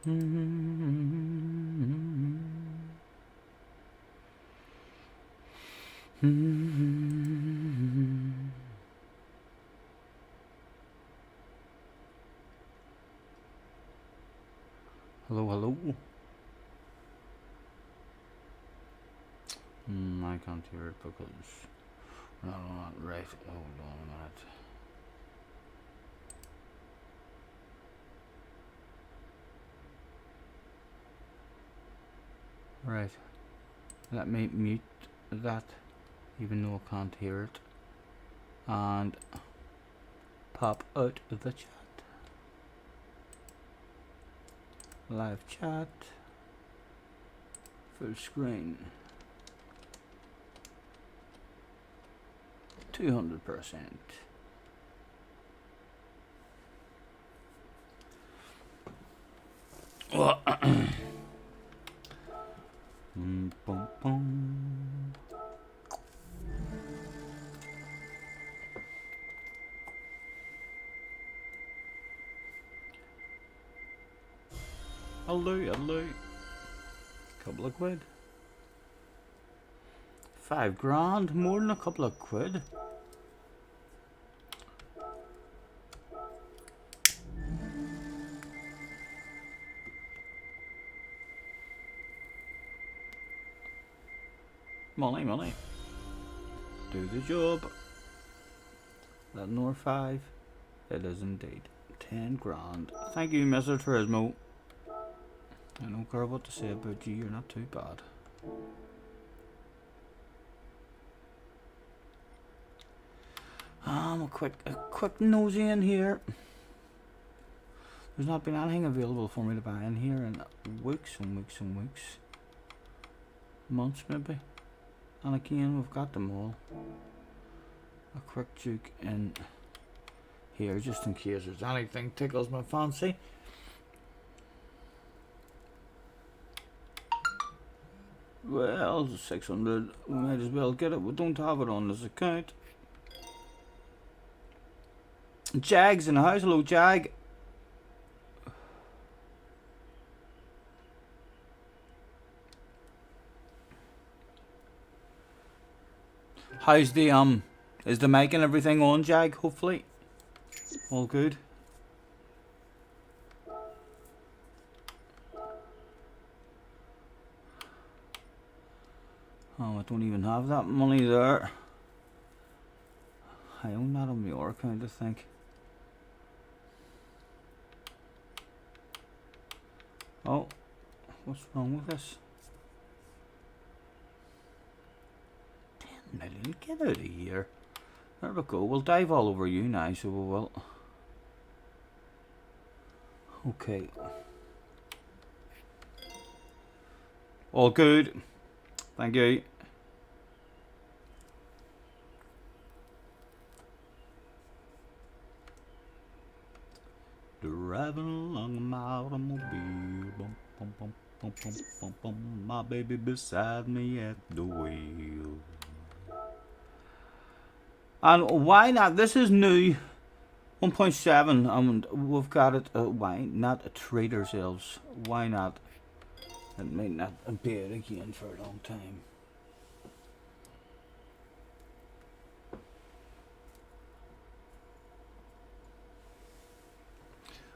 Hello, hello. I can't hear it because we're not on that right. Hold on a minute. Right. Let me mute that, even though I can't hear it, and pop out of the chat. Live chat. Full screen. 200%. Bum, bum. Hello, hello. Couple of quid. 5 grand, more than a couple of quid. Money, money. Do the job. That nor 5. It is indeed. 10 grand. Thank you, Mr. Turismo. I don't care what to say about you, you're not too bad. A quick nosy in here. There's not been anything available for me to buy in here in weeks and weeks and weeks. Months maybe. And again, we've got them all. A quick juke in here just in case there's anything tickles my fancy. Well, 600, we might as well get it. We don't have it on this account. Jag's in the house. Hello, Jag. How's the is the mic and everything on, Jag? Hopefully, all good. Oh, I don't even have that money there. I own that on my account, I think. Oh, what's wrong with this? 10 million, get out of here. There we go, we'll dive all over you now, so we will. Okay. All good. Thank you. Driving along in my automobile, bum, bum, bum, bum, bum, bum, bum, my baby beside me at the wheel. And why not? This is new 1.7, and we've got it. Why not treat ourselves? Why not? It may not appear again for a long time.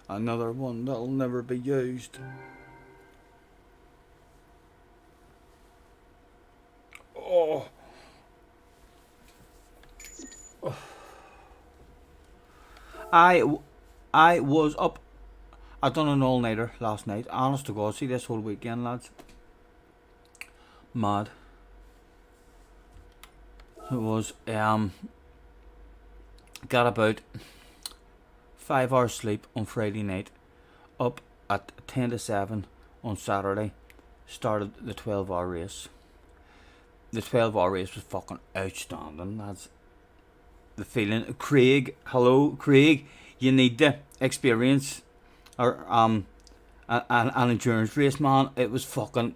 Another one that'll never be used. Oh. I was up. I done an all-nighter last night. Honest to God, see this whole weekend, lads. Mad. It was got about 5 hours sleep on Friday night, up at 10 to 7 on Saturday, started the 12-hour race. The 12-hour race was fucking outstanding, lads. The feeling. Craig, hello, Craig, you need to experience or an endurance race, man. It was fucking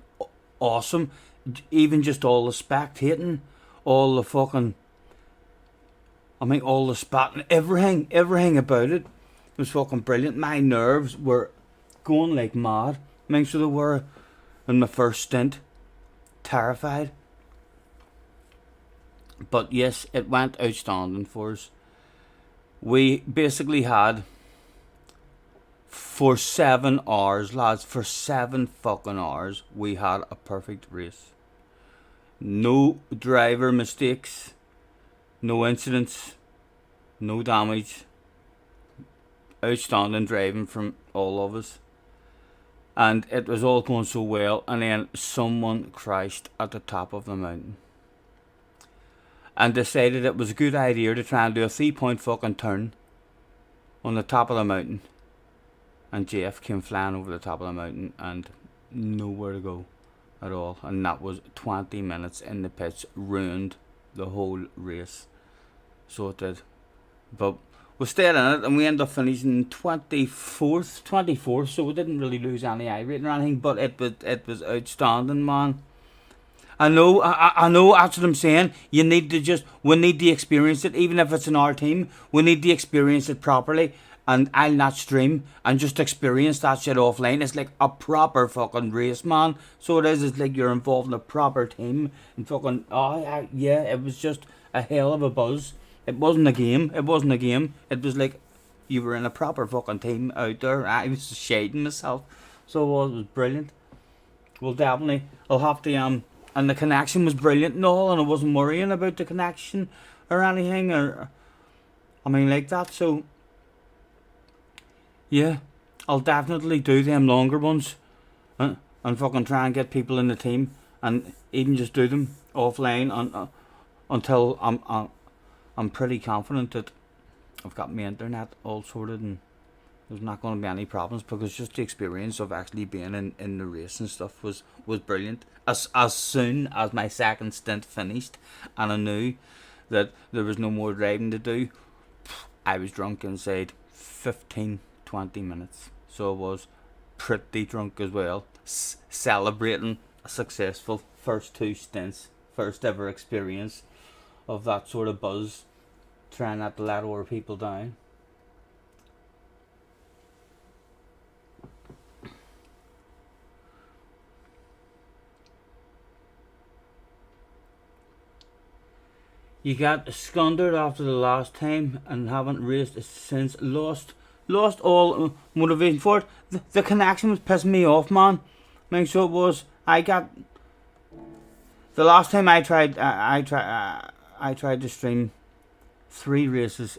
awesome. Even just all the spectating, all the fucking, I mean, all the spotting, everything about it was fucking brilliant. My nerves were going like mad. I mean, so they were in my first stint, terrified. But yes, it went outstanding for us. We basically had, for 7 hours, lads, for 7 fucking hours, we had a perfect race. No driver mistakes, no incidents, no damage. Outstanding driving from all of us. And it was all going so well, and then someone crashed at the top of the mountain. And decided it was a good idea to try and do a 3-point fucking turn on the top of the mountain. And Jeff came flying over the top of the mountain and nowhere to go at all. And that was 20 minutes in the pits, ruined the whole race. So it did. But we stayed in it and we ended up finishing 24th, so we didn't really lose any eye rating or anything, but it was outstanding, man. I know, that's what I'm saying. We need to experience it, even if it's in our team. We need to experience it properly, and I'll not stream and just experience that shit offline. It's like a proper fucking race, man. So it is. It's like you're involved in a proper team and fucking. Yeah, it was just a hell of a buzz. It wasn't a game. It was like you were in a proper fucking team out there. I was shading myself, so it was brilliant. Well, definitely, I'll have to and the connection was brilliant and all, and I wasn't worrying about the connection or anything, or I mean like that. So yeah, I'll definitely do them longer ones, and fucking try and get people in the team, and even just do them offline until I'm pretty confident that I've got my internet all sorted and there's not going to be any problems, because just the experience of actually being in the race and stuff was brilliant. As soon as my second stint finished and I knew that there was no more driving to do, I was drunk inside 15-20 minutes. So I was pretty drunk as well, celebrating a successful first 2 stints, first ever experience of that sort of buzz, trying not to let other people down. You got scundered after the last time and haven't raced since. Lost all motivation for it. The connection was pissing me off, man. I mean, so it was. I got the last time I tried. I tried to stream 3 races,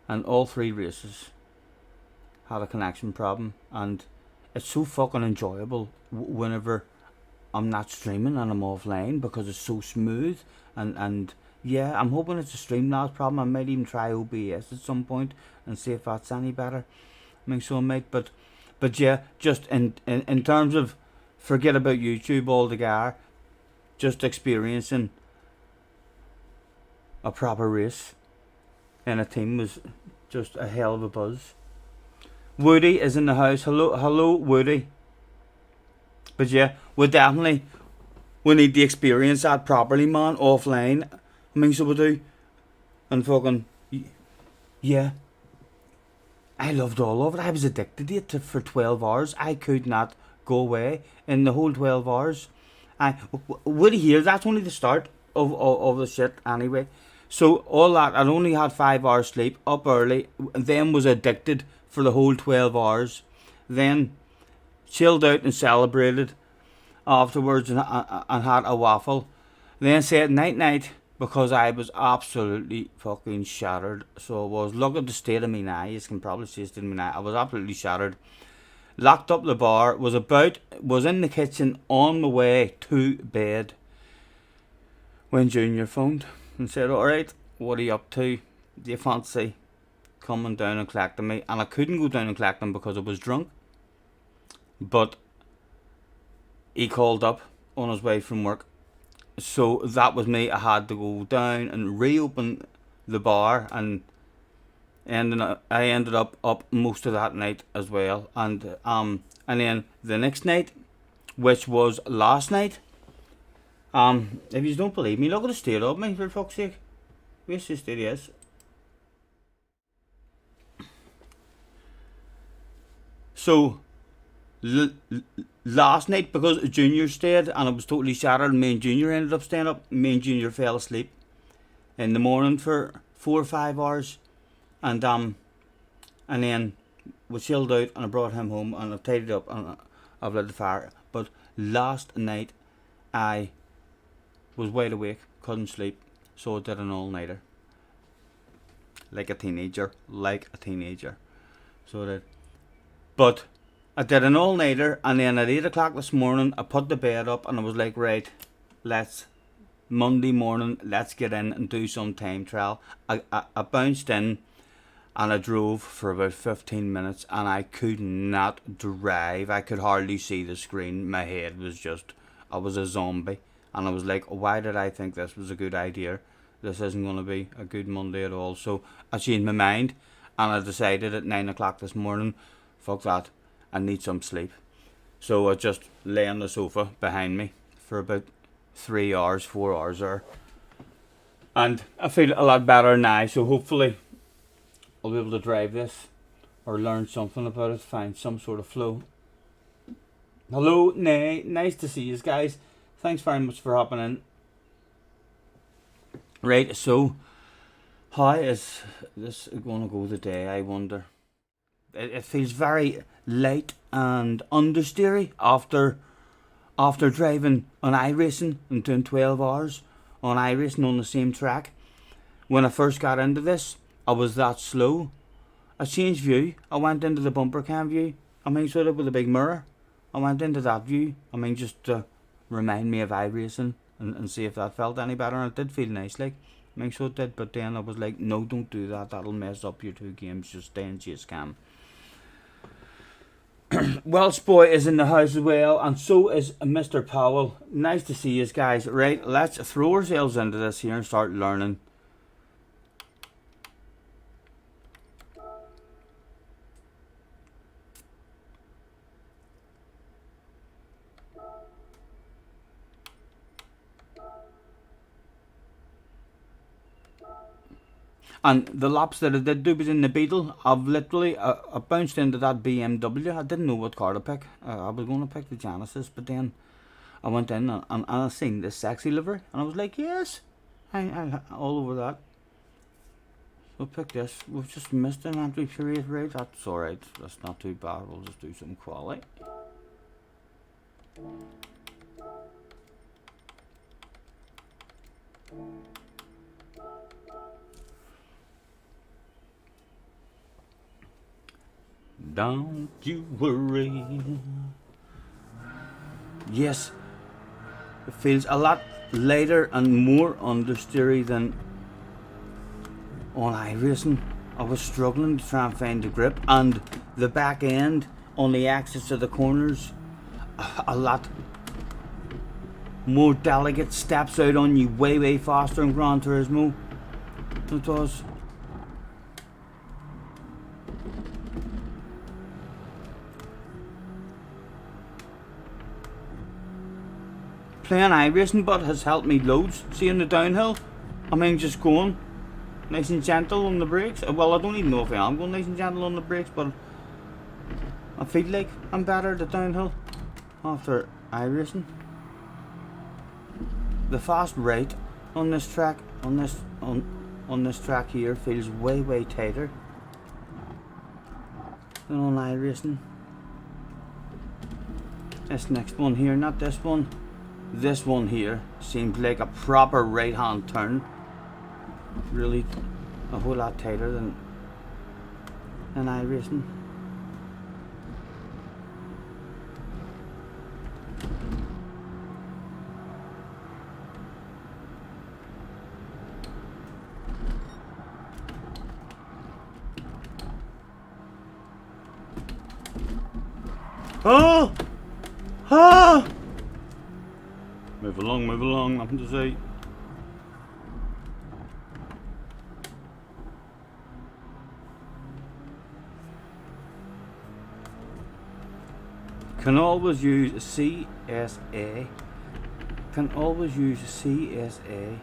and all 3 races had a connection problem, and it's so fucking enjoyable whenever I'm not streaming and I'm offline, because it's so smooth and yeah, I'm hoping it's a Streamlabs problem. I might even try OBS at some point and see if that's any better. I mean, so I might, but yeah, just in terms of, forget about YouTube altogether, just experiencing a proper race in a team was just a hell of a buzz. Woody is in the house. Hello, Woody. But yeah, we need to experience that properly, man, offline. I mean, so we do. And fucking, yeah. I loved all of it. I was addicted to it for 12 hours. I could not go away in the whole 12 hours. Would you hear? That's only the start of the shit anyway. So all that, I'd only had 5 hours sleep, up early, then was addicted for the whole 12 hours. Then chilled out and celebrated afterwards and had a waffle. Then said night, because I was absolutely fucking shattered. So I was. Look at the state of me now. You can probably see the state of me now. I was absolutely shattered. Locked up the bar. Was in the kitchen on my way to bed when Junior phoned and said, "Alright, what are you up to? Do you fancy coming down and collecting me?" And I couldn't go down and collect him because I was drunk. But he called up on his way from work. So that was me. I had to go down and reopen the bar, and I ended up most of that night as well. And then the next night, which was last night, if you don't believe me, look at the state of me, for fuck's sake. Where's the state is? So last night, because Junior stayed and it was totally shattered, me and Junior ended up staying up. Me and Junior fell asleep in the morning for 4 or 5 hours, and then we chilled out and I brought him home and I've tidied up and I've lit the fire. But last night I was wide awake, couldn't sleep, so I did an all-nighter. Like a teenager. So I did. But I did an all-nighter, and then at 8 o'clock this morning I put the bed up and I was like, right, Monday morning, let's get in and do some time trial. I bounced in and I drove for about 15 minutes and I could not drive. I could hardly see the screen. My head was just, I was a zombie. And I was like, why did I think this was a good idea? This isn't going to be a good Monday at all. So I changed my mind and I decided at 9 o'clock this morning, fuck that, I need some sleep. So I just lay on the sofa behind me for about 3 hours, 4 hours there. And I feel a lot better now, so hopefully I'll be able to drive this or learn something about it, find some sort of flow. Hello, Nay, nice to see you guys. Thanks very much for hopping in. Right, so how is this going to go today, I wonder? It feels very light and understeery after driving on iRacing and doing 12 hours on iRacing on the same track. When I first got into this, I was that slow. I changed view. I went into the bumper cam view. I mean, sort of with a big mirror. I went into that view. I mean, just to remind me of iRacing and see if that felt any better. And it did feel nice, like. I mean, so it did. But then I was like, no, don't do that. That'll mess up your two games. Just stay in chase cam. Welsh Boy is in the house as well, and so is Mr. Powell. Nice to see you guys. Right, let's throw ourselves into this here and start learning. And the laps that I did do was in the Beetle. I've literally I bounced into that BMW. I didn't know what car to pick. I was going to pick the Genesis, but then I went in and I seen this sexy livery, and I was like, yes, I all over that. So pick this. We've just missed an entry period, right? That's alright. That's not too bad. We'll just do some quality. Don't you worry. Yes, it feels a lot lighter and more understeery than on iRacing. I was struggling to try and find the grip, and the back end on the axis of the corners, a lot more delicate, steps out on you way faster in Gran Turismo. It does. Playing iRacing but has helped me loads. Seeing the downhill, I mean, just going nice and gentle on the brakes. Well, I don't even know if I am going nice and gentle on the brakes, but I feel like I'm better at the downhill after iRacing. The fast right on this track, on this track here, feels way tighter than on iRacing. This next one here, not this one. This one here seems like a proper right hand turn. Really a whole lot tighter than iRacing. Oh! Ah! Move along, nothing to say. Can always use CSA. Can always use CSA.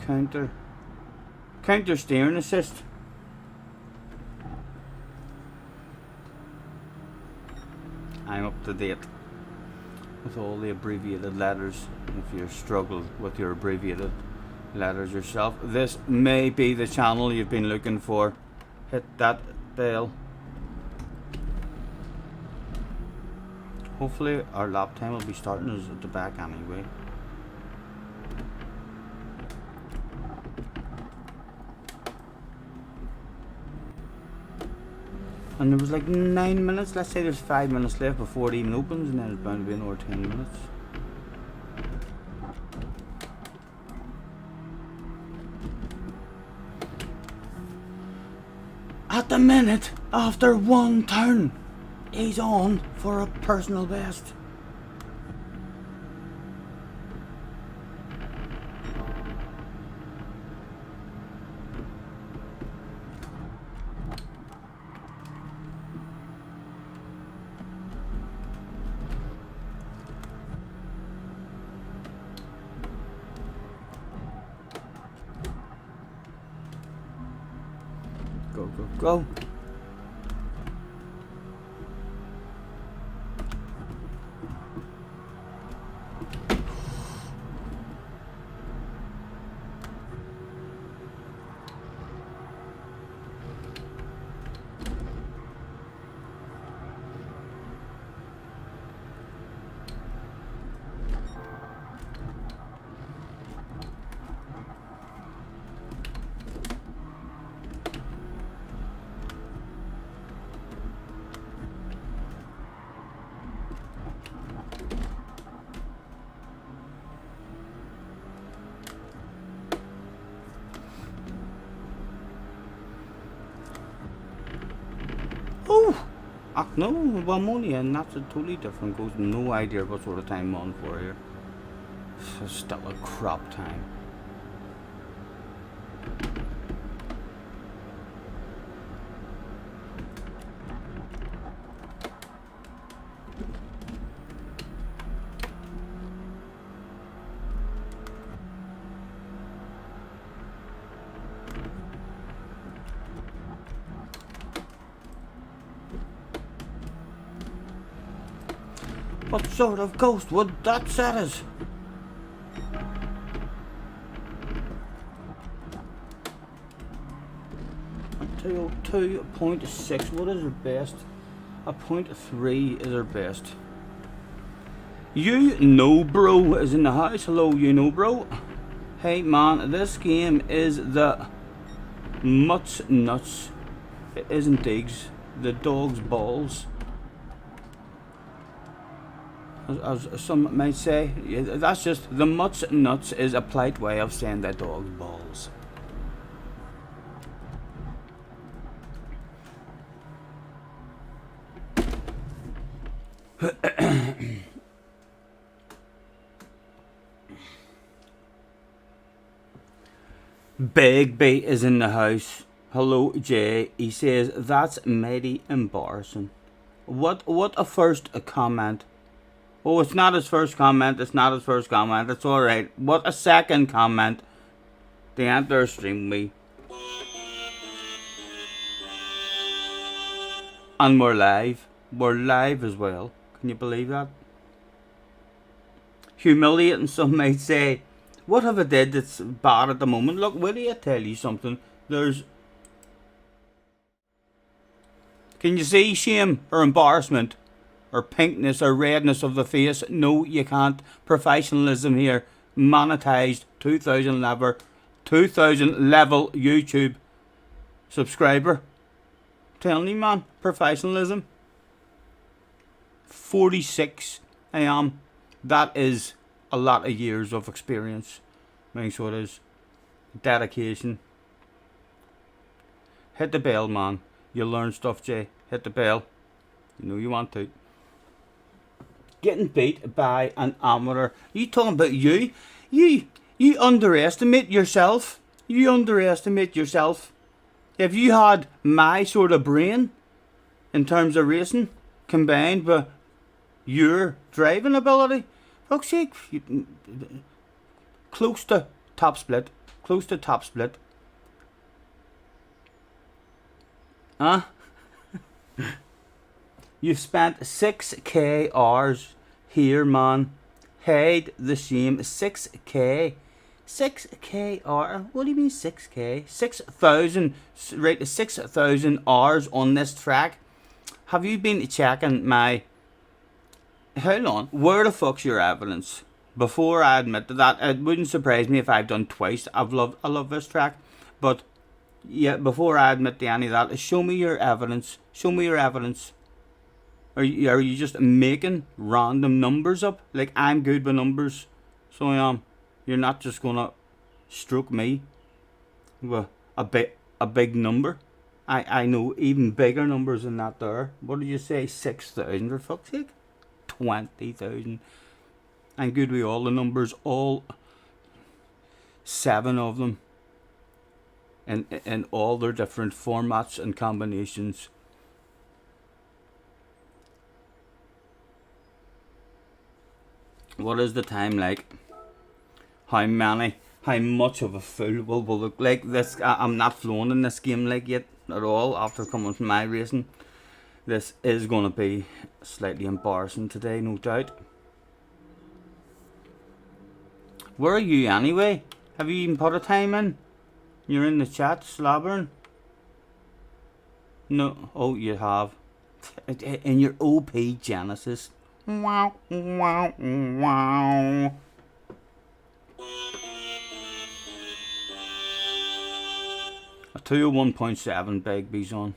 Counter steering assist. I'm up to date with all the abbreviated letters. If you struggle with your abbreviated letters yourself, this may be the channel you've been looking for. Hit that bell. Hopefully our lap time will be starting us at the back anyway. And there was like 9 minutes. Let's say there's 5 minutes left before it even opens, and then it's bound to be another 10 minutes. At the minute, after one turn, he's on for a personal best. Go, go, go. Oh! No, well, I'm only in. That's a totally different goes. No idea what sort of time I'm on for here. It's still a crap time. What sort of ghost would that set us? A 2.6, what is our best? A 0.3 is our best. You know bro is in the house. Hello, you know bro. Hey man, this game is the mutts nuts. It isn't digs. The dog's balls. As some might say, that's just the mutts nuts is a polite way of saying the dog's balls. Big B is in the house. Hello Jay. He says that's mighty embarrassing. What a first comment. Oh, it's not his first comment. It's not his first comment. It's alright. What a second comment. They enter stream me. And we're live. We're live as well. Can you believe that? Humiliating, some might say. What have I did that's bad at the moment? Look, will I tell you something? There's... Can you see shame or embarrassment? Or pinkness or redness of the face? No, you can't. Professionalism here. Monetized 2000 level YouTube subscriber. Telling you, man, professionalism. 46 I am. That is a lot of years of experience. I mean, so it is. Dedication. Hit the bell, man. You'll learn stuff, Jay. Hit the bell. You know you want to. Getting beat by an amateur. You talking about you? You underestimate yourself. You underestimate yourself. If you had my sort of brain in terms of racing combined with your driving ability, fuck's sake, close to top split. Close to top split. Huh? You've spent 6k hours here, man. Hide the shame. 6k. 6k hours. What do you mean 6k? 6,000. Right, 6,000 hours on this track. Have you been checking my... Hold on. Where the fuck's your evidence? Before I admit to that, it wouldn't surprise me if I've done twice. I love this track. But, yeah, before I admit to any of that, show me your evidence. Show me your evidence. Are you just making random numbers up? Like, I'm good with numbers. So I am. You're not just gonna stroke me with a big number. I know even bigger numbers than that there. What did you say? 6,000 for fuck's sake? 20,000. I'm good with all the numbers, all 7 of them. In all their different formats and combinations. What is the time like? How much of a fool will look like this? I'm not flowing in this game like yet at all after coming from my racing. This is going to be slightly embarrassing today, no doubt. Where are you anyway? Have you even put a time in? You're in the chat slobbering? No. Oh, you have. In your OP Genesis. Wow, wow, wow. A 201.7 Big B's on.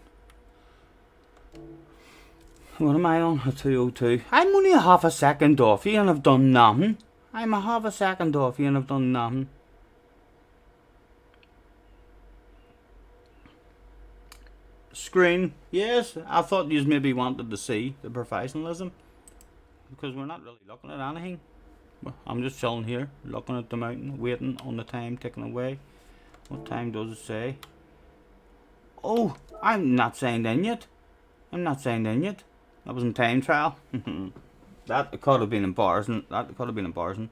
What am I on? A 202. I'm only a half a second off you and I've done nothing. I'm a half a second off you and I've done nothing. Screen. Yes, I thought you maybe wanted to see the professionalism. Because we're not really looking at anything. I'm just chilling here, looking at the mountain, waiting on the time ticking away. What time does it say? Oh, I'm not signed in yet. I'm not signed in yet. That was in time trial. That could have been embarrassing. That could have been embarrassing.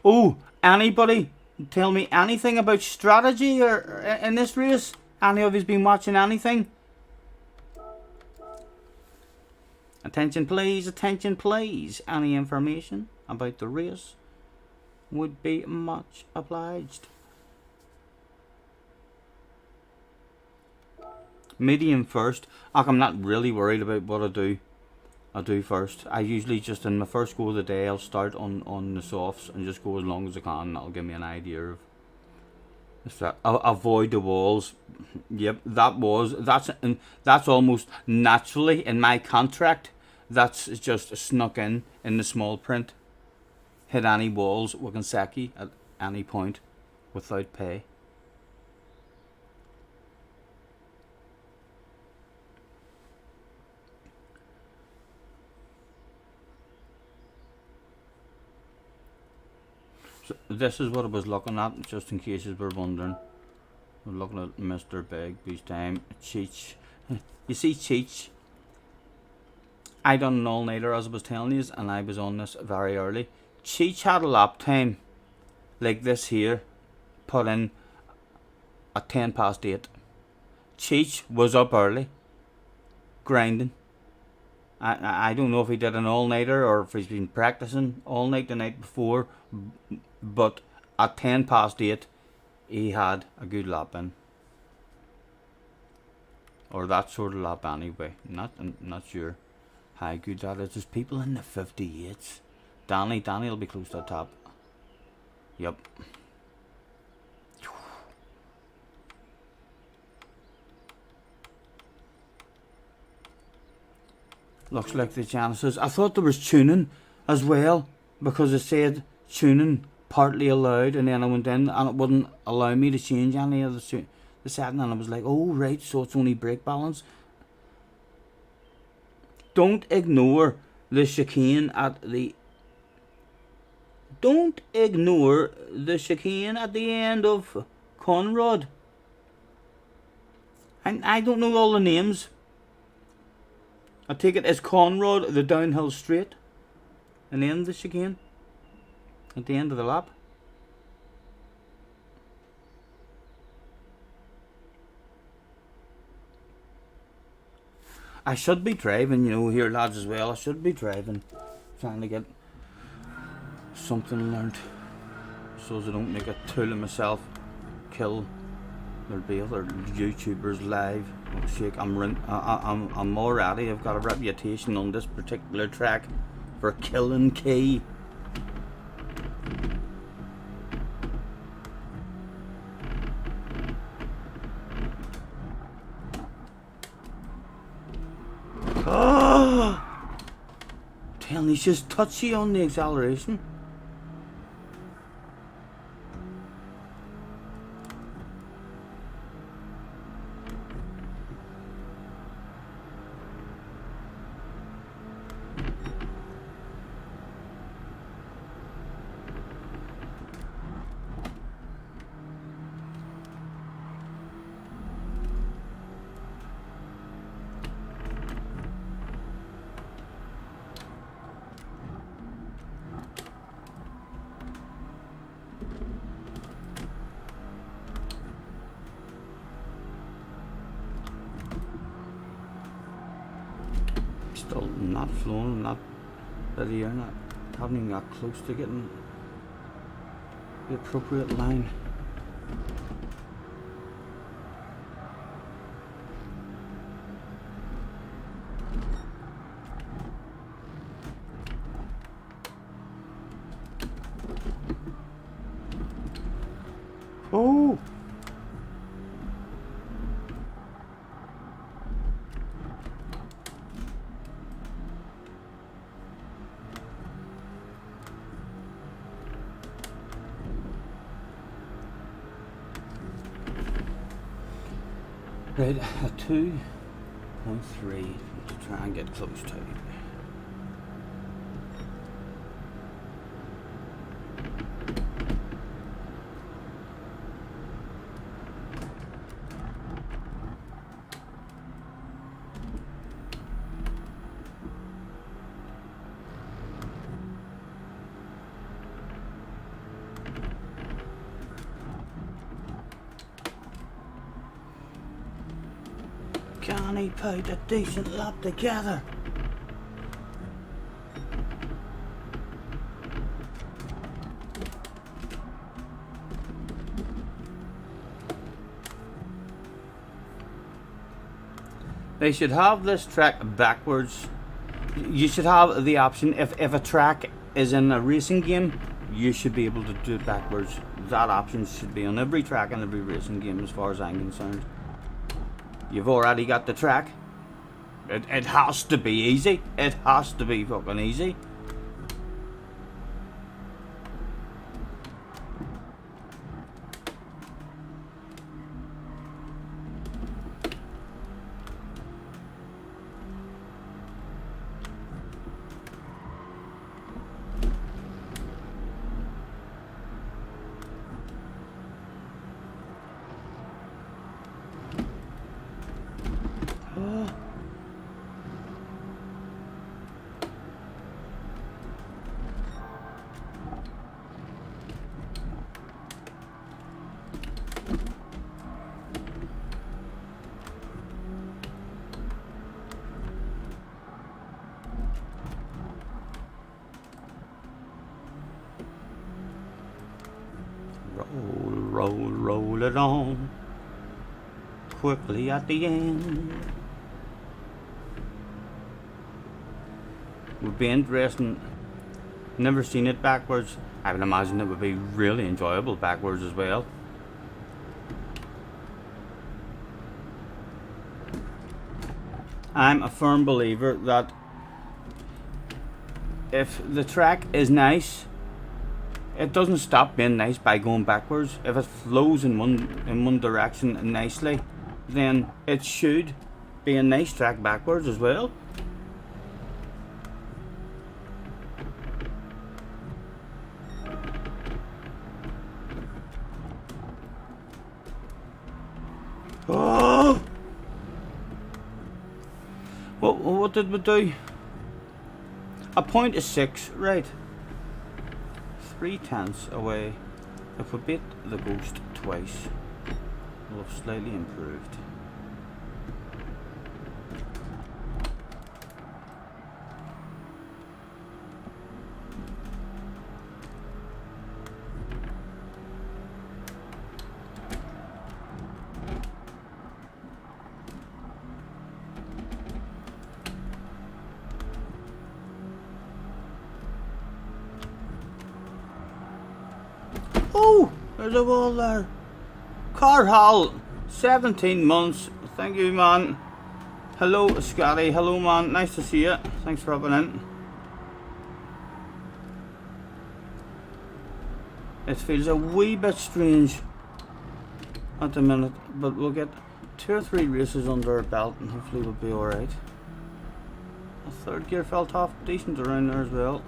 Oh, anybody tell me anything about strategy or in this race? Any of you's been watching anything? Attention please, attention please. Any information about the race would be much obliged. Medium first. I'm not really worried about what I do first. I usually just in my first go of the day I'll start on the softs and just go as long as I can. That'll give me an idea of that. Avoid the walls. Yep, that's almost naturally in my contract. That's just snuck in the small print. Hit any walls with Kanseki at any point without pay. So this is what I was looking at, just in case you were wondering. We're looking at Mr. Bigby's time. Cheech. You see Cheech? I done an all-nighter as I was telling you, and I was on this very early. Cheech had a lap time like this here, put in at 8:10. Cheech was up early, grinding. I don't know if he did an all-nighter or if he's been practicing all night the night before, but at 8:10 he had a good lap in. Or that sort of lap anyway. I'm not sure how good that is. There's people in the 58s. Danny will be close to the top. Yep. Looks like the Genesis. I thought there was tuning as well, because it said tuning partly allowed, and then I went in and it wouldn't allow me to change any of the setting, and I was like, oh right, so it's only brake balance. Don't ignore the chicane at the end of Conrad. And I don't know all the names. I take it as Conrad, the downhill straight, and then the chicane at the end of the lap. I should be driving, you know, here lads as well. I should be driving, trying to get something learned, so as I don't make a tool of myself. Kill there'll be other YouTubers live. Oh, shit, I'm already. I've got a reputation on this particular track for killing key. Oh, telling he's just touchy on the acceleration. Still not flowing, not ready or not. Haven't even got close to getting the appropriate line. Oh! Right, a 2.3 to try and get close to it. Can he put a decent lap together? They should have this track backwards. You should have the option, if a track is in a racing game, you should be able to do it backwards. That option should be on every track in every racing game as far as I'm concerned. You've already got the track. It has to be easy. It has to be fucking easy. Roll it on quickly at the end. Would be interesting. Never seen it backwards. I would imagine it would be really enjoyable backwards as well. I'm a firm believer that if the track is nice, it doesn't stop being nice by going backwards. If it flows in one direction nicely, then it should be a nice track backwards as well. Oh! What did we do? A point is 6, right? 3/10 away. If we beat the ghost twice, we'll have slightly improved. Oh, there's a wall there. Carhall, 17 months. Thank you, man. Hello, Scotty. Hello, man. Nice to see you. Thanks for hopping in. It feels a wee bit strange at the minute, but we'll get 2 or 3 races under our belt and hopefully we'll be alright. A third gear felt off decent around there as well.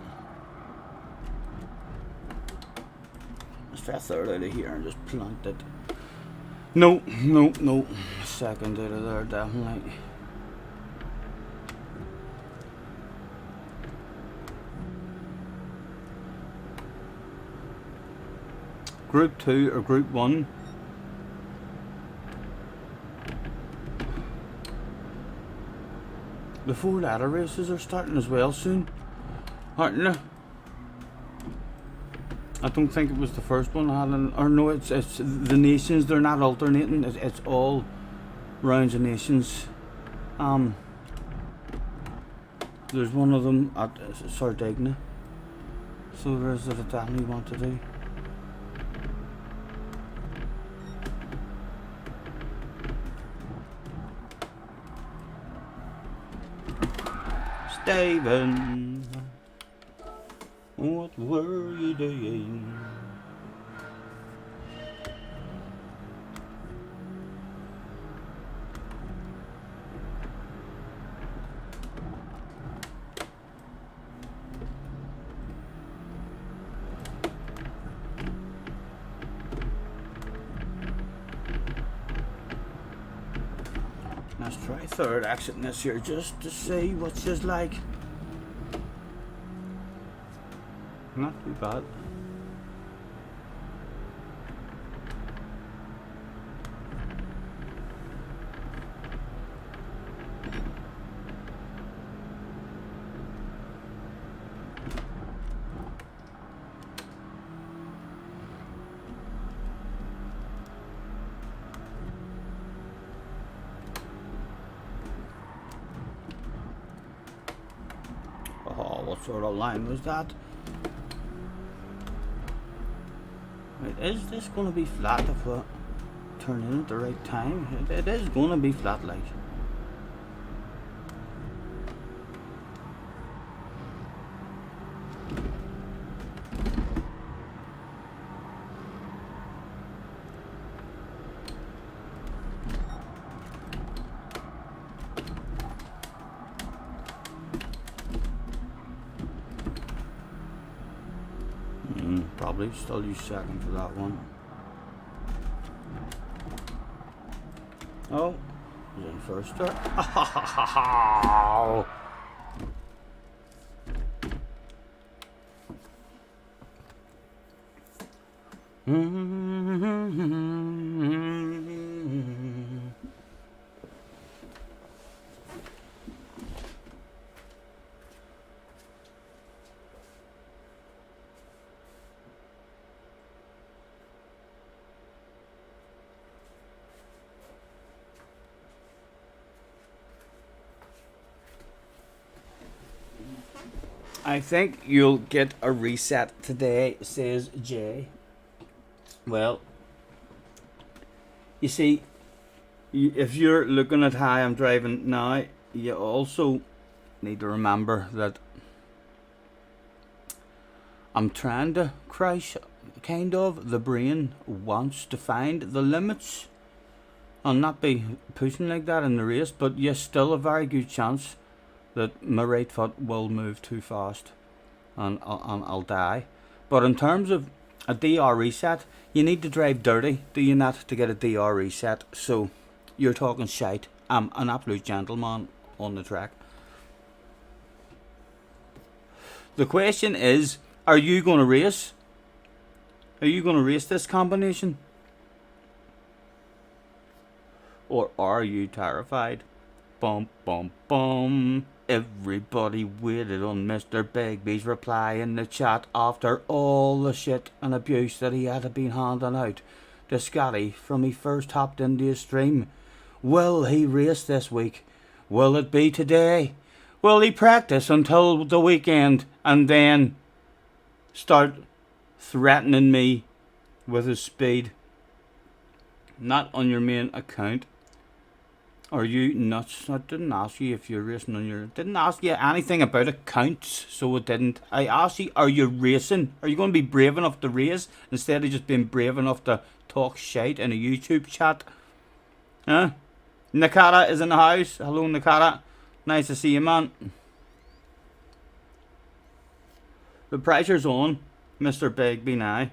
Let's try a third out of here and just plant it. No. Second out of there, definitely. Group 2 or Group 1. The 4 ladder races are starting as well soon, aren't they? I don't think it was the first one I had, or no, it's the nations. They're not alternating. It's all rounds of nations. There's one of them at Sardinia, so there's that I definitely want to do. Steven, what were you doing? Let's try third exit this year just to see what she's like. Not too bad. Oh, what sort of line was that? Wait, is this going to be flat if we turn in at the right time? It is going to be flat like. Probably still use second for that one. Oh, was in first there. I think you'll get a reset today, says Jay. Well, you see, if you're looking at how I'm driving now, you also need to remember that I'm trying to crash, kind of. The brain wants to find the limits. I'll not be pushing like that in the race, but yes, still a very good chance that my right foot will move too fast and I'll die. But in terms of a DR reset, you need to drive dirty, do you not, to get a DR reset? So you're talking shite. I'm an absolute gentleman on the track. The question is, are you going to race? Are you going to race this combination? Or are you terrified? Bum bum bum. Everybody waited on Mr. Begbie's reply in the chat after all the shit and abuse that he had been handing out to Scotty from he first hopped into his stream. Will he race this week? Will it be today? Will he practice until the weekend and then start threatening me with his speed, not on your main account. Are you nuts? I didn't ask you if you're racing on your... Didn't ask you anything about accounts, so it didn't. I asked you, are you racing? Are you going to be brave enough to race instead of just being brave enough to talk shite in a YouTube chat? Huh? Nakata is in the house. Hello, Nakata. Nice to see you, man. The pressure's on, Mr. Bigby now.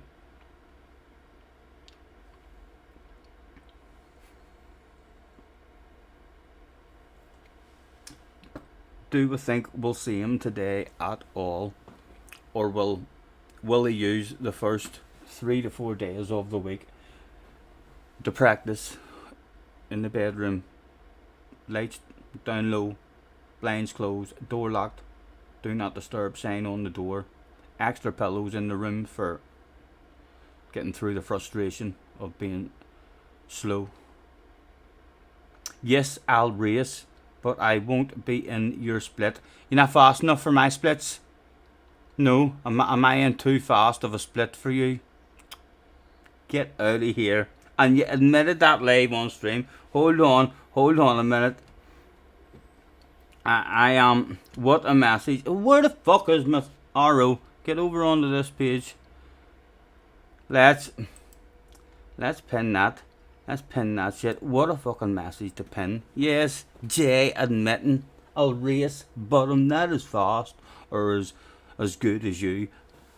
Do we think we'll see him today at all, or will he use the first 3 to 4 days of the week to practice in the bedroom, lights down low, blinds closed, door locked, do not disturb sign on the door, extra pillows in the room for getting through the frustration of being slow? Yes, I'll race, but I won't be in your split. You're not fast enough for my splits? No, am I in too fast of a split for you? Get out of here. And you admitted that live on stream. Hold on a minute. I am... What a message. Where the fuck is my RO? Get over onto this page. Let's pin that. Let's pin that shit. What a fucking message to pin. Yes, Jay admitting I'll race, but I'm not as fast or as good as you.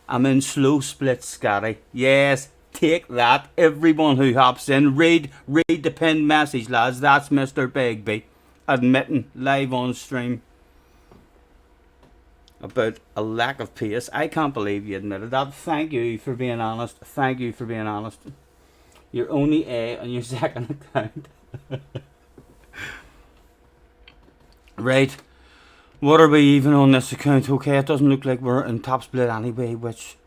I'm in slow split, Scotty. Yes, take that. Everyone who hops in, read the pinned message, lads. That's Mr. Bigby admitting live on stream about a lack of pace. I can't believe you admitted that. Thank you for being honest. Thank you for being honest. You're only A on your second account. Right. What are we even on this account? Okay, it doesn't look like we're in top split anyway, which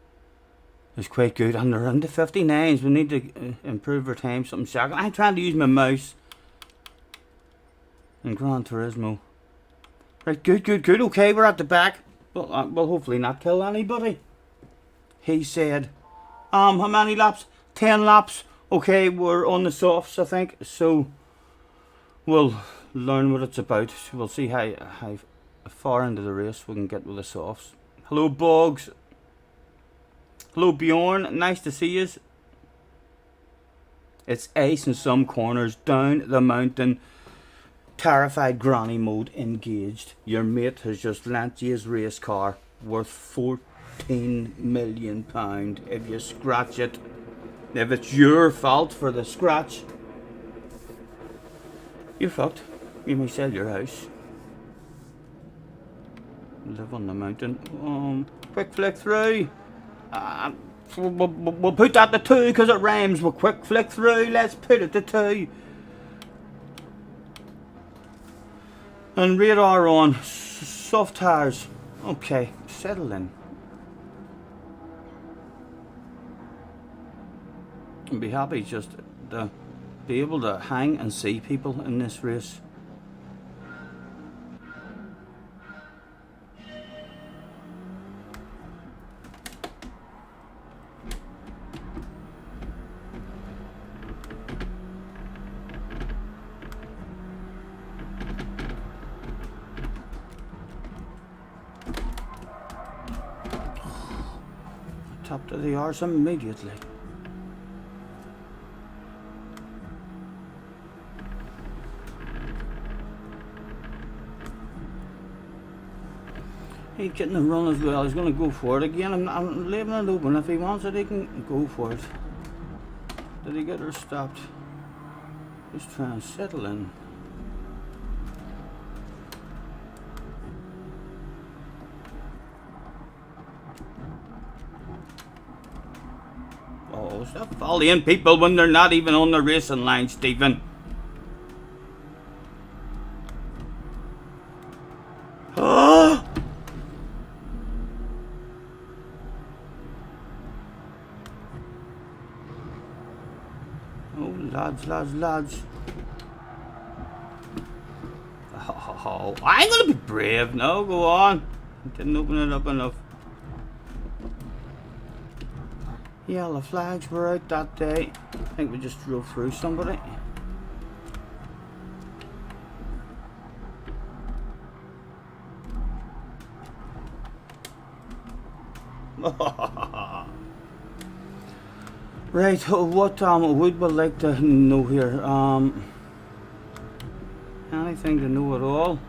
is quite good. And they're into 59s. We need to improve our time. Something second. I'm trying to use my mouse in Gran Turismo. Right, good. Okay, we're at the back. But we'll hopefully not kill anybody. He said, how many laps? 10 laps. Okay, we're on the softs, I think, so we'll learn what it's about. We'll see how far into the race we can get with the softs. Hello, Boggs. Hello, Bjorn. Nice to see you. It's ice in some corners. Down the mountain. Terrified granny mode engaged. Your mate has just lent you his race car worth £14 million if you scratch it. If it's your fault for the scratch, you're fucked. You may sell your house. Live on the mountain. Quick flick through. We'll put that to 2 because it rhymes. We'll quick flick through. Let's put it to 2. And radar on. Soft tires. Okay, settle in. And be happy just to be able to hang and see people in this race. Top to the arse immediately. He's getting a run as well. He's going to go for it again. I'm leaving it open. If he wants it, he can go for it. Did he get her stopped? Just trying to settle in. Oh, stop following people when they're not even on the racing line, Stephen. Oh! Lads. Oh, I ain't gonna be brave. No, go on. I didn't open it up enough. Yellow flags were out that day. I think we just drove through somebody. Right, what would we like to know here? Anything to know at all?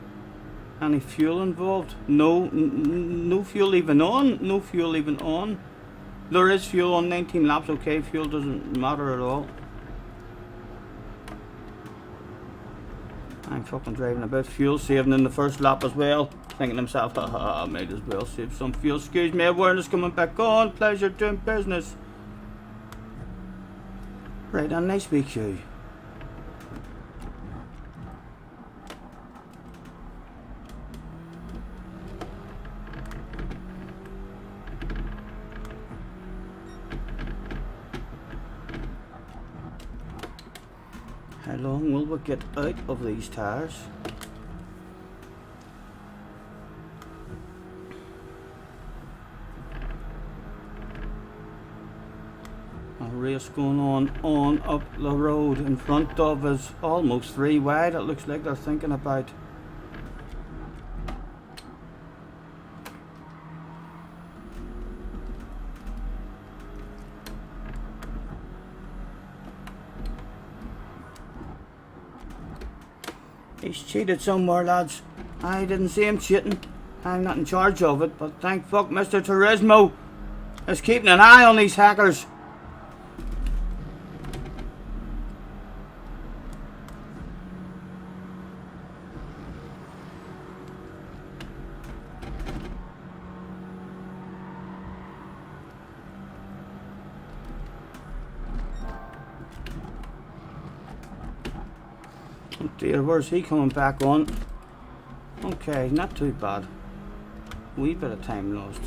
Any fuel involved? No, no fuel even on. No fuel even on. There is fuel on 19 laps. Okay, fuel doesn't matter at all. I'm fucking driving about, fuel saving in the first lap as well. Thinking to himself, haha, I might as well save some fuel. Excuse me, awareness coming back on. Pleasure doing business. Right, a nice week, you. How long will we get out of these tires? A race going on up the road in front of us, almost 3 wide. It looks like they're thinking about. He's cheated somewhere, lads. I didn't see him cheating. I'm not in charge of it, but thank fuck Mr. Turismo is keeping an eye on these hackers. Oh dear, where's he coming back on? Okay, not too bad. Wee bit of time lost.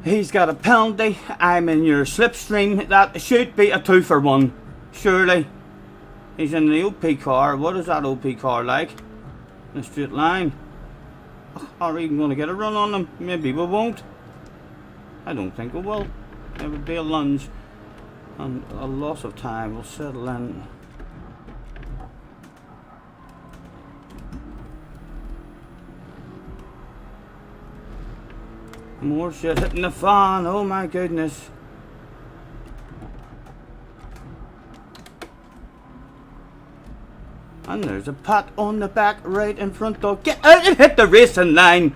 He's got a penalty. I'm in your slipstream. That should be a 2 for 1. Surely. He's in the OP car. What is that OP car like? In a straight line. Are we even going to get a run on them? Maybe we won't. I don't think we will. It would be a lunge and a loss of time. We'll settle in. More shit hitting the fan. Oh my goodness. And there's a pat on the back right in front of. Get out and hit the racing line.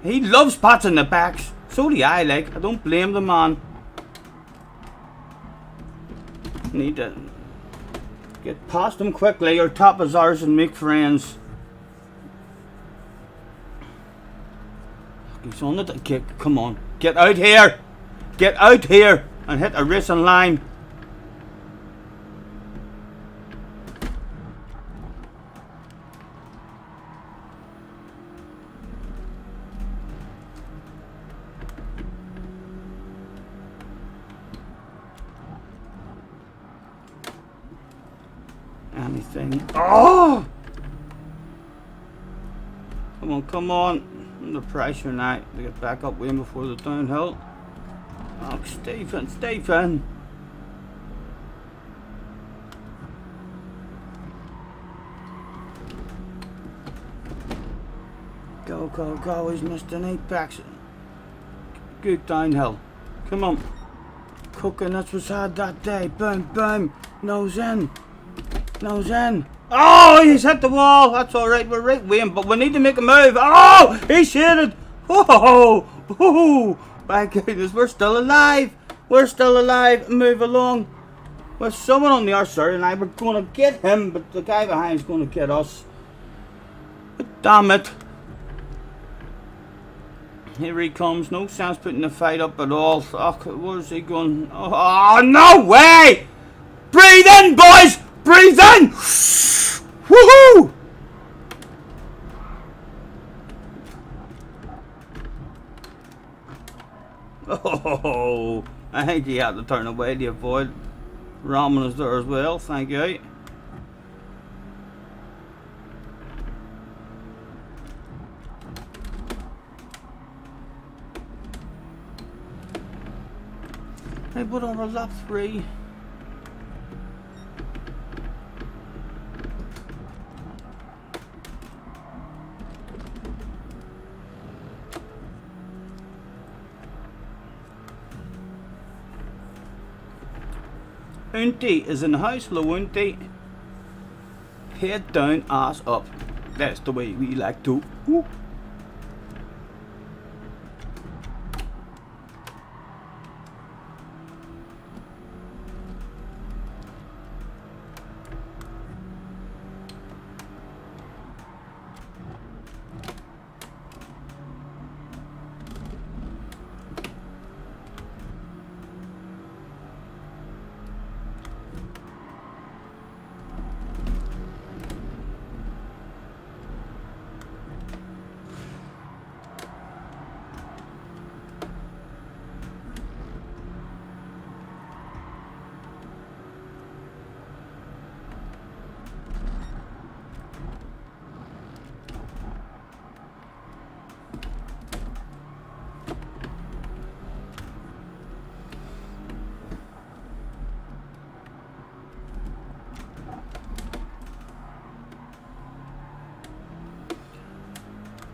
He loves pats in the backs. So do I, like. I don't blame the man. Need to get past him quickly or top his ours and make friends. He's on the kick. Come on. Get out here. Get out here and hit a racing line. Anything. Oh! Come on, come on. Under pressure now to get back up way before the downhill. Oh, Stephen, Stephen. Go, go, go. He's missed an apex. Good downhill. Come on. Cooking, that's what's had that day. Boom, boom. Nose in. Nose in. Oh, he's hit the wall. That's alright. We're right with him, but we need to make a move. Oh, he shaded. Oh, oh, my goodness. We're still alive. We're still alive. Move along. With someone on the other side, and we're going to get him, but the guy behind is going to get us. But damn it. Here he comes. No sense putting the fight up at all. Oh, where's he going? Oh, no way! Breathe in, boys! Breathe in! Woohoo! Oh, I think he had to turn away to avoid ramming us there as well. Thank you. Right, but on lap 3. Unty is in the house. Hello, Unty. Head down, ass up. That's the way we like to. Woo.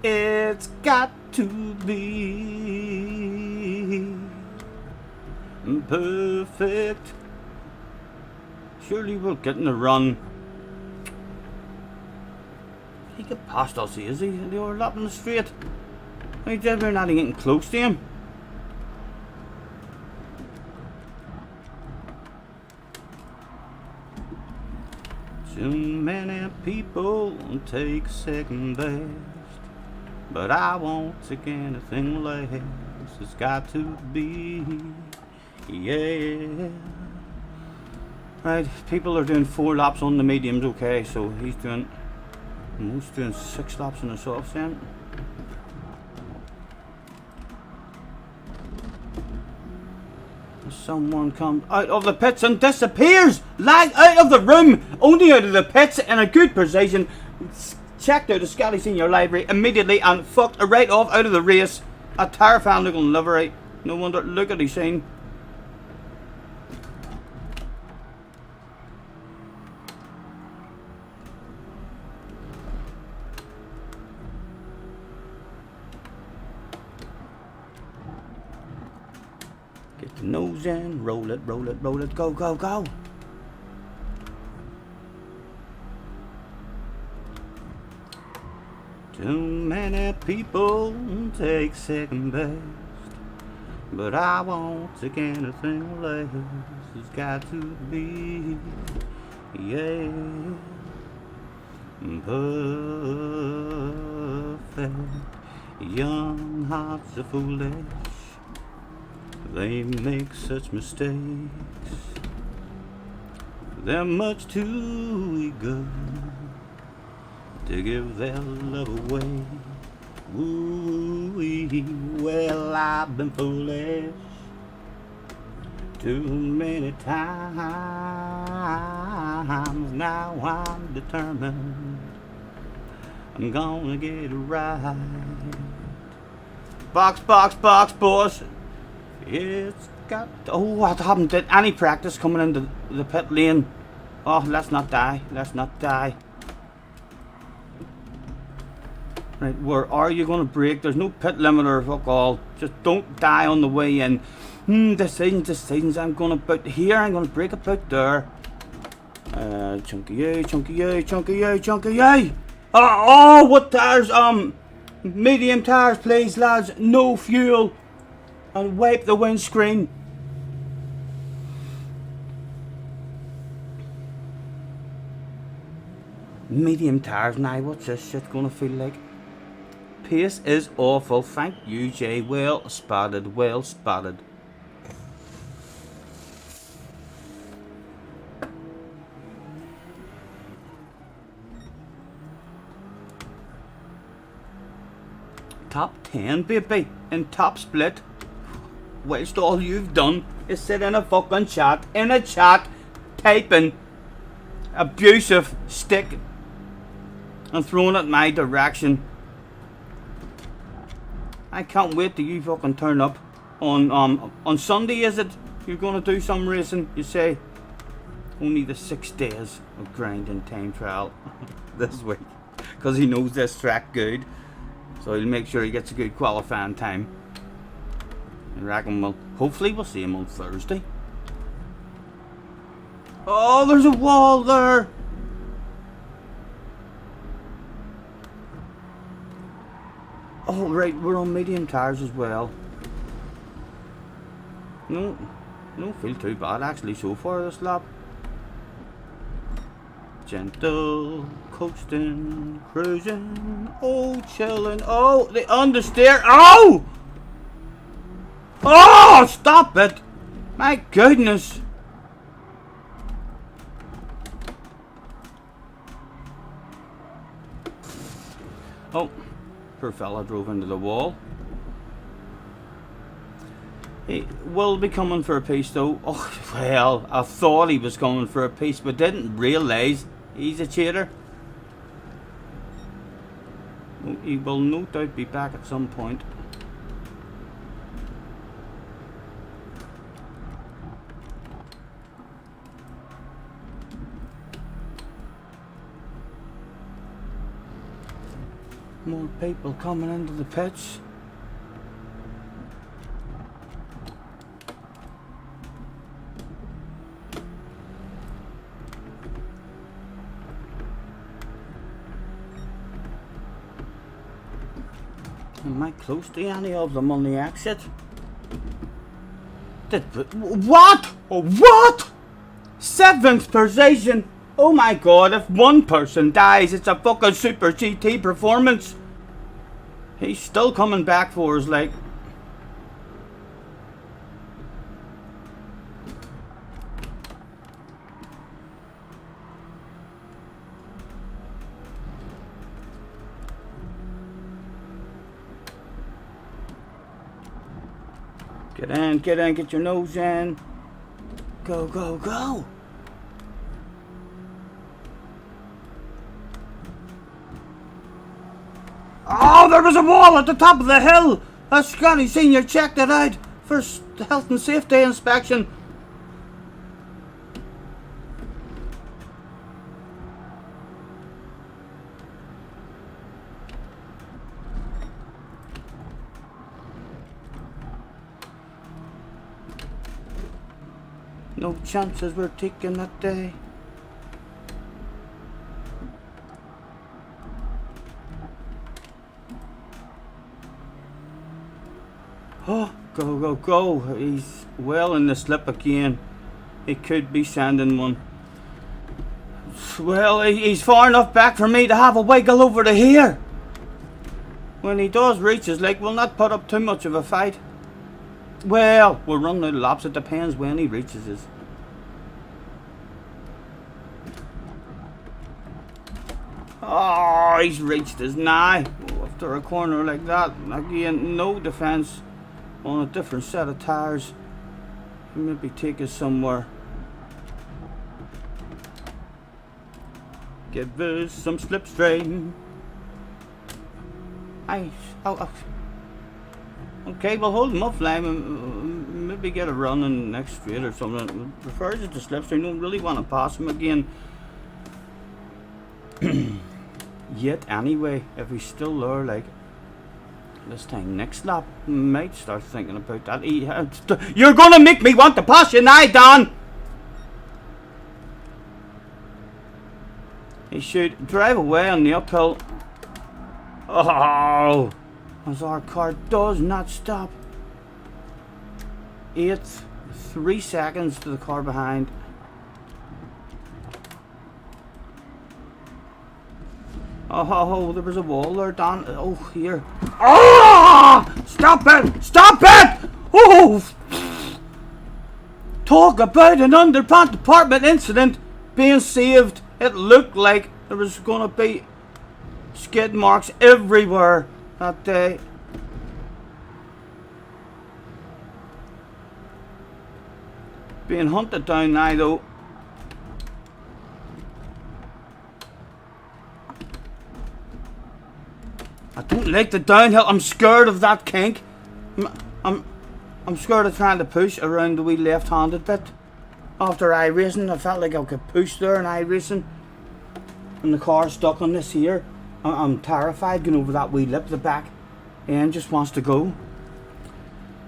It's got to be perfect. Surely we'll get in the run. He get past us, is he? They were lapping the straight. We're not getting close to him. Too many people take second best, but I won't take anything less. It's got to be, yeah. Right, people are doing 4 laps on the mediums, okay, so he's doing 6 laps on the softs then. Someone comes out of the pits and disappears! Like out of the room! Only out of the pits in a good position. Checked out the Scotty Senior Library immediately and fucked right off out of the race. A terrifying looking livery. No wonder, look at his scene. Get the nose in, roll it, roll it, roll it, go, go, go. Too many people take second best, but I won't take anything less. It's got to be, yeah, perfect. Young hearts are foolish, they make such mistakes. They're much too eager to give their love away. Ooh-wee, well, I've been foolish too many times. Now I'm determined I'm gonna get it right. Box, box, box, boss. It's got... Oh, I haven't did any practice coming into the pit lane. Oh, let's not die. Let's not die. Right, where are you going to brake? There's no pit limiter, fuck all. Just don't die on the way in. Decisions. I'm going to put here. I'm going to brake about there. Chunky yay, chunky yay, chunky yay, chunky yay. Oh, what tires? Medium tires, please, lads. No fuel. And wipe the windscreen. Medium tires now. What's this shit gonna feel like? Pace is awful. Thank you, Jay. Well spotted. Well spotted. Top 10, baby, in top split. Whilst all you've done is sit in a fucking chat, typing abusive stick and throwing it my direction. I can't wait till you fucking turn up on Sunday, is it? you're going to do some racing, you say, only the 6 days of grinding time trial this week. Because he knows this track good. So he'll make sure he gets a good qualifying time. I reckon hopefully we'll see him on Thursday. Oh, there's a wall there. Oh, right, we're on medium tires as well. No, don't feel too bad actually so far this lap. Gentle, coasting, cruising, oh, chilling, oh, the understeer, oh! Oh, stop it! My goodness! Oh, poor fella drove into the wall. He will be coming for a piece though. Oh, well, I thought he was coming for a piece, but didn't realise he's a cheater. He will no doubt be back at some point. More people coming into the pitch. Am I close to any of them on the exit? What? What? 7th position? Oh my god, if one person dies, it's a fucking Super GT performance. He's still coming back for us, like. Get in, get your nose in. Go, go, go. Oh, there was a wall at the top of the hill. Scotty Senior checked it out for health and safety inspection. No chances were taken that day. Oh, go, go, go. He's well in the slip again. He could be sending one. Well, he's far enough back for me to have a wiggle over to here. When he does reach his leg, we'll not put up too much of a fight. Well, we'll run out of laps. It depends when he reaches his. Oh, he's reached his now. After a corner like that, again, no defence on a different set of tyres. Maybe take us somewhere. Give us some slipstream. Nice. Oh. Okay, we'll hold him up, Flame, and maybe get a run in next straight or something. Prefers it to slipstream. Don't really want to pass him again. Yet anyway, if he's still there, like this time next lap, might start thinking about that. You're gonna make me want to pass you now, Don. He should drive away on the uphill. Oh, as our car does not stop. 8th, 3 seconds to the car behind. Oh, there was a wall there, Don. Oh, here. Oh! Stop it! Stop it! Oh! Talk about an underpants department incident being saved. It looked like there was going to be skid marks everywhere that day. Being hunted down now, though. I don't like the downhill. I'm scared of that kink. I'm scared of trying to push around the wee left-handed bit. After iRacing, I felt like I could push there in iRacing. And the car's stuck on this here. I'm terrified going over that wee lip. The back end just wants to go.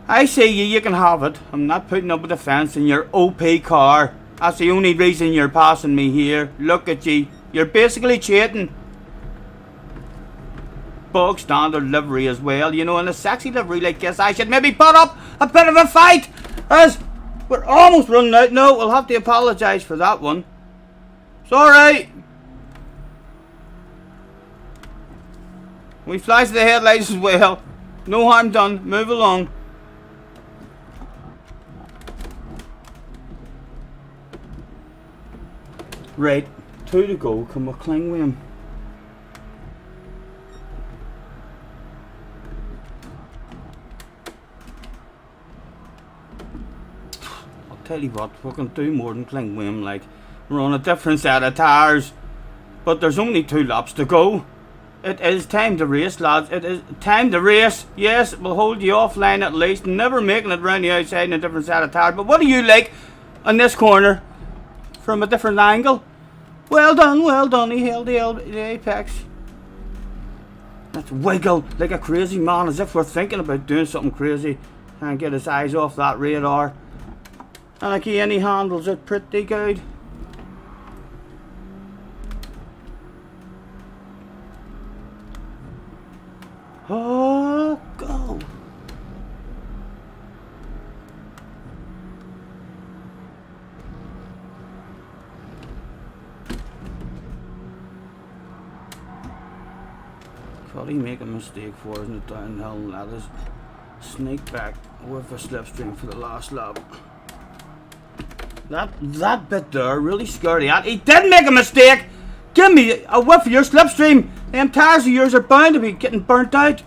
I say you can have it. I'm not putting up with a fence in your OP car. That's the only reason you're passing me here. Look at you. You're basically cheating. Bog standard livery as well. You know, in a sexy livery like this, I should maybe put up a bit of a fight. As we're almost running out. No, we'll have to apologise for that one. It's alright. We flash the headlights as well. No harm done. Move along. Right, 2 to go. Can we cling with him? I'll tell you what, we can do more than cling with him. Like, we're on a different set of tires, but there's only 2 laps to go. It is time to race, lads. It is time to race. Yes, we'll hold you offline at least. Never making it round the outside in a different set of tires. But what do you like on this corner from a different angle? Well done, well done. He held the apex. Let's wiggle like a crazy man, as if we're thinking about doing something crazy. Trying to get his eyes off that radar. And again, he handles it pretty good. Oh, go. Could he make a mistake for us in the downhill and let us sneak back with a slipstream for the last lap? That bit there really scared me. He did make a mistake! Give me a whiff of your slipstream! Them tires of yours are bound to be getting burnt out.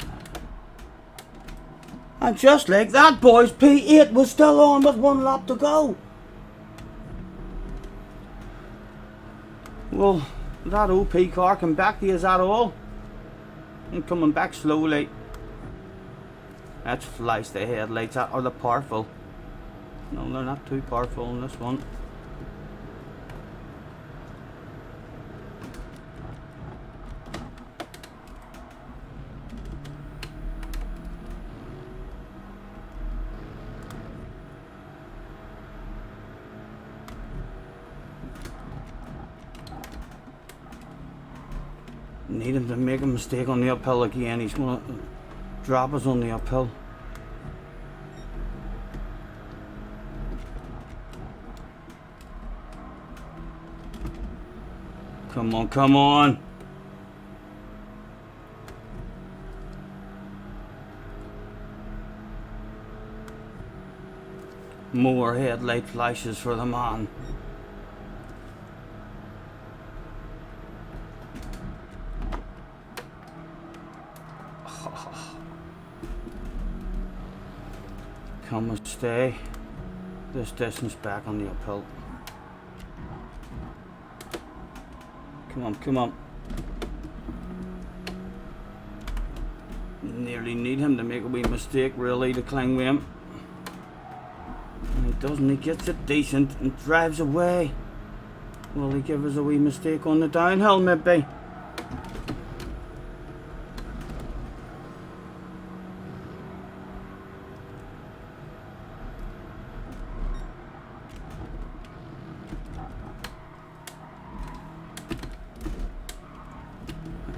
And just like that, boys, P8 was still on with 1 lap to go. Well, that OP car come back to you, is that all? And coming back slowly. Let's flash the headlights. Are they powerful? No, they're not too powerful in this one. Need him to make a mistake on the uphill again. He's going to drop us on the uphill. Come on, come on. More headlight flashes for the man. Come and stay this distance back on the uphill. Come on, come on. Nearly need him to make a wee mistake, really, to cling with him. And he doesn't, he gets it decent and drives away. Will he give us a wee mistake on the downhill, maybe?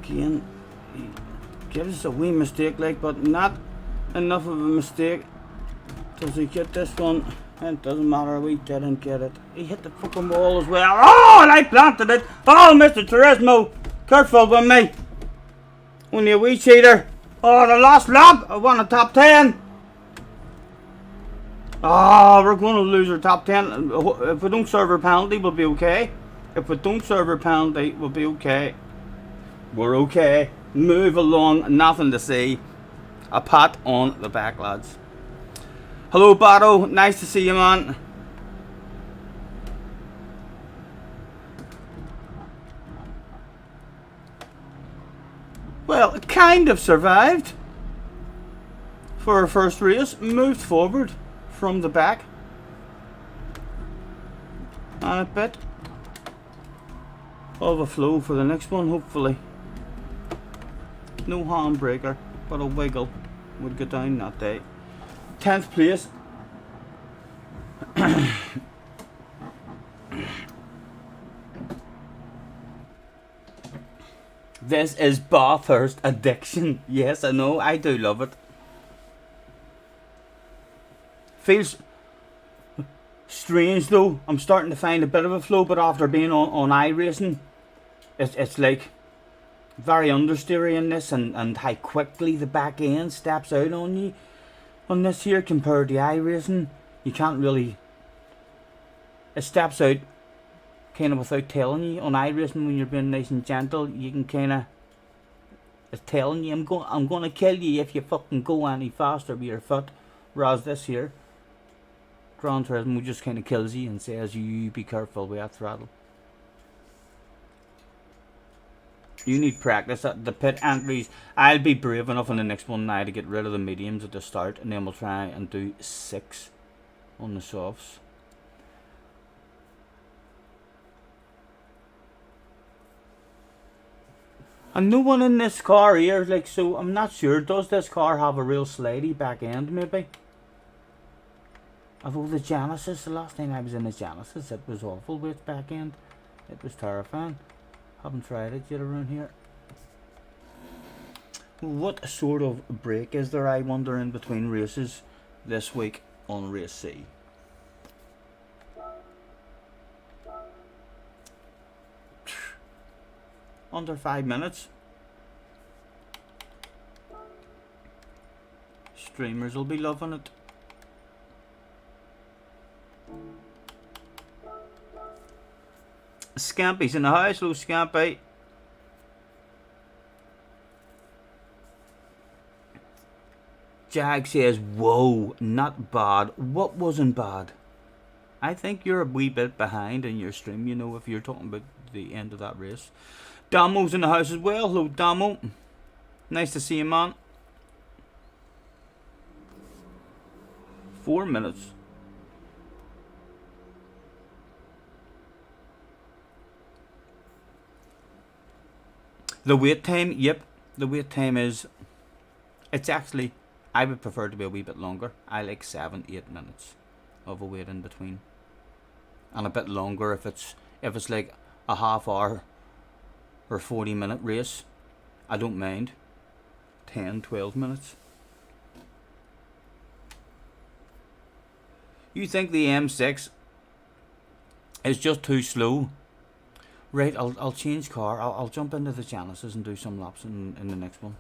Again, he gives us a wee mistake, like, but not enough of a mistake. Does he get this one? It doesn't matter, we didn't get it. He hit the fucking wall as well. Oh, and I planted it. Oh, Mr. Turismo, careful with me. Only a wee cheater. Oh, the last lap, I won a top 10. Oh, we're going to lose our top 10. If we don't serve our penalty, we'll be okay. If we don't serve our penalty, we'll be okay. We're okay. Move along. Nothing to see. A pat on the back, lads. Hello, Bato. Nice to see you, man. Well, it kind of survived. for our first race, moved forward from the back and a bit of a flow for the next one, hopefully. No handbreaker, but a wiggle would go down that day. 10th place. This is Bathurst addiction. Yes, I know, I do love it. Feels strange though. I'm starting to find a bit of a flow, but after being on iRacing, it's like very understeery in this, and how quickly the back end steps out on you on this here compared to iRacing. You can't really, it steps out kind of without telling you. On iRacing, when you're being nice and gentle, you can kind of, it's telling you, I'm going to kill you if you fucking go any faster with your foot. Whereas this here, Gran Turismo just kind of kills you and says you be careful with that throttle. You need practice at the pit entries. I'll be brave enough in the next one now to get rid of the mediums at the start, and then we'll try and do 6 on the softs. And no one in this car here, like, so I'm not sure, does this car have a real slidey back end maybe? Although the Genesis, the last time I was in the Genesis, it was awful with its back end. It was terrifying. Haven't tried it yet around here. What sort of break is there, I wonder, in between races this week on race C? Under 5 minutes. Streamers will be loving it. Scampy's in the house, little Scampy. Jag says, whoa, not bad. What wasn't bad? I think you're a wee bit behind in your stream, you know, if you're talking about the end of that race. Damo's in the house as well. Hello, Damo. Nice to see you, man. 4 minutes. The wait time, yep. The wait time is, it's actually, I would prefer to be a wee bit longer. I like 7-8 minutes of a wait in between. And a bit longer if it's like a half hour or 40-minute race. I don't mind. 10-12 minutes. You think the M6 is just too slow? Right, I'll change car. I'll jump into the Genesis and do some laps in the next one.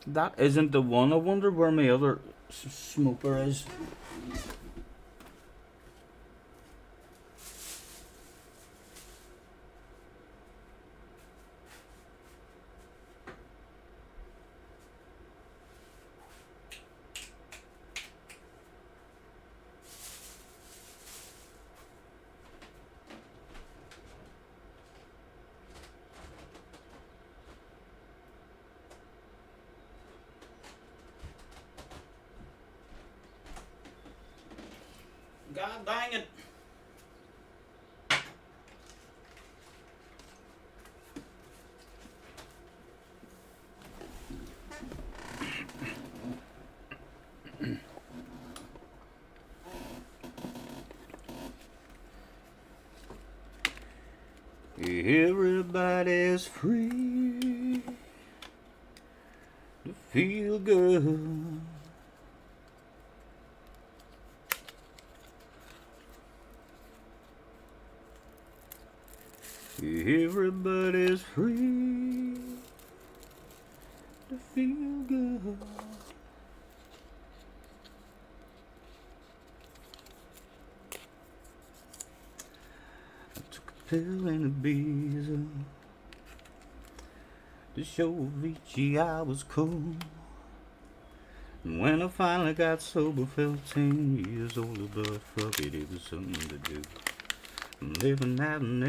That isn't the one. I wonder where my other smoker is. God dang it. Everybody's free to feel good. Everybody's free to feel good. I took a pill and a beer to show Avicii I was cool. And when I finally got sober, felt 10 years older, but fuck it, it was something to do. I'm living out in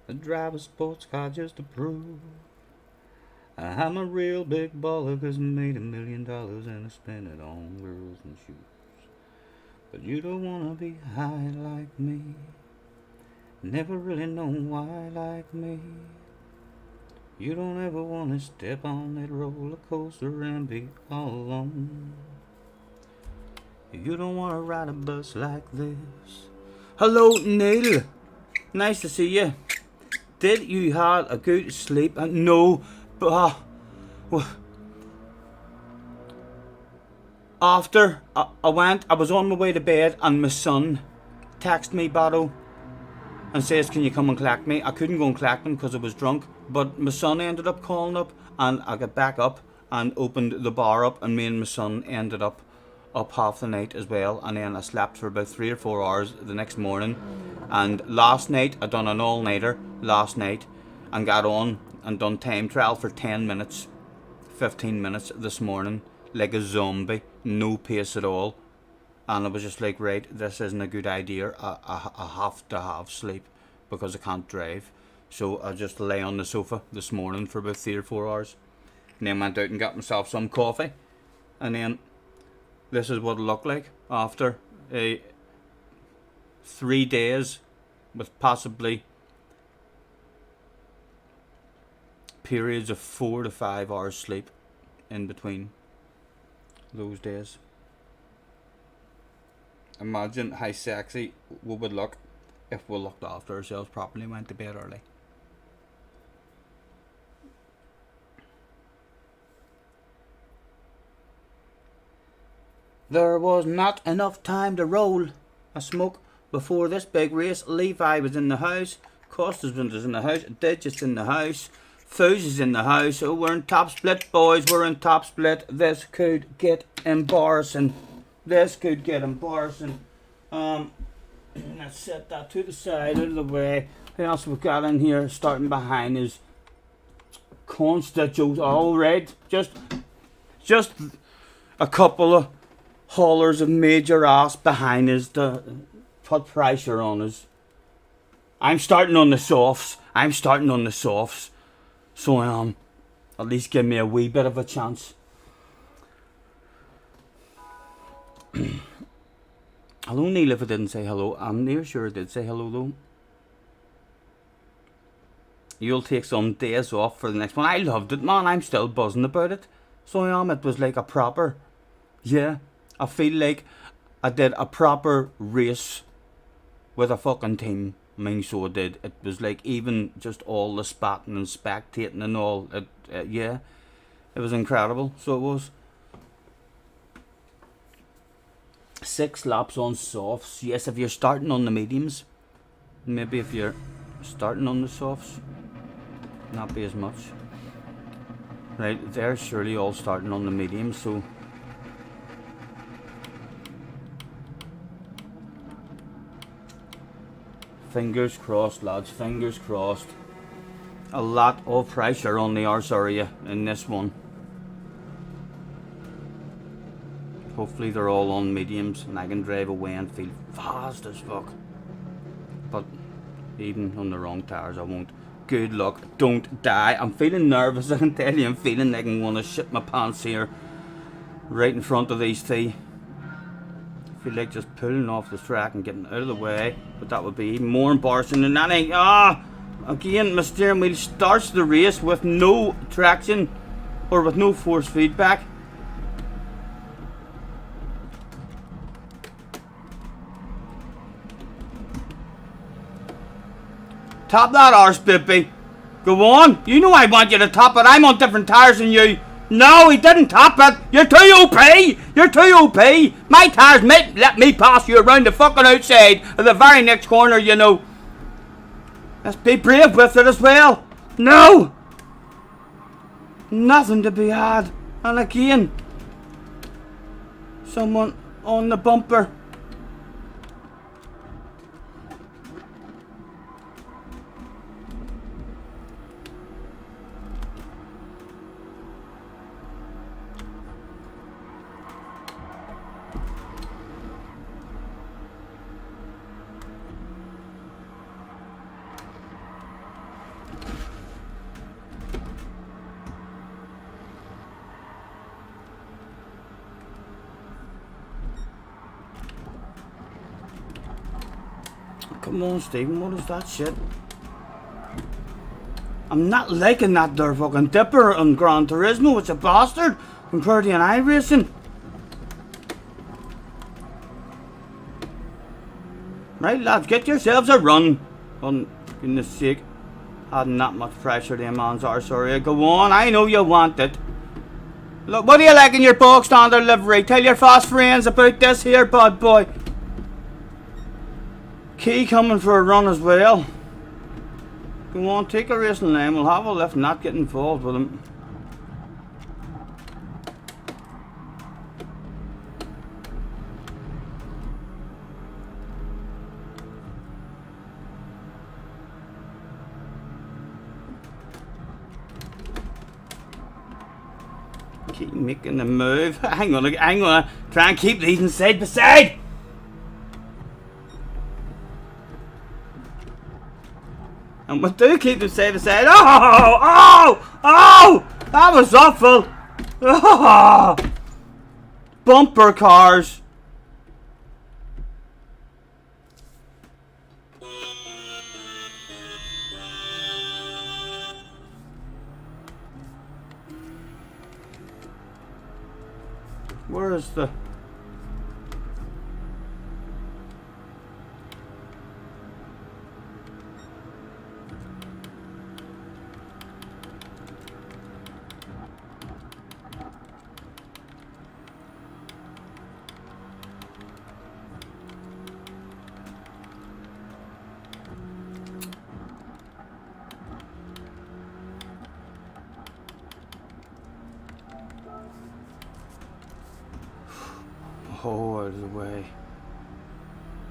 L.A. I drive a sports car just to prove I'm a real big baller, 'cause I made $1 million and I spent it on girls and shoes. But you don't wanna be high like me, never really know why like me. You don't ever wanna step on that roller coaster and be all alone. You don't wanna ride a bus like this. Hello, Neil. Nice to see you. Did you have a good sleep? No, but after I was on my way to bed, and my son texted me, Battle, and says, "Can you come and collect me?" I couldn't go and collect him because I was drunk, but my son ended up calling up, and I got back up and opened the bar up, and me and my son ended up half the night as well, and then I slept for about 3 or 4 hours the next morning. And last night I done an all-nighter last night and got on and done time trial for 10 minutes, 15 minutes this morning, like a zombie, no pace at all. And I was just like, right, this isn't a good idea. I have to have sleep because I can't drive. So I just lay on the sofa this morning for about 3 or 4 hours, and then went out and got myself some coffee, and then this is what it looked like after 3 days with possibly periods of 4 to 5 hours sleep in between those days. Imagine how sexy we would look if we looked after ourselves properly and went to bed early. There was not enough time to roll a smoke before this big race. Levi was in the house, Costas was in the house, Digits in the house, Foos is in the house. Oh, we're in top split, boys, we're in top split. This could get embarrassing. Let's set that to the side, out of the way. Who else we've got in here starting behind is Constitutes. Alright, just a couple of haulers of major ass behind us to put pressure on us. I'm starting on the softs. So at least give me a wee bit of a chance. Hello, Neil, if I didn't say hello. I'm near sure I did say hello though. You'll take some days off for the next one. I loved it, man. I'm still buzzing about it. So it was like a proper, yeah, I feel like I did a proper race with a fucking team. I mean, so I did. It was like even just all the spatting and spectating and all. Yeah, it was incredible. So it was. 6 laps on softs. Yes, if you're starting on the mediums. Maybe if you're starting on the softs, not be as much. Right, they're surely all starting on the mediums, so fingers crossed, lads, fingers crossed. A lot of pressure on the arse area in this one. Hopefully they're all on mediums and I can drive away and feel fast as fuck. But even on the wrong tires I won't. Good luck, don't die. I'm feeling nervous, I can tell you. I'm feeling like I'm gonna shit my pants here, right in front of these two. I feel like just pulling off the track and getting out of the way, but that would be even more embarrassing than anything. Again, my steering wheel starts the race with no traction or with no force feedback. Top that arse, baby. Go on. You know I want you to top it. I'm on different tires than you. No, he didn't top it. You're too OP. My tires might let me pass you around the fucking outside of the very next corner, you know. Let's be brave with it as well. No. Nothing to be had. And again, someone on the bumper. Come on, Stephen, what is that shit? I'm not liking that there fucking dipper on Gran Turismo. It's a bastard compared to an iRacing. Right, lads, get yourselves a run. For goodness sake. Adding that much pressure to a man's arse area. Go on, I know you want it. Look, what do you like in your bog standard livery? Tell your fast friends about this here, bad boy. Key coming for a run as well. Go on, take a racing lane. We'll have a lift and not get involved with him. Keep making the move. I'm gonna try and keep these side by side. And we do keep them side by side. Oh! That was awful. Oh, bumper cars. Where is the... Oh, out of the way.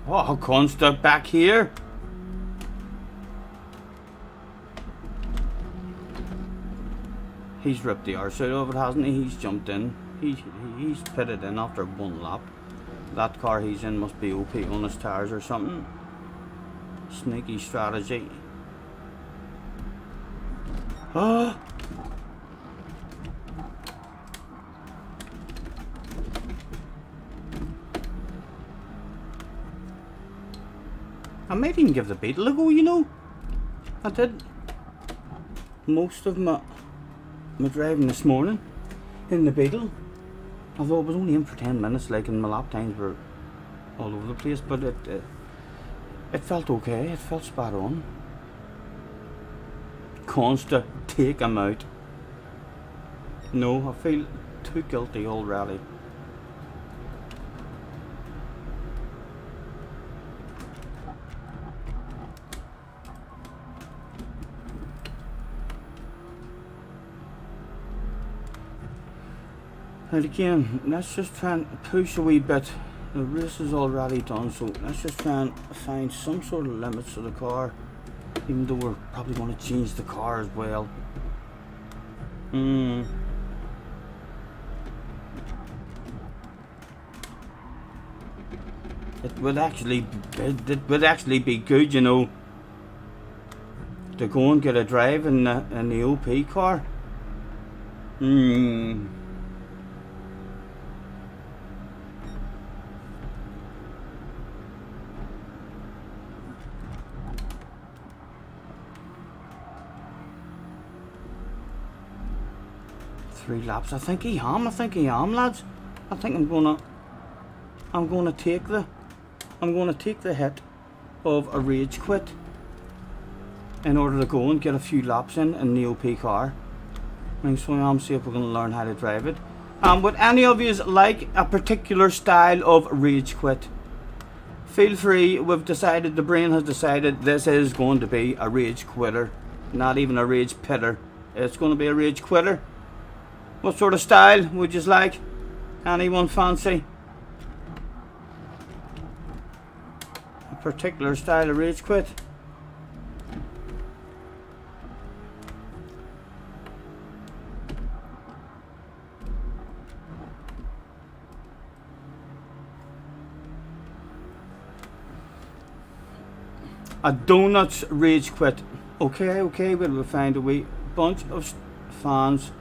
Oh, Consta back here. He's ripped the arse out of it, hasn't he? He's jumped in. He's pitted in after one lap. That car he's in must be OP on his tires or something. Sneaky strategy. Oh! I might even give the Beetle a go, you know. I did most of my driving this morning in the Beetle. Although it was only in for 10 minutes, like, and my lap times were all over the place, but it felt okay. It felt spot on. Consta, take him out. No, I feel too guilty already. And again, let's just try and push a wee bit. The race is already done, so let's just try and find some sort of limits to the car. Even though we're probably going to change the car as well. It would actually be good, you know, to go and get a drive in the OP car. 3 laps. I think I am, lads. I think I'm gonna take the hit of a rage quit in order to go and get a few laps in the OP car. So I'm see if we're gonna learn how to drive it. Would any of you like a particular style of rage quit? Feel free. The brain has decided this is going to be a rage quitter, not even a rage pitter. It's going to be a rage quitter. What sort of style would you like? Anyone fancy a particular style of rage quit? A donuts rage quit. Okay, we'll find a wee bunch of fans.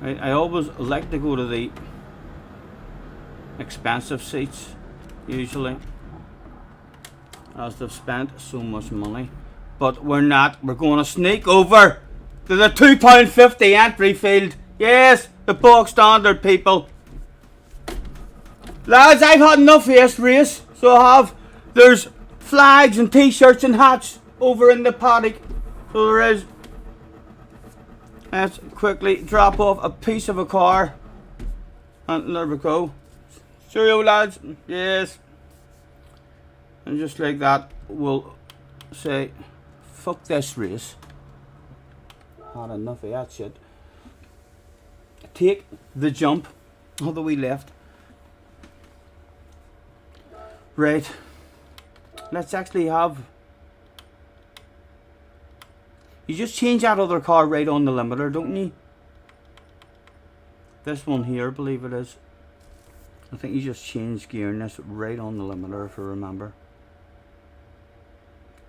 I always like to go to the expensive seats, usually, as they've spent so much money. But we're not. We're going to sneak over to the £2.50 entry field. Yes, the bog standard, people. Lads, I've had enough of this race, so I have. There's flags and t-shirts and hats over in the paddock. So there is. Let's quickly drop off a piece of a car. And there we go. Cheerio, lads. Yes. And just like that, we'll say, fuck this race. Had enough of that shit. Take the jump. Although we left. Right. Let's actually have... You just change that other car right on the limiter, don't you? This one here, I believe it is. I think you just change gear in this right on the limiter, if I remember.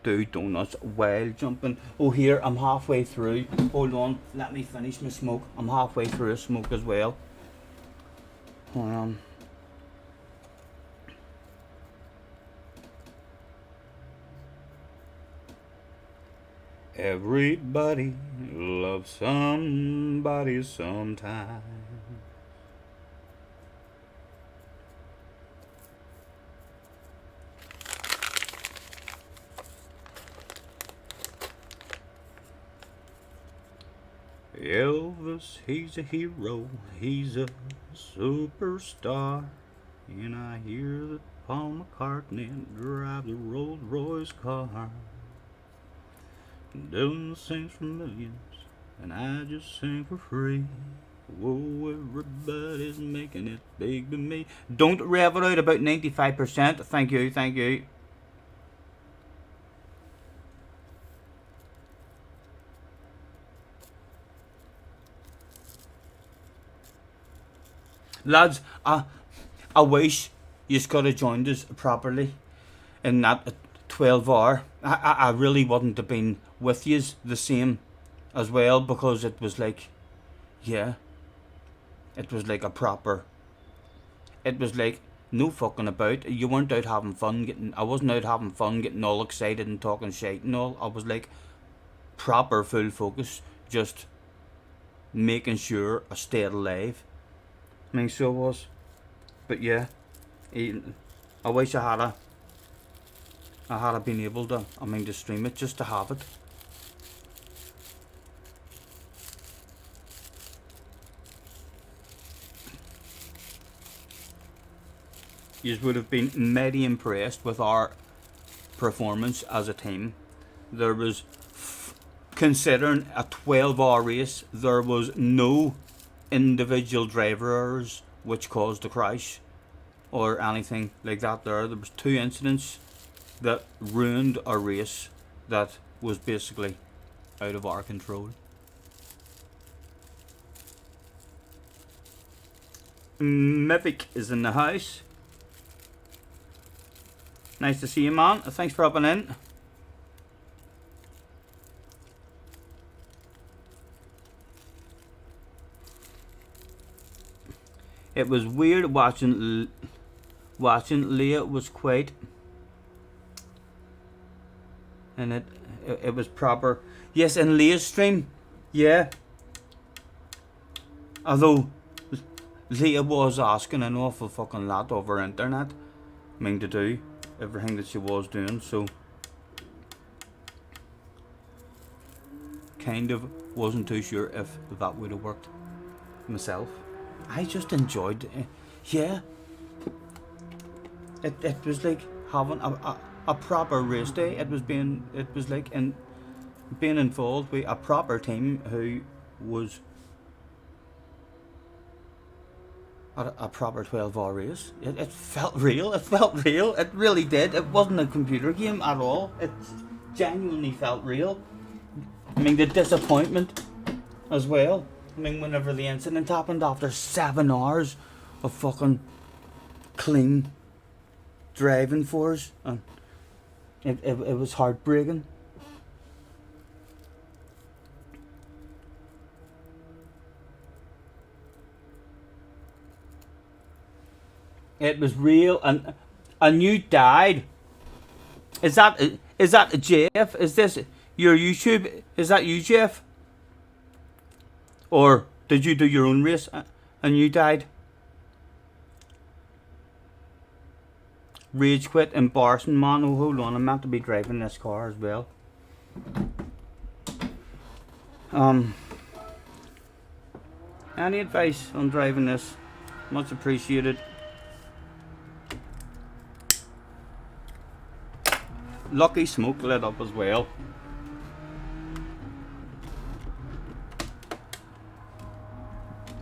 Do donuts while jumping. Oh, here, I'm halfway through. Hold on, let me finish my smoke. I'm halfway through a smoke as well. Hold on. Everybody loves somebody sometime. Elvis, he's a hero, he's a superstar. And I hear that Paul McCartney drives a Rolls Royce car. Dylan sings for millions, and I just sing for free. Whoa, everybody's making it big to me. Don't rev it out about 95%. Thank you, thank you. Lads, I wish you could have joined us properly in that 12 hour. I really wouldn't have been with yous the same as well, because it was like, yeah, it was like a proper, it was like no fucking about. You weren't out having fun I wasn't out having fun getting all excited and talking shit and all. I was like proper full focus, just making sure I stayed alive. I mean, so it was. But yeah, I wish I had been able to, to stream it, just to have it. You would have been mighty impressed with our performance as a team. There was, considering a 12-hour race, there was no individual driver errors which caused a crash or anything like that. There was 2 incidents that ruined a race that was basically out of our control. Mythic is in the house. Nice to see you, man. Thanks for hopping in. It was weird watching Leah was quite, and it was proper. Yes, in Leah's stream, yeah. Although Leah was asking an awful fucking lot over internet, to do everything that she was doing, so kind of wasn't too sure if that would have worked myself. I just enjoyed it. Yeah. It was like having a proper race day. It was like being involved with a proper team who was at a proper 12-hour race. It felt real. It felt real. It really did. It wasn't a computer game at all. It genuinely felt real. The disappointment as well. Whenever the incident happened after 7 hours of fucking clean driving for us, and it was heartbreaking. It was real, and you died. Is that Jeff? Is this your YouTube? Is that you, Jeff? Or did you do your own race and you died? Rage quit, embarrassing, man. Oh, hold on, I'm meant to be driving this car as well. Any advice on driving this? Much appreciated. Lucky smoke lit up as well.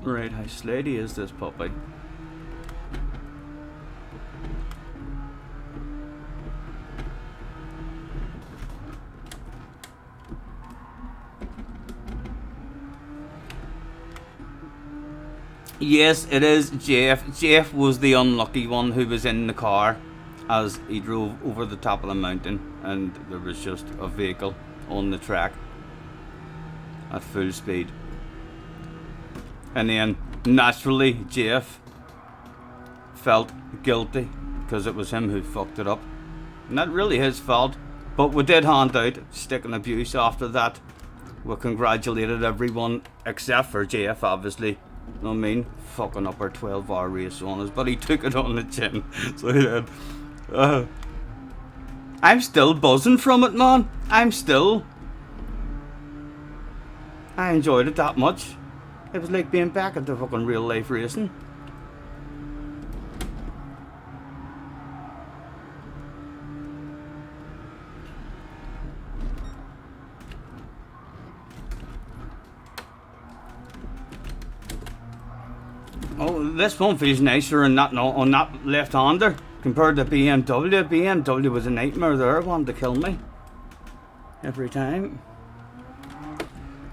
Right, how slatey is this puppy? Yes, it is Jeff. Jeff was the unlucky one who was in the car as he drove over the top of the mountain, and there was just a vehicle on the track at full speed. And then naturally Jeff felt guilty because it was him who fucked it up. Not really his fault, but we did hand out stick and abuse after that. We congratulated everyone except for Jeff, obviously. You know what I mean? Fucking up our 12-hour race on us, but he took it on the chin. So he did. I'm still buzzing from it, man. I enjoyed it that much. It was like being back at the fucking real life racing. Oh, this one feels nicer on that left-hander compared to BMW. BMW was a nightmare there, wanted to kill me every time.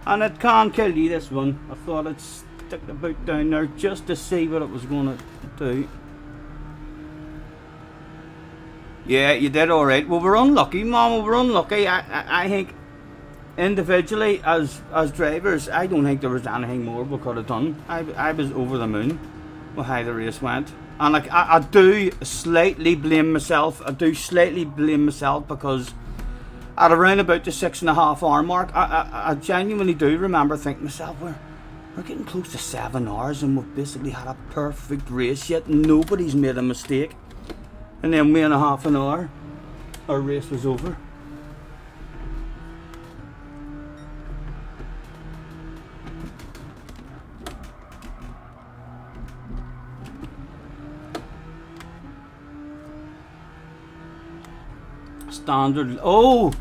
And it can't kill you, this one. I thought I'd stick the boot down there just to see what it was going to do. Yeah, you did alright. Well, we're unlucky, Mama, we're unlucky. I think individually, as drivers, I don't think there was anything more we could have done. I was over the moon with how the race went. And I do slightly blame myself. Because at around about the 6.5 hour mark, I genuinely do remember thinking to myself, we're getting close to 7 hours and we've basically had a perfect race yet. Nobody's made a mistake. And then within a half an hour, our race was over. Standard. Oh!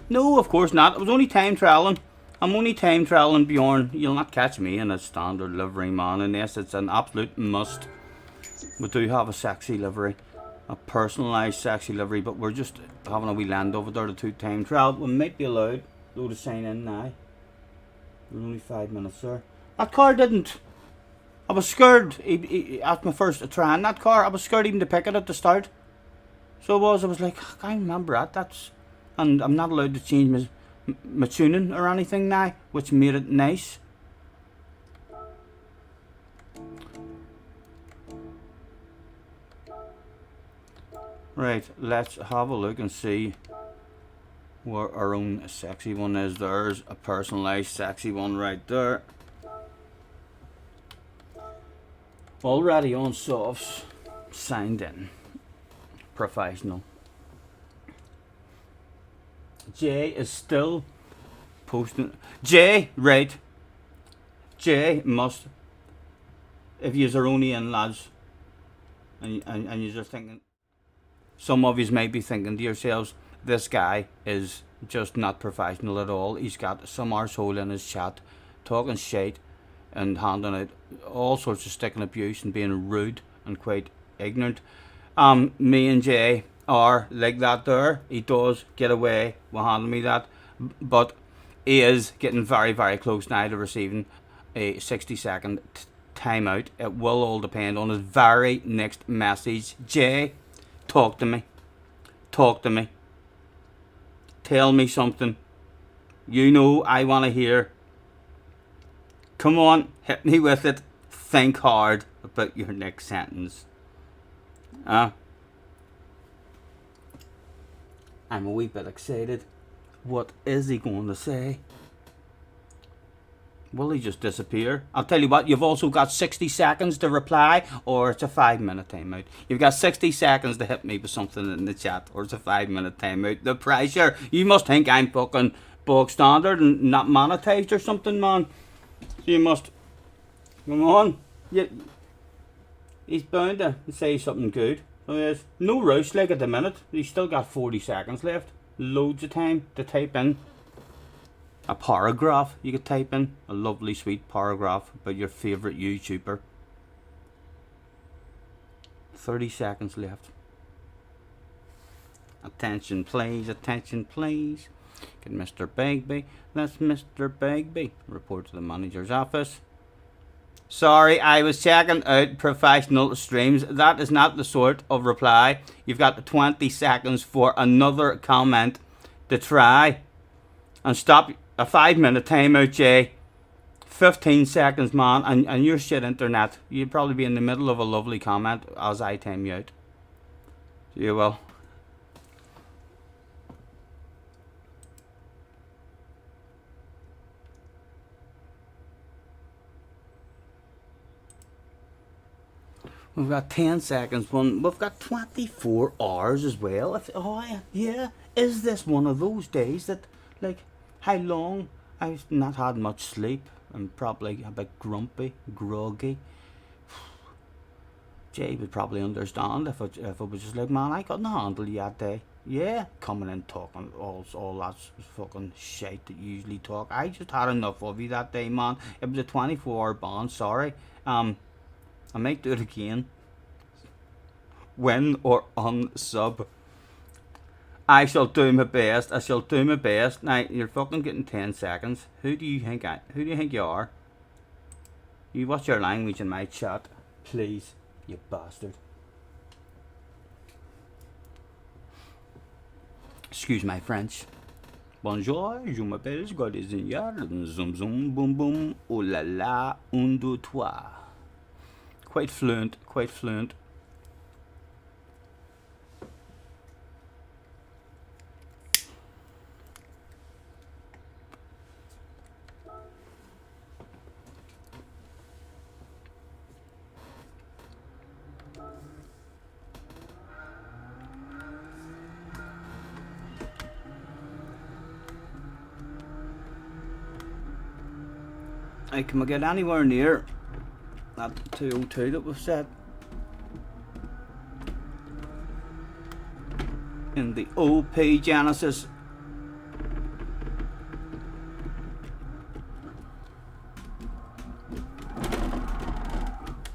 No, of course not. It was only time trialing. I'm only time trialing, Bjorn. You'll not catch me in a standard livery, man. Unless it's an absolute must. We do have a sexy livery. A personalised sexy livery. But we're just having a wee land over there to do time trial. We might be allowed though to sign in now. We're only 5 minutes there. That car didn't. I was scared at my first try in that car. I was scared even to pick it at the start. So I was like, I can't remember that. And I'm not allowed to change my tuning or anything now, which made it nice. Right, let's have a look and see where our own sexy one is. There's a personalised sexy one right there. Already on softs, signed in. Professional. Jay is still posting. Jay, right. Jay must. If you're only in, lads, and you're just thinking, some of you might be thinking to yourselves, this guy is just not professional at all. He's got some arsehole in his chat, talking shit and handing out all sorts of stick and abuse and being rude and quite ignorant. Me and Jay are like that there. He does get away with handing me that, but he is getting very, very close now to receiving a 60-second timeout. It will all depend on his very next message. Jay, talk to me. Talk to me. Tell me something. You know I want to hear. Come on, hit me with it. Think hard. about your next sentence. I'm a wee bit excited. What is he going to say? Will he just disappear? I'll tell you what, you've also got 60 seconds to reply, or it's a 5-minute timeout. You've got 60 seconds to hit me with something in the chat, or it's a 5-minute timeout. The pressure. You must think I'm fucking bog standard and not monetized or something, man. So you must. Come on. He's bound to say something good. So there's no rush like at the minute. He's still got 40 seconds left. Loads of time to type in a paragraph. You could type in a lovely sweet paragraph about your favourite YouTuber. 30 seconds left. Attention please, attention please. Get Mr. Begbie. That's Mr. Begbie. Report to the manager's office. Sorry, I was checking out professional streams. That is not the sort of reply. You've got 20 seconds for another comment to try. And stop a 5-minute timeout, Jay. 15 seconds, man, and your shit internet. You'd probably be in the middle of a lovely comment as I time you out. So you will. We've got 10 seconds. We've got 24 hours as well. Yeah. Is this one of those days that, like, how long? I've not had much sleep. I'm probably a bit grumpy, groggy. Jay would probably understand if it was just like, man, I couldn't handle you that day. Yeah, coming in talking all that fucking shit that you usually talk. I just had enough of you that day, man. It was a 24-hour ban. Sorry. I might do it again. Win or unsub. I shall do my best. I shall do my best. Now you're fucking getting 10 seconds. Who do you think you are? You watch your language in my chat, please, you bastard. Excuse my French. Bonjour, je m'appelle Godizignar, zoom zoom boom boom, oh la la, un deux trois. Quite fluent, quite fluent. Can we get anywhere near that 202 that we've set in the OP Genesis?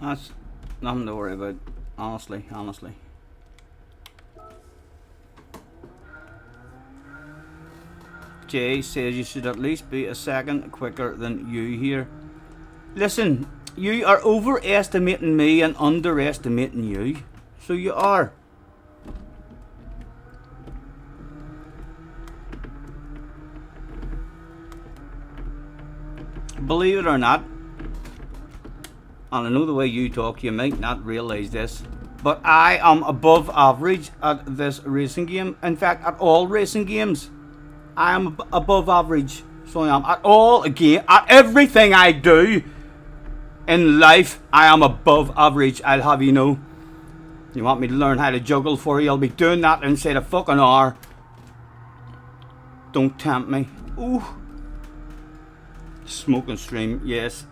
That's nothing to worry about, honestly. Jay says you should at least be a second quicker than you here. Listen, you are overestimating me and underestimating you. So you are. Believe it or not, and I know the way you talk, you might not realise this, but I am above average at this racing game. In fact, at all racing games, I am above average. So I am at everything I do in life. I am above average. I'll have you know. You want me to learn how to juggle for you? I'll be doing that inside a fucking hour. Don't tempt me. Ooh. Smoking stream, yes.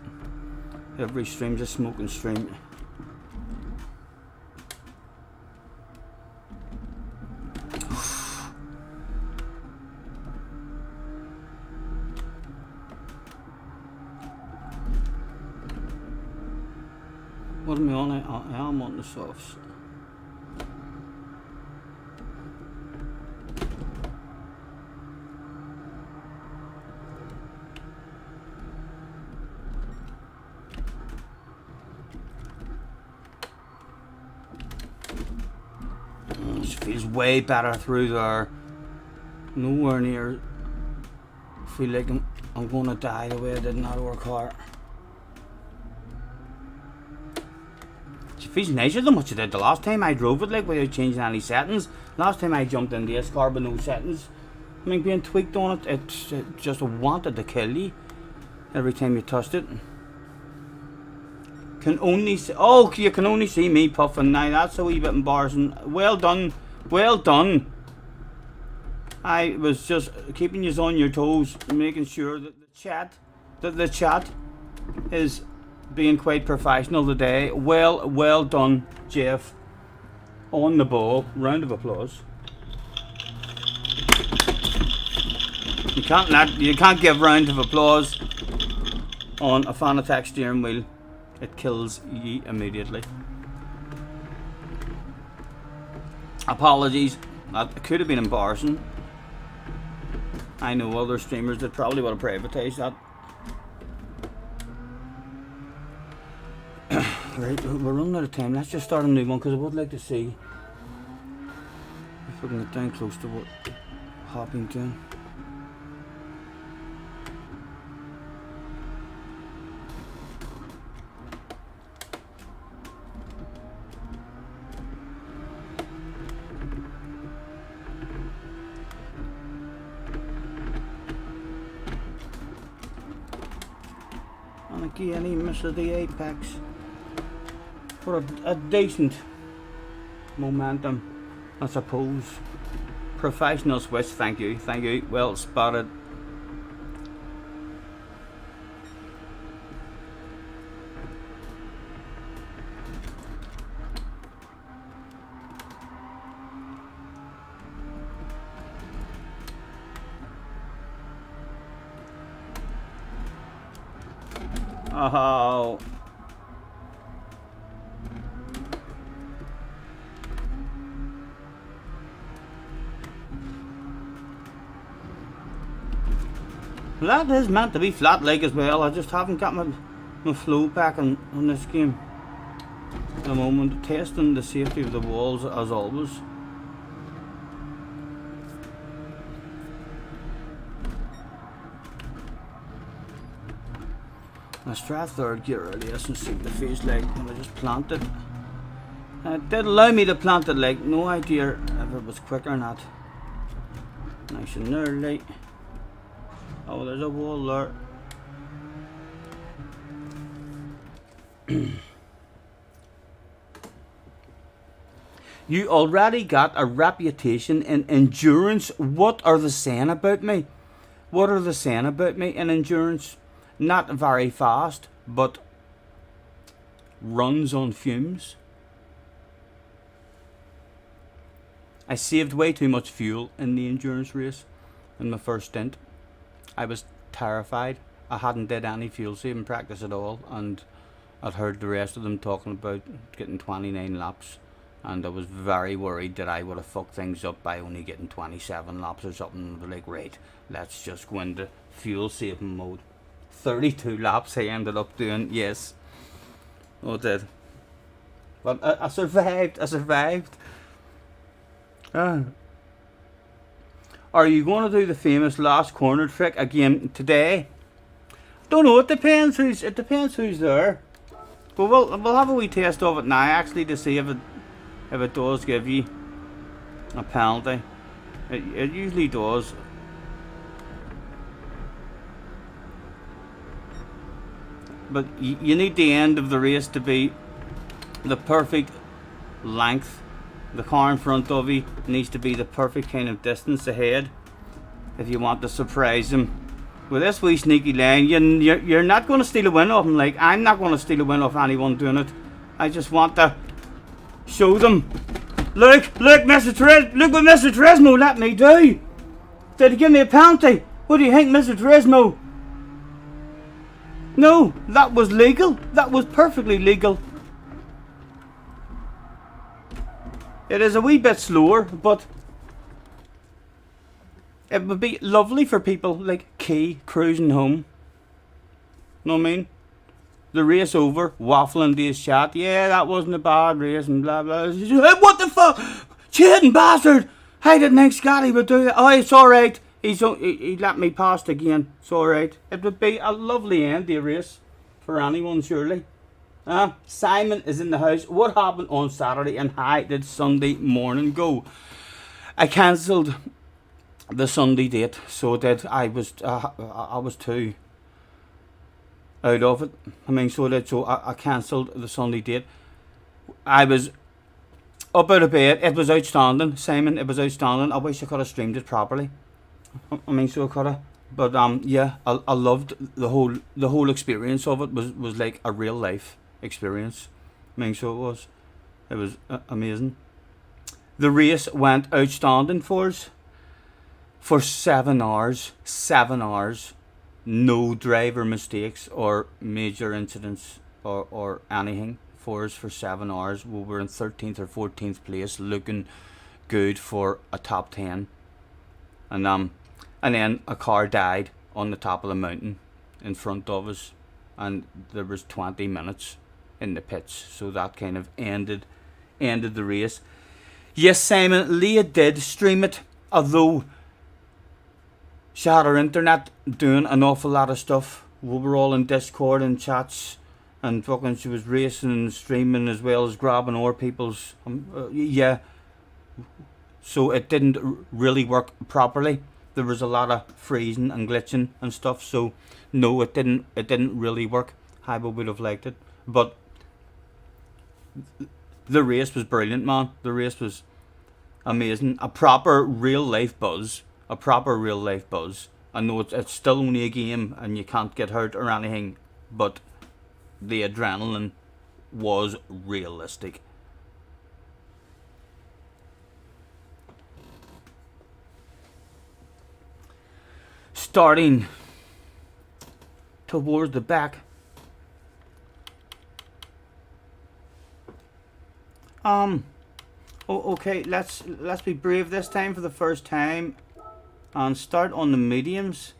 Every stream's a smoking stream. What am I on? I am on the softs. This feels way better through there. Nowhere near. Feel like I'm gonna die the way I did not work hard. feels nicer than what you did the last time I drove it, like, without changing any settings. Last time I jumped in this car with no settings, I mean, being tweaked on it, it just wanted to kill you every time you touched it. Can only see, oh, you can only see me puffing now. That's a wee bit embarrassing. Well done, well done. I was just keeping you on your toes, making sure that the chat is being quite professional today. Well done, Jeff. On the ball. Round of applause. You can't give round of applause on a Fanatec steering wheel. It kills ye immediately. Apologies. That could have been embarrassing. I know other streamers that probably would have privatised that. Right, we're running out of time. Let's just start a new one because I would like to see if we can get down close to what Hopping doing. And again, he misses the apex for a decent momentum, I suppose. Professional switch, thank you, well spotted. Oh. That is meant to be flat leg as well. I just haven't got my flow back on this game at the moment. Testing the safety of the walls as always. Let's try third gear earlier and see the face leg when I just planted. It did allow me to plant it like no idea if it was quick or not. Nice and early. Oh, there's a wall there. You already got a reputation in endurance. What are they saying about me? What are they saying about me in endurance? Not very fast, but runs on fumes. I saved way too much fuel in the endurance race in my first stint. I was terrified. I hadn't did any fuel saving practice at all, and I'd heard the rest of them talking about getting 29 laps, and I was very worried that I would have fucked things up by only getting 27 laps or something. They're like, right, let's just go into fuel saving mode. 32 laps I ended up doing, yes. Oh, I did. But I survived, Are you going to do the famous last corner trick again today? Don't know, it depends who's there. But we'll have a wee test of it now actually to see if it does give you a penalty. It usually does. But you need the end of the race to be the perfect length. The car in front of you needs to be the perfect kind of distance ahead if you want to surprise them. With this wee sneaky lane, you're not going to steal a win off them. Like, I'm not going to steal a win off anyone doing it. I just want to show them. Look, Mr. Look what Mr. Turismo let me do. Did he give me a penalty? What do you think, Mr. Turismo? No, that was legal. That was perfectly legal. It is a wee bit slower, but it would be lovely for people like Key cruising home. Know what I mean? The race over, waffling to his chat. Yeah, that wasn't a bad race and blah blah. Hey, what the fuck? Cheating bastard! I didn't think Scotty would do that. Oh, it's alright. He let me past again. It's alright. It would be a lovely end to a race for anyone, surely. Simon is in the house. What happened on Saturday and how did Sunday morning go? I cancelled the Sunday date, so that I was too out of it. I mean, so I cancelled the Sunday date. I was up out of bed. It was outstanding, Simon. It was outstanding. I wish I could have streamed it properly. I mean, so I could have. But yeah, I loved the whole experience of it. Was like a real life experience. I mean, so it was amazing. The race went outstanding for us for 7 hours. 7 hours, no driver mistakes or major incidents or anything for us for 7 hours. We were in 13th or 14th place, looking good for a top 10, and then a car died on the top of the mountain in front of us, and there was 20 minutes in the pits, so that kind of ended the race. Yes, Simon, Leah did stream it, although she had her internet doing an awful lot of stuff. We were all in Discord and chats, and fucking she was racing and streaming as well as grabbing our people's yeah. So it didn't really work properly. There was a lot of freezing and glitching and stuff. So no, it didn't really work how we would have liked it. But the race was brilliant, man. The race was amazing. A proper real life buzz. I know it's still only a game and you can't get hurt or anything, but the adrenaline was realistic. Starting towards the back. Okay, let's be brave this time for the first time and start on the mediums,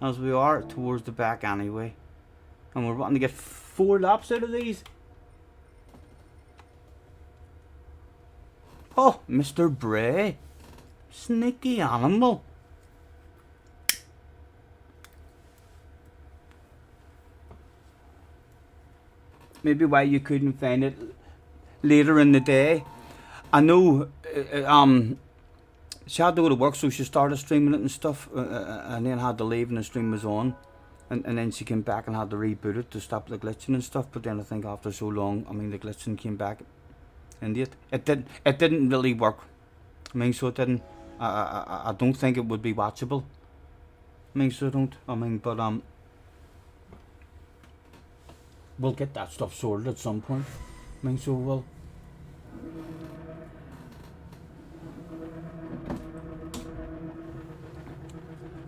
as we are towards the back anyway. And we're wanting to get 4 laps out of these. Oh, Mr. Bray. Sneaky animal. Maybe why you couldn't find it later in the day. I know she had to go to work, so she started streaming it and stuff, and then had to leave and the stream was on. And then she came back and had to reboot it to stop the glitching and stuff. But then I think after so long, I mean, the glitching came back. And it didn't really work. I mean, so it didn't. I don't think it would be watchable. I mean, so I don't. I mean, but we'll get that stuff sorted at some point. I mean, so we'll.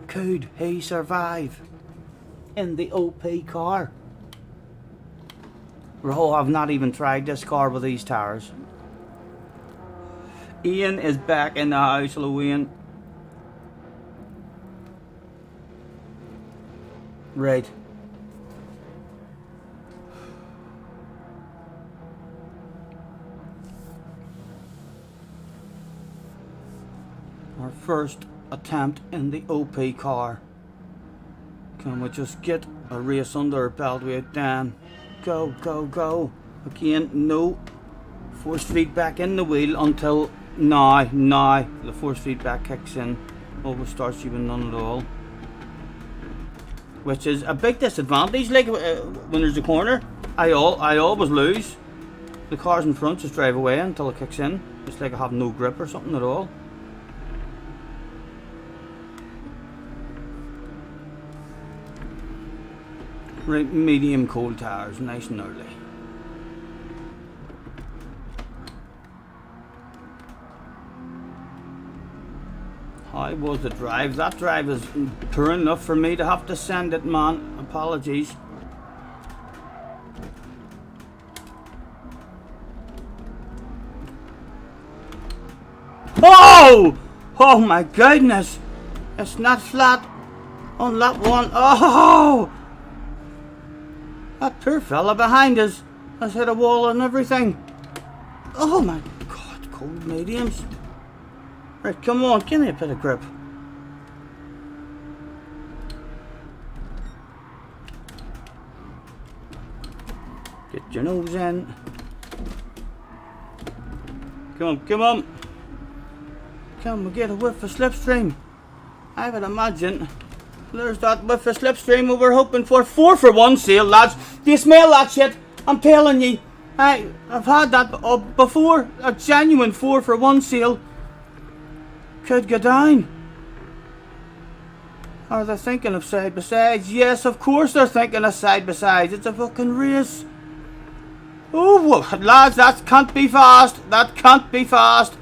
Could he survive in the OP car? Oh, I've not even tried this car with these tires. Ian is back in the house. Hello, Ian. Right. Our first attempt in the OP car. Can we just get a race under our belt with Dan? Go, go, go. Again, no. Force feedback in the wheel until now. The force feedback kicks in. Always starts you with none at all. Which is a big disadvantage. Like when there's a corner, I always lose. The cars in front just drive away until it kicks in. It's like I have no grip or something at all. Right, medium cold tires, nice and early. How was the drive? That drive is poor enough for me to have to send it, man. Apologies. Oh! Oh my goodness! It's not flat on that one. Oh! That poor fella behind us has hit a wall and everything. Oh my god, cold mediums. Right, come on, give me a bit of grip. Get your nose in. Come on, come on. Can we get a whiff of slipstream? I would imagine there's that whiff of slipstream we were hoping for. 4 for 1 sale, lads. Do you smell that shit? I'm telling you. I've had that before. A genuine 4 for 1 sale. Could go down. Are they thinking of side by sides? Yes, of course they're thinking of side by sides. It's a fucking race. Oh, lads, that can't be fast. That can't be fast.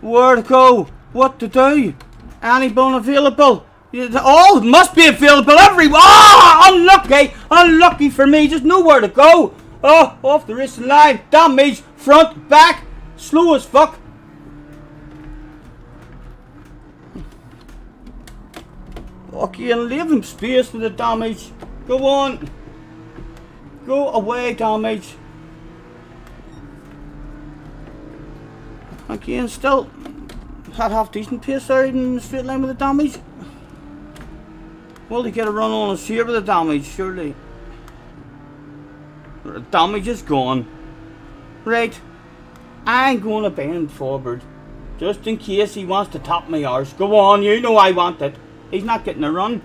Where to go? What to do? Any bone available? Oh, it must be available everywhere. Oh, unlucky. Unlucky for me. Just nowhere to go. Oh, off the racing line. Damage. Front, back. Slow as fuck. Okay, and leave him space for the damage. Go on. Go away, damage. Again, still had half decent pace there in the straight line with the damage. Will he get a run on us here with the damage? Surely. The damage is gone. Right. I'm going to bend forward. Just in case he wants to top my arse. Go on, you know I want it. He's not getting a run.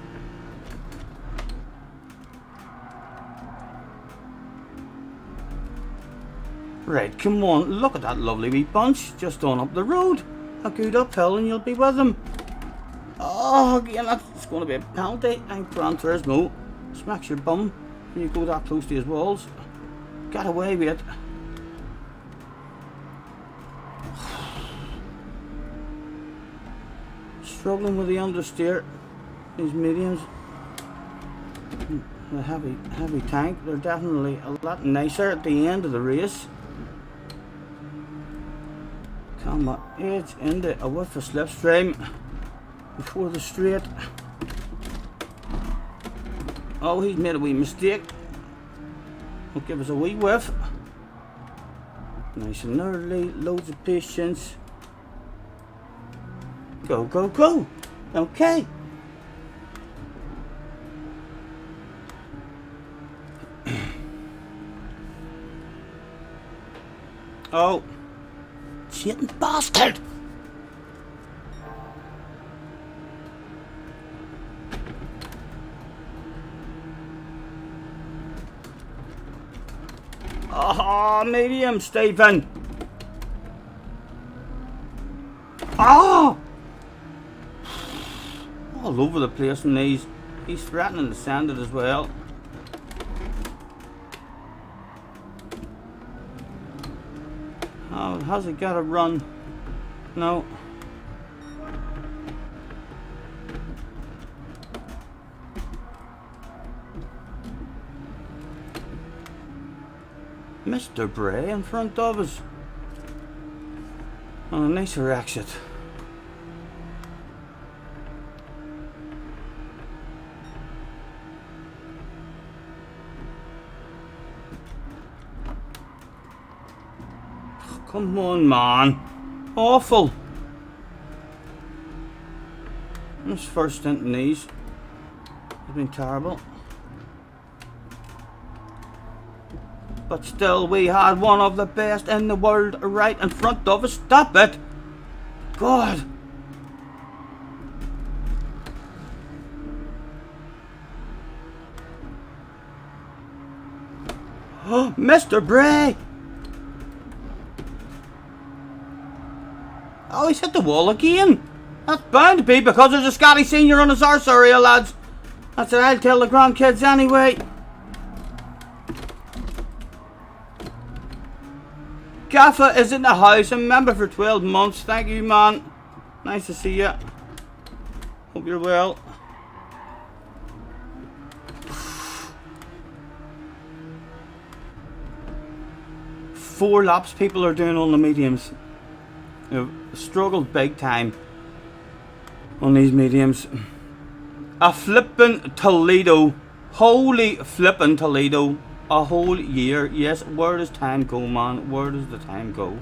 Right, come on. Look at that lovely wee bunch. Just on up the road. A good uphill and you'll be with him. Oh, again, that's going to be a penalty. And Gran Turismo smacks your bum when you go that close to his walls. Get away with it. Struggling with the understeer. These mediums. The heavy tank. They're definitely a lot nicer at the end of the race. Come on, edge into a whiff of slipstream before the straight. Oh, he's made a wee mistake. He'll give us a wee whiff. Nice and early, loads of patience. Go, go, go. Okay. Oh. Cheating bastard. Oh, medium, Stephen. Oh! All over the place, and he's threatening to send it as well. Oh, has he got a run? No. Mr. Bray in front of us. On a nicer exit. Come on, man. Awful. This first stint in these has been terrible. But still, we had one of the best in the world right in front of us. Stop it. God. Oh, Mr. Bray. Oh, he's hit the wall again. That's bound to be because there's a Scotty Senior on his arse area, lads. That's what I'll tell the grandkids anyway. Gaffa is in the house. I'm a member for 12 months. Thank you, man. Nice to see you. Hope you're well. Four laps people are doing on the mediums. They've struggled big time on these mediums. A flippin' Toledo. Holy flippin' Toledo. A whole year. Yes, where does time go, man? Where does the time go?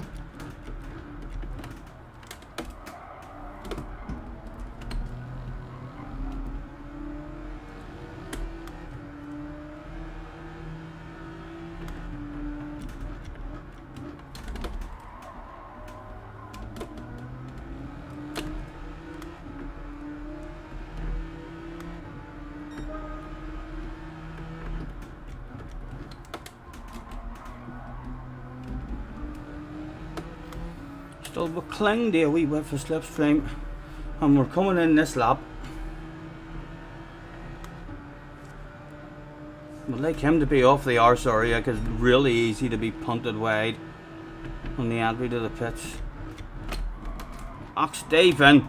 Still we cling to a wee bit for slipstream, and we're coming in this lap. I'd like him to be off the arse area because it's really easy to be punted wide on the entry to the pits. Stephen.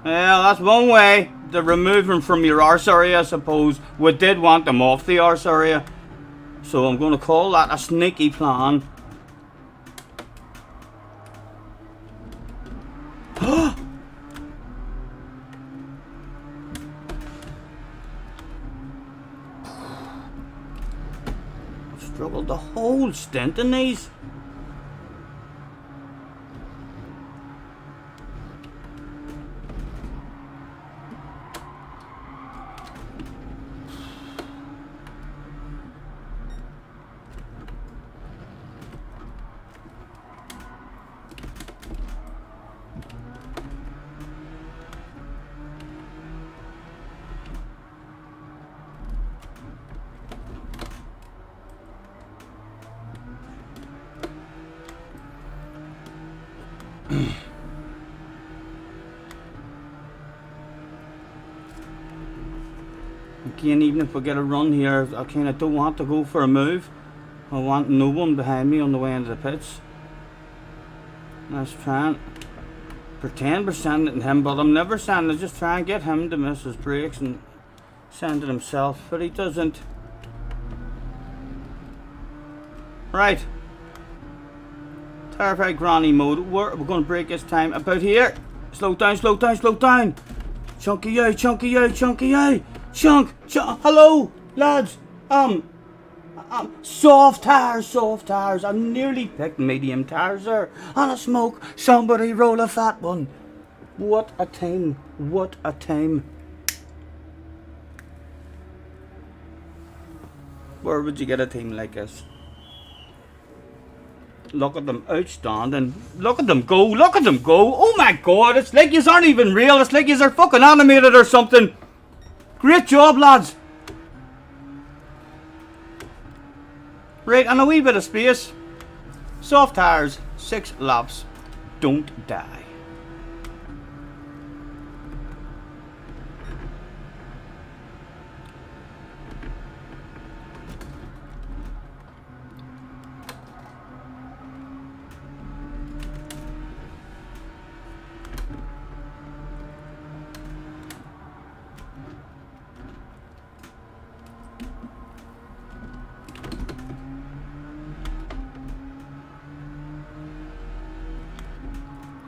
Well, that's one way to remove him from your arse area, I suppose. We did want him off the arse area, so I'm going to call that a sneaky plan. Struggled the whole stint in these. Again, even if we get a run here, I kind of don't want to go for a move. I want no one behind me on the way into the pits. Let's try and pretend we're sending him, but I'm never sending. Just try and get him to miss his brakes and send it himself, but he doesn't. Right. Terrified granny mode. We're going to break this time about here. Slow down, slow down, slow down. Chunky eye, chunky eye, chunky eye. Chunk. Hello, lads. Soft tires. I nearly picked medium tires there. On a smoke, somebody roll a fat one. What a time. What a time. Where would you get a team like this? Look at them, outstanding. Look at them go, look at them go. Oh my god, it's like yous aren't even real. It's like yous are fucking animated or something. Great job, lads. Right, and a wee bit of space. Soft tires, 6 laps. Don't die.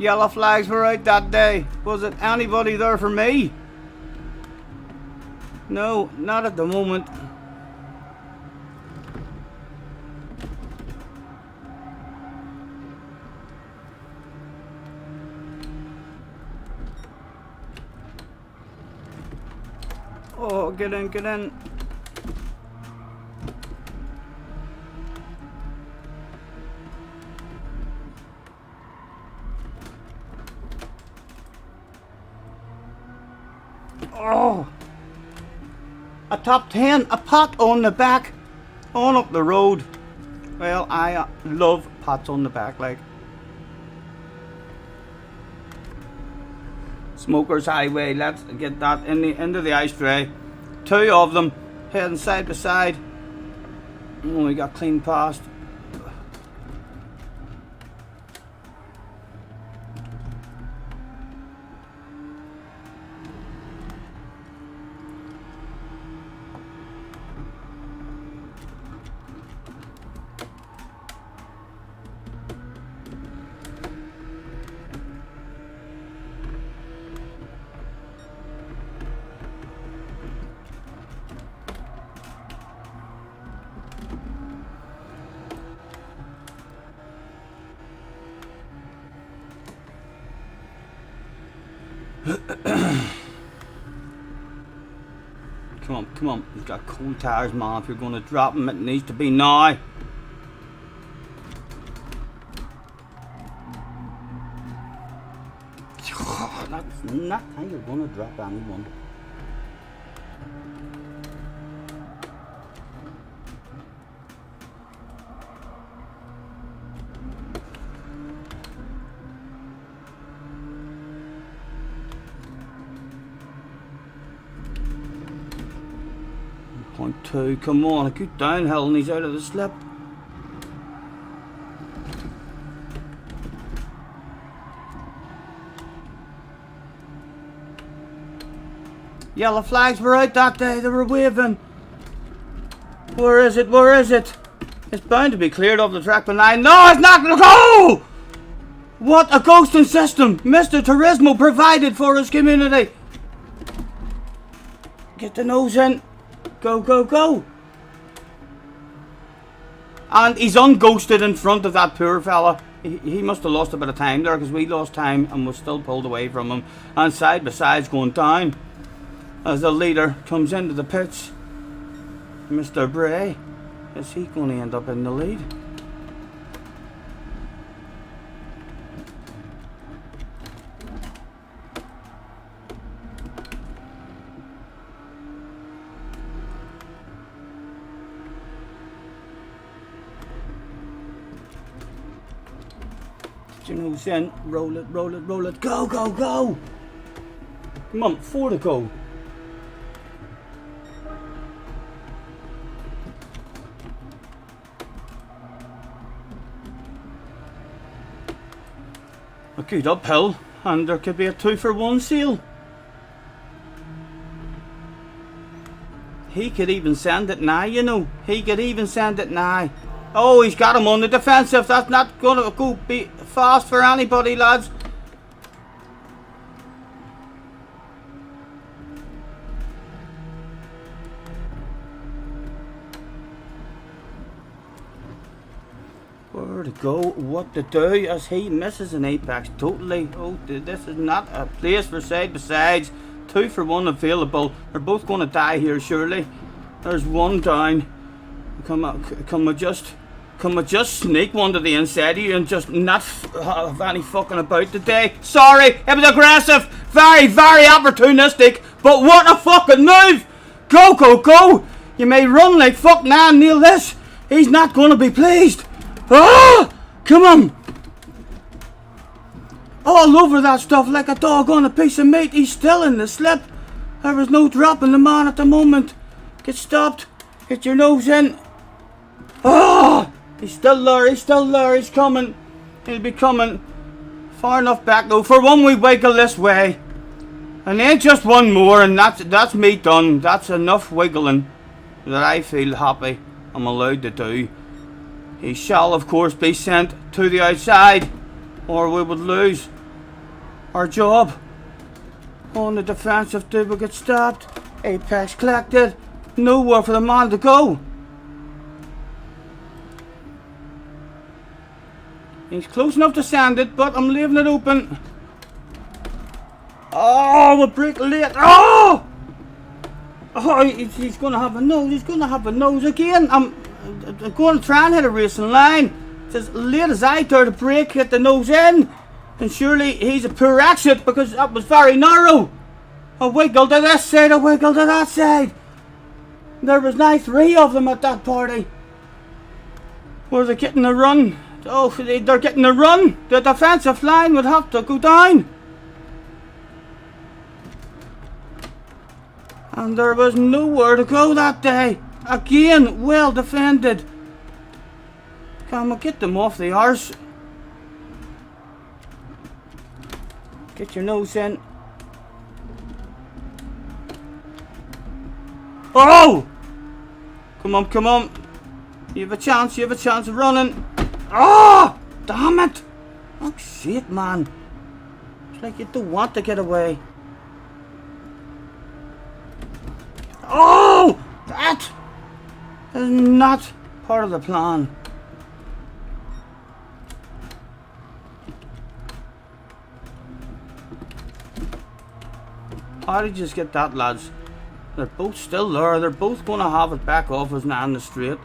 Yellow flags were out that day. Was it anybody there for me? No, not at the moment. Oh, get in, get in. Oh, a top 10, a pat on the back, on up the road. Well, I love pats on the back, like. Smokers Highway, let's get that in the end of the ice tray. 2 of them heading side by side. Oh, we got clean past. Come on, you've got cold tires, man. If you're going to drop them, it needs to be now. That's not how you're going to drop anyone. 0.2. Come on, a good downhill and he's out of the slip. Yellow flags were out that day, they were waving. Where is it? Where is it? It's bound to be cleared off the track behind. No, it's not gonna go! What a ghosting system Mr. Turismo provided for his community. Get the nose in. Go, go, go. And he's unghosted in front of that poor fella. He must have lost a bit of time there, because we lost time and was still pulled away from him. And side by side's going down as the leader comes into the pits. Mr. Bray, is he going to end up in the lead? You know, then roll it, roll it, roll it. Go, go, go! Come on, 4 to go. A good uphill, and there could be a 2-for-1 seal. He could even send it now, you know. He could even send it now. Oh, he's got him on the defensive. That's not going to go be fast for anybody, lads. Where to go, what to do, as he misses an apex totally. Oh, this is not a place for side by sides. 2-for-1 available. They're both going to die here, surely. There's one down. Can we just sneak one to the inside of you and just not have any fucking about today? Sorry, it was aggressive, very, very opportunistic, but what a fucking move! Go, go, go! You may run like fuck now and nail this. He's not going to be pleased. Ah! Come on! All over that stuff like a dog on a piece of meat. He's still in the slip. There is no dropping the man at the moment. Get stopped. Get your nose in. Ah! He's still there. He's still there. He's coming. He'll be coming. Far enough back though. For one we wiggle this way. And then just one more and that's me done. That's enough wiggling that I feel happy I'm allowed to do. He shall of course be sent to the outside, or we would lose our job. On the defensive, did we get stopped? Apex collected. Nowhere for the man to go. He's close enough to send it, but I'm leaving it open. Oh, we break late. Oh! Oh, he's going to have a nose. He's going to have a nose again. I'm going to try and hit a racing line. It's as late as I dare to break, hit the nose in. And surely he's a poor exit because that was very narrow. A wiggle to this side, a wiggle to that side. There was now 3 of them at that party. Were they getting a run? Oh, they're getting a run. The defensive line would have to go down. And there was nowhere to go that day. Again, well defended. Can we get them off the arse? Get your nose in. Oh! Come on, come on. You have a chance of running. Oh! Damn it! Oh shit, man. It's like you don't want to get away. Oh! That is not part of the plan. How did you just get that, lads? They're both still there. They're both going to have it back off us now in the straight.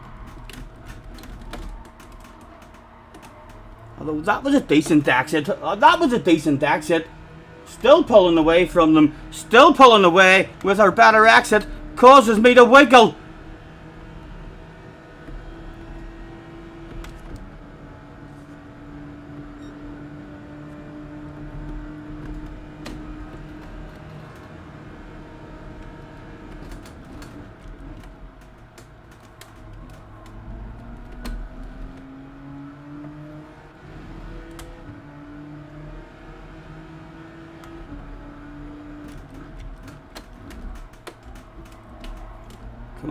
Although that was a decent exit. That was a decent exit. Still pulling away from them. Still pulling away with our better exit. Causes me to wiggle.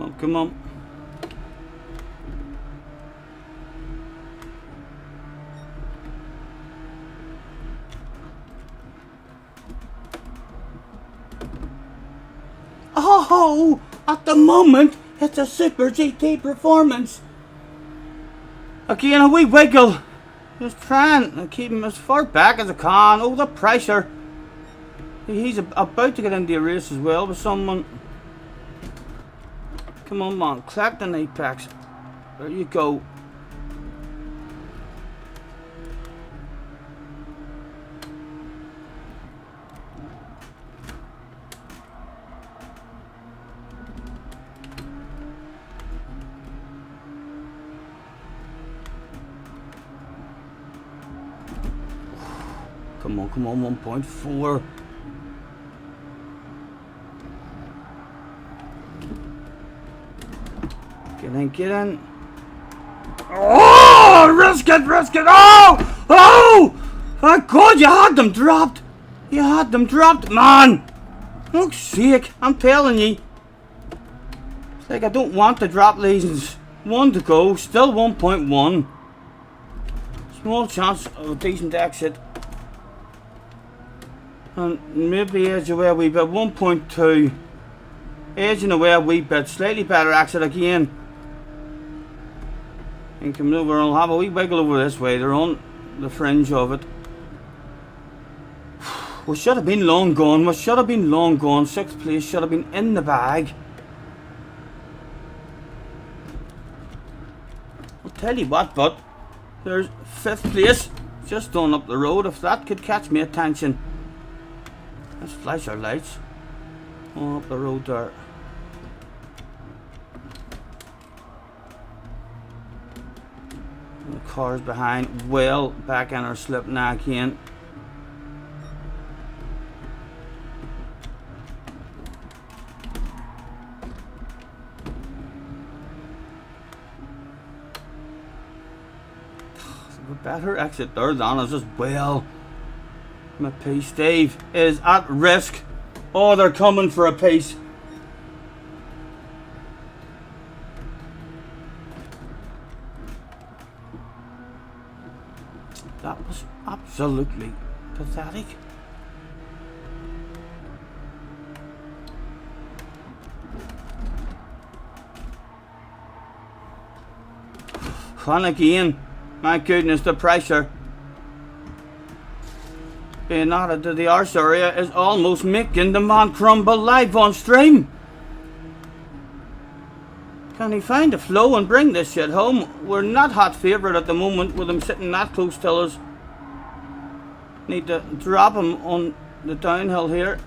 on, come on. Oh, at the moment, it's a Super GT performance. Again, a wee wiggle. Just trying to keep him as far back as I can. Oh, the pressure. He's about to get into a race as well with someone. Come on, man. Collect the apex. There you go. Come on, 1.4. Get in. Oh, risk it. Oh, thank God you had them dropped. Man. Look's sake, I'm telling you. It's like I don't want to drop these. 1 to go, still 1.1. Small chance of a decent exit. And maybe edge away a wee bit. 1.2. Edging away a wee bit. Slightly better exit again. And come over, I'll have a wee wiggle over this way. They're on the fringe of it. We should have been long gone. 6th place should have been in the bag. I'll tell you what, but there's 5th place just on up the road. If that could catch me attention. Let's flash our lights on up the road there. The car's behind, well back in our slip now again. A better exit there than us as well. My piece, Dave, is at risk. Oh, they're coming for a piece. That was absolutely pathetic. And again, my goodness, the pressure being added to the arse area is almost making the man crumble live on stream. Can he find a flow and bring this shit home? We're not hot favourite at the moment with him sitting that close to us. Need to drop him on the downhill here.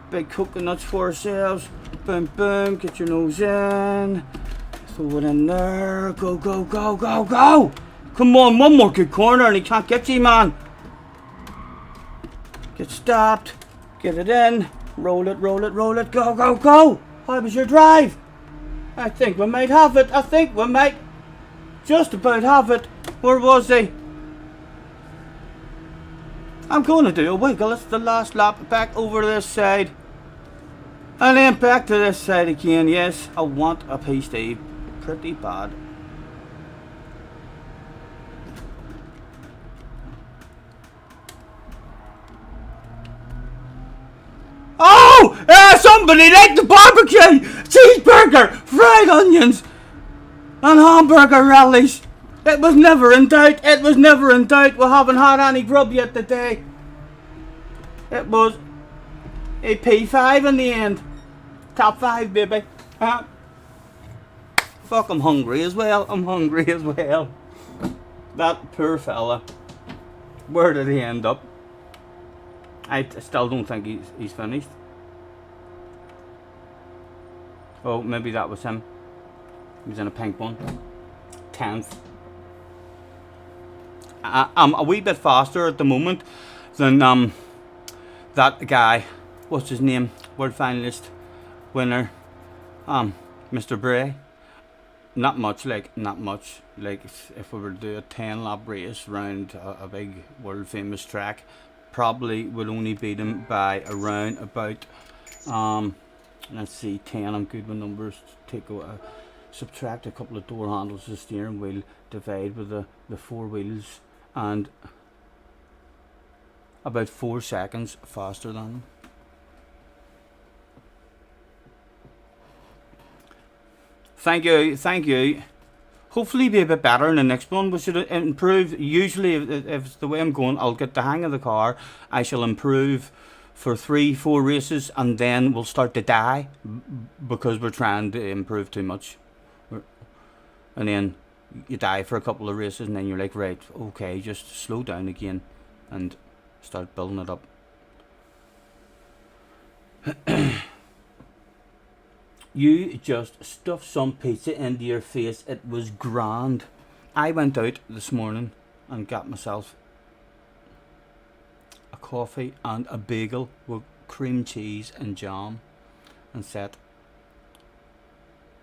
Big coconuts for ourselves. Boom, boom, get your nose in. Throw it in there. Go, go, go, go, go! Come on, one more good corner and he can't get you, man. Get stopped. Get it in. Roll it, roll it, roll it. Go, go, go! How was your drive? I think we might have it. I think we might just about have it. Where was he? I'm going to do a wiggle. It's the last lap. Back over this side. And then back to this side again. Yes, I want a piece, Dave. Pretty bad. Oh! Somebody like the barbecue! Cheeseburger! Fried onions! And hamburger rallies! It was never in doubt. It was never in doubt. We haven't had any grub yet today. It was a P5 in the end. Top 5, baby. Fuck, I'm hungry as well. That poor fella. Where did he end up? I still don't think he's finished. Oh, maybe that was him. He was in a pink one. 10th. I'm a wee bit faster at the moment than that guy. What's his name? World finalist, winner. Mr. Bray. Not much. Like if we were to do a 10-lap race around a big world famous track, probably would only beat him by around about Let's see, 10, I'm good with numbers. Subtract a couple of door handles, the steering wheel, divide with the 4 wheels, and about 4 seconds faster than them. Thank you, thank you. Hopefully be a bit better in the next one. We should improve. Usually if it's the way I'm going, I'll get the hang of the car. I shall improve for 3-4 races, and then we'll start to die because we're trying to improve too much. And then you die for a couple of races, and then you're like, right, okay, just slow down again and start building it up. You just stuffed some pizza into your face. It was grand. I went out this morning and got myself a coffee and a bagel with cream cheese and jam, and sat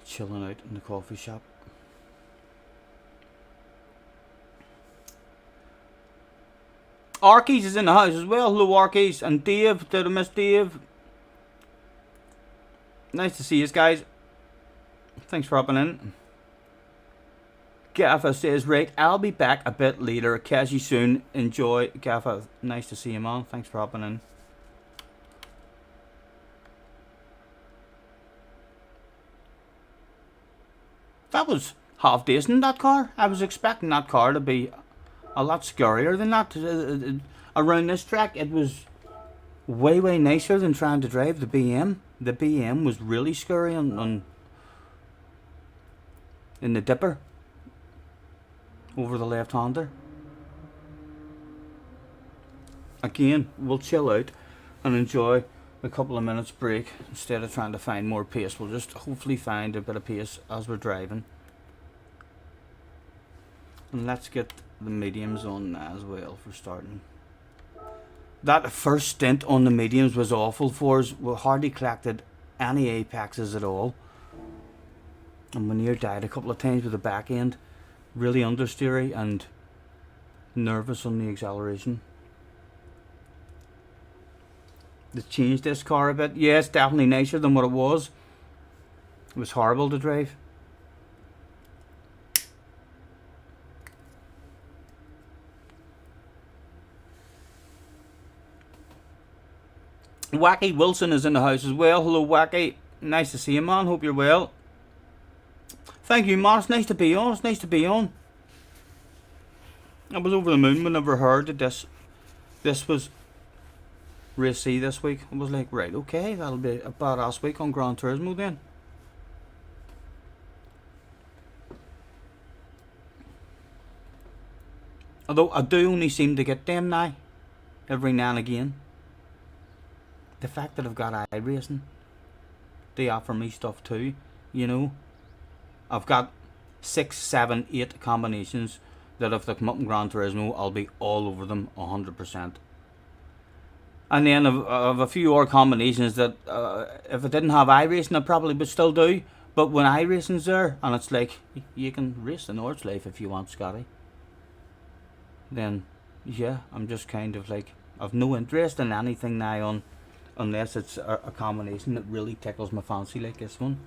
chilling out in the coffee shop. Arkies is in the house as well. Hello Arkies. And Dave, did I miss Dave? Nice to see you guys. Thanks for hopping in. Gaffa says, right, I'll be back a bit later. Catch you soon. Enjoy. Gaffa, nice to see you, man. Thanks for hopping in. That was half decent, that car. I was expecting that car to be a lot scarier than that. Around this track, it was way nicer than trying to drive the BM. The BM was really scary in the dipper over the left-hander. Again, we'll chill out and enjoy a couple of minutes break instead of trying to find more pace. We'll just hopefully find a bit of pace as we're driving. And let's get the mediums on as well for starting. That first stint on the mediums was awful for us. We hardly collected any apexes at all. And we near died a couple of times with the back end. Really understeery and nervous on the acceleration. They changed this car a bit. Yeah, it's definitely nicer than what it was. It was horrible to drive. Wacky Wilson is in the house as well. Hello Wacky. Nice to see you, man. Hope you're well. Thank you, man. It's nice to be on. It's nice to be on. I was over the moon whenever I heard that this was race C this week. I was like, right, okay, that'll be a badass week on Gran Turismo then. Although I do only seem to get them now, every now and again. The fact that I've got iRacing, they offer me stuff too, you know. I've got 6, 7, 8 combinations that if they come up in Gran Turismo, I'll be all over them 100%. And then I've a few other combinations that if I didn't have iRacing, I probably would still do. But when iRacing's there, and it's like, you can race the Nordschleife if you want, Scotty, then yeah, I'm just kind of like, I've no interest in anything now on, unless it's a combination that really tickles my fancy like this one.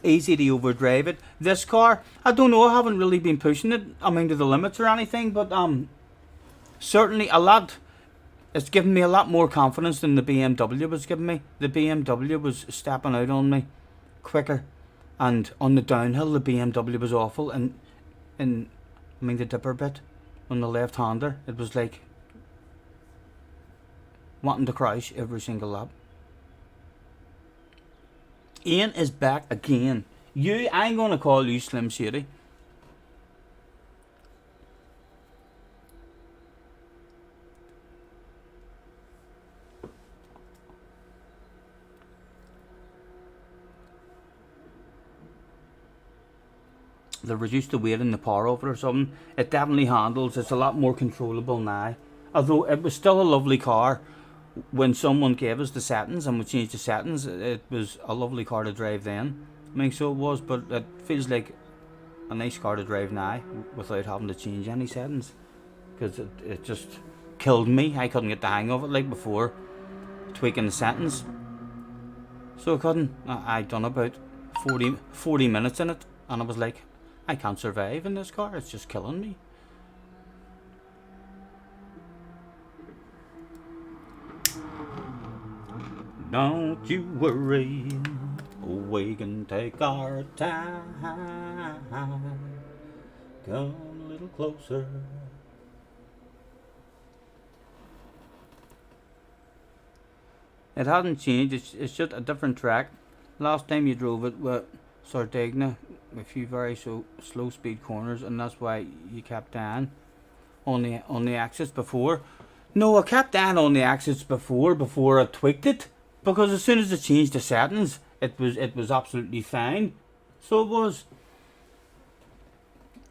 Easy to overdrive it. This car, I don't know, I haven't really been pushing it, I mean, to the limits or anything, but certainly a lot. It's given me a lot more confidence than the BMW was giving me. The BMW was stepping out on me quicker, and on the downhill the BMW was awful, and I mean the dipper bit on the left hander, it was like wanting to crash every single lap. Ian is back again. I'm gonna call you Slim Shady. They reduced the weight and the power of it or something. It definitely handles. It's a lot more controllable now. Although it was still a lovely car when someone gave us the settings and we changed the settings. It was a lovely car to drive then. I mean, so it was, but it feels like a nice car to drive now without having to change any settings. because it just killed me. I couldn't get the hang of it like before tweaking the settings. So I couldn't. I done about 40 minutes in it, and I was like, I can't survive in this car. It's just killing me. Don't you worry, we can take our time. Come a little closer. It hasn't changed, it's just a different track. Last time you drove it with Sardinia, a few very slow speed corners, and that's why you kept on the axis before. No, I kept on the axis before I tweaked it, because as soon as I changed the settings, it was absolutely fine. So it was.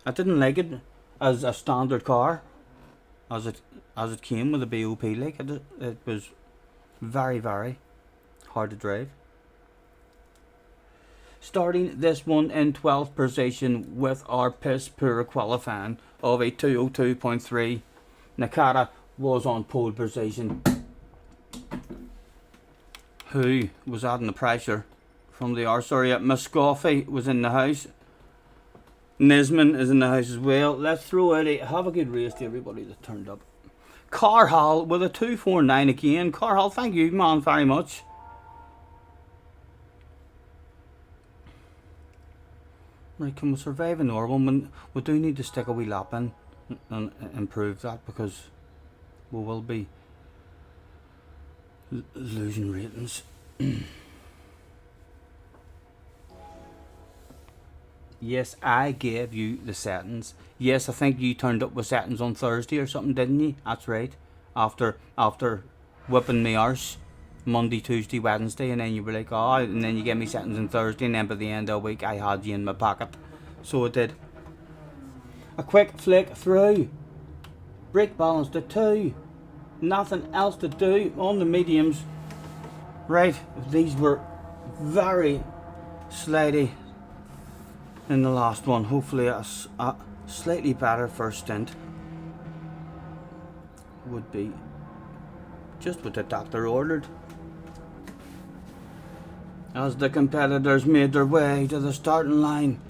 I didn't like it as a standard car, as it came with a BOP. Like it was very, very hard to drive. Starting this one in 12th position with our piss poor qualifying of a 202.3. Nakata was on pole position, who was adding the pressure from the arse area. Muscoffy was in the house. Nisman is in the house as well. Let's throw out have a good race to everybody that turned up. Carhall with a 249 again. Carhall, thank you, man, very much. Right, can we survive in Norwell? We do need to stick a wee lap in and improve that, because we will be losing ratings. Yes, I gave you the settings. Yes, I think you turned up with settings on Thursday or something, didn't you? That's right. After whipping me arse Monday, Tuesday, Wednesday, and then you were like, oh, and then you gave me settings on Thursday, and then by the end of the week I had you in my pocket. So it did. A quick flick through. Brake balance to 2. Nothing else to do on the mediums. Right, these were very slidey in the last one. Hopefully a slightly better first stint would be just what the doctor ordered. As the competitors made their way to the starting line,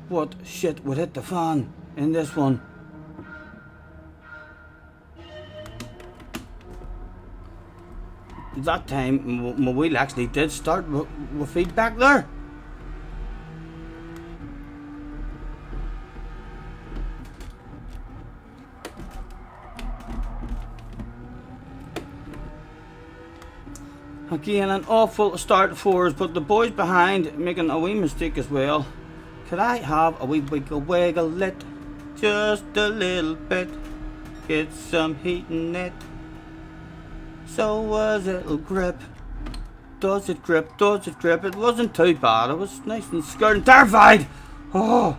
what shit would hit the fan in this one? That time my wheel actually did start with feedback there. Again, an awful start for us, but the boys behind making a wee mistake as well. Could I have a wee wiggle it? Just a little bit. Get some heat in it. So it'll grip. Does it grip? Does it grip? It wasn't too bad. It was nice and scared and terrified. Oh.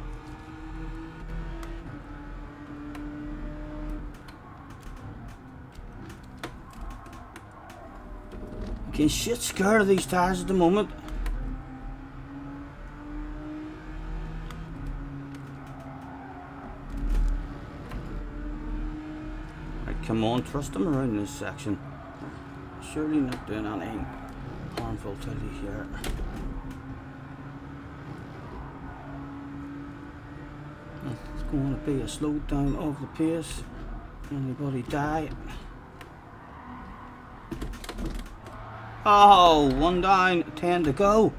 Getting shit scared of these tires at the moment. Right, come on, trust them around this section. Surely not doing anything harmful to you here. It's going to be a slow down of the pace. Anybody die? Oh, 1 down, 10 to go.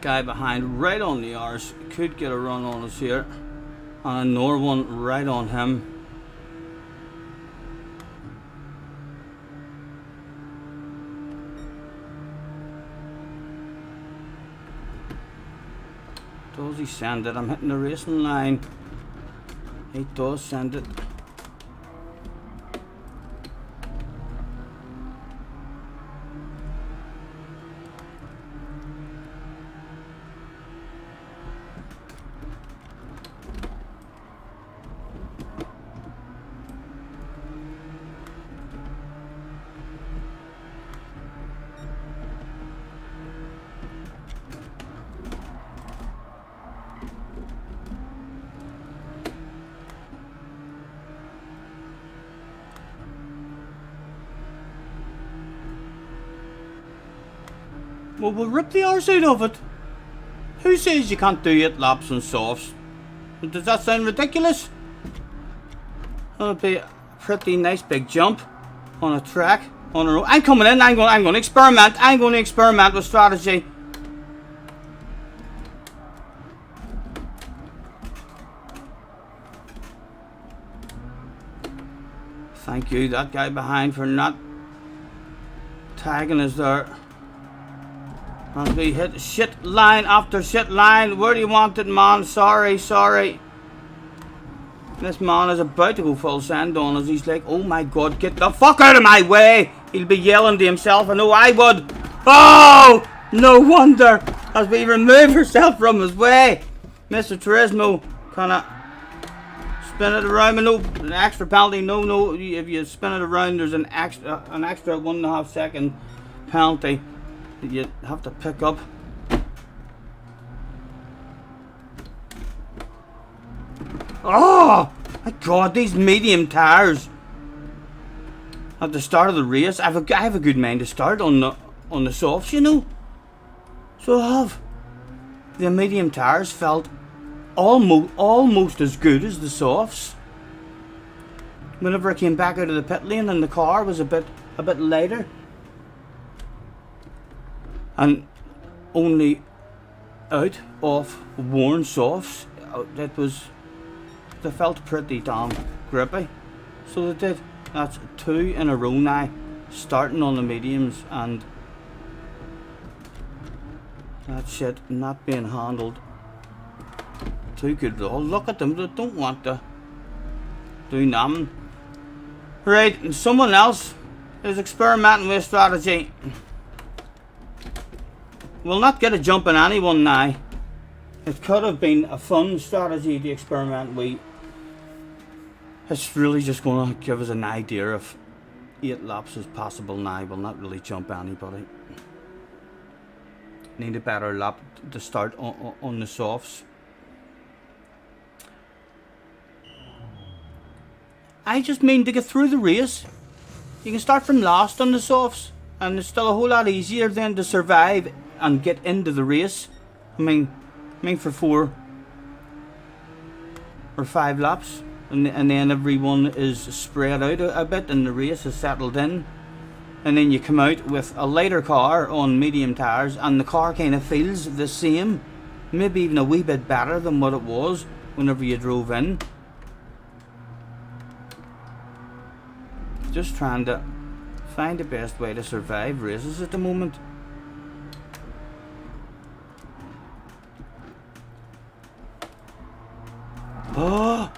Guy behind right on the arse could get a run on us here, and another one right on him. Does he send it? I'm hitting the racing line. He does send it. Well, we'll rip the arse out of it. Who says you can't do 8 laps on softs? Does that sound ridiculous? That'll be a pretty nice big jump on a track, on a road. I'm coming in, I'm going to experiment. I'm going to experiment with strategy. Thank you, that guy behind, for not tagging us there. And we hit shit line after shit line. Where do you want it, man? Sorry. This man is about to go full send on us. He's like, oh my god, get the fuck out of my way. He'll be yelling to himself. I know I would. Oh, no wonder. As we remove ourselves from his way. Mr. Turismo kinda spin it around. No, an extra penalty. No, if you spin it around, there's an extra 1.5 second penalty that you have to pick up. Oh my god, these medium tires at the start of the race. I have a good mind to start on the softs, you know. So I have. The medium tires felt almost as good as the softs. Whenever I came back out of the pit lane and the car was a bit lighter. And only out of worn softs, they felt pretty damn grippy. So they did. That's 2 in a row now, starting on the mediums, and that shit not being handled too good at all. Look at them, they don't want to do nothing. Right, and someone else is experimenting with strategy. We'll not get a jump on anyone now. It could have been a fun strategy to experiment with. It's really just going to give us an idea of 8 laps is possible now. We'll not really jump anybody. Need a better lap to start on the softs. I just mean to get through the race. You can start from last on the softs, and it's still a whole lot easier then to survive and get into the race. I mean for 4 or 5 laps, and then everyone is spread out a bit and the race is settled in, and then you come out with a lighter car on medium tires, and the car kind of feels the same, maybe even a wee bit better than what it was whenever you drove in. Just trying to find the best way to survive races at the moment. Oh!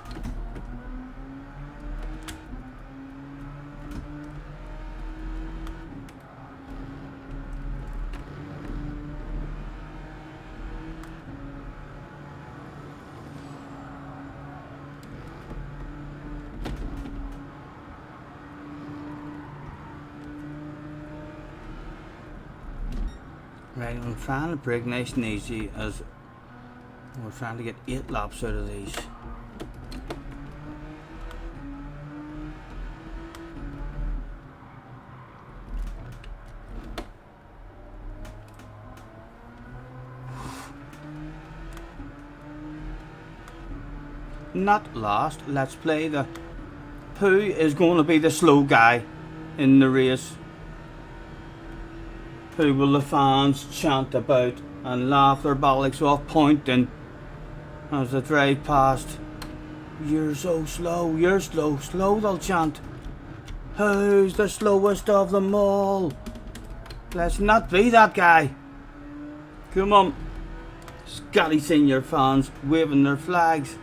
Right, I'm trying to break nice and easy as we're trying to get 8 laps out of these. Not last, let's play the who is going to be the slow guy in the race. Who will the fans chant about and laugh their bollocks off, pointing as they drive past? You're so slow, you're slow, they'll chant. Who's the slowest of them all? Let's not be that guy. Come on. Scotty Senior fans waving their flags.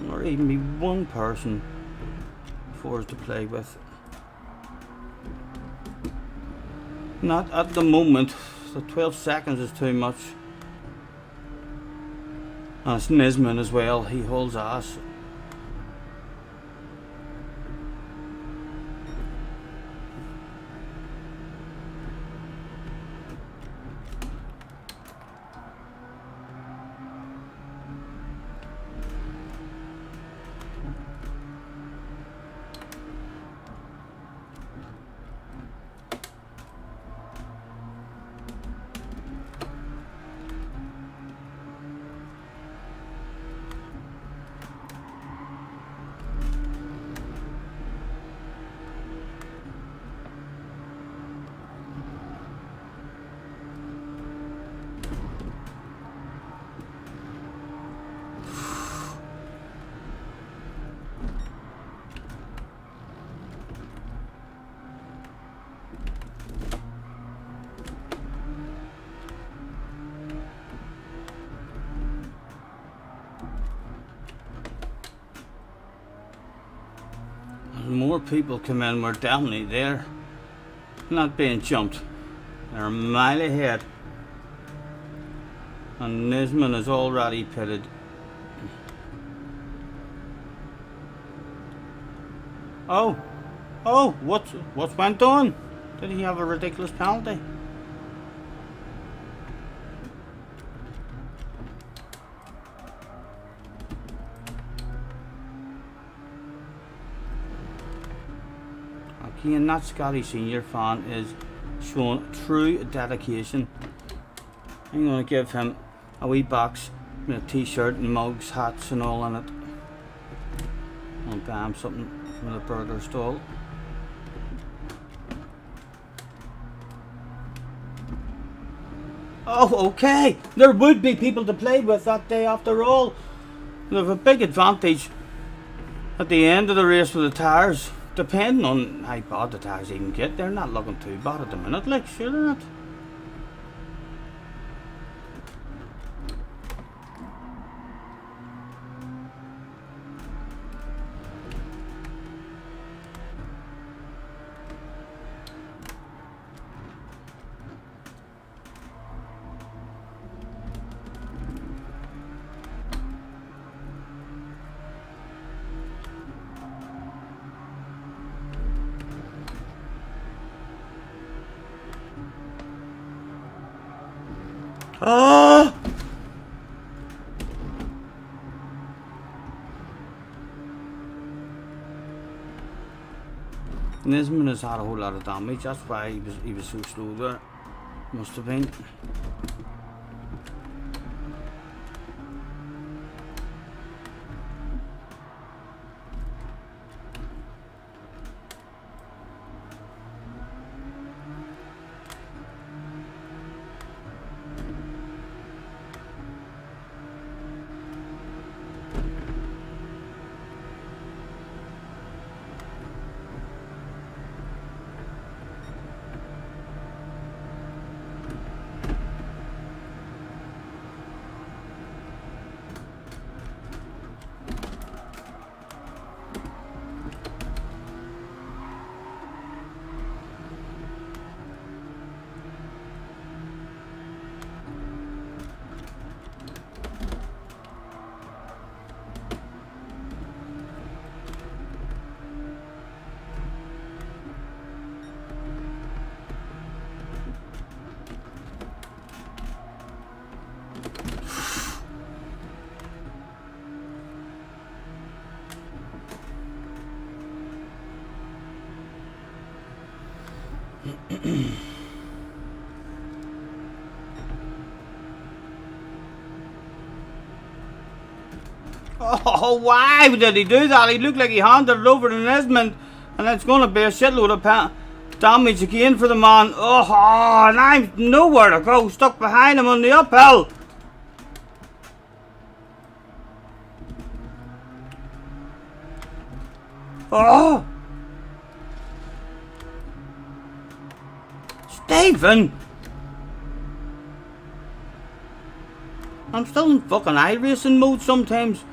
Or even be one person for us to play with. Not at the moment. The 12 seconds is too much. And it's Nisman as well. He holds ass. more people come in, we're definitely there. Not being jumped. They're a mile ahead. And Nisman is already pitted. Oh, what went on? Did he have a ridiculous penalty? Again, that Scotty Senior fan is showing true dedication. I'm going to give him a wee box with a t-shirt and mugs, hats and all in it. I'll buy him something from the burger stall. Oh, okay. There would be people to play with that day after all. They have a big advantage at the end of the race with the tyres. Depending on how bad the tyres even get, they're not looking too bad at the minute, like, sure they're not. Oh! Nisman has had a whole lot of damage, that's why he was so slow there. Must have been. Oh, why did he do that? He looked like he handed it over to Nisman, and it's going to be a shitload of damage again for the man. Oh, and I'm nowhere to go, stuck behind him on the uphill. Oh! Stephen! I'm still in fucking iRacing mode sometimes.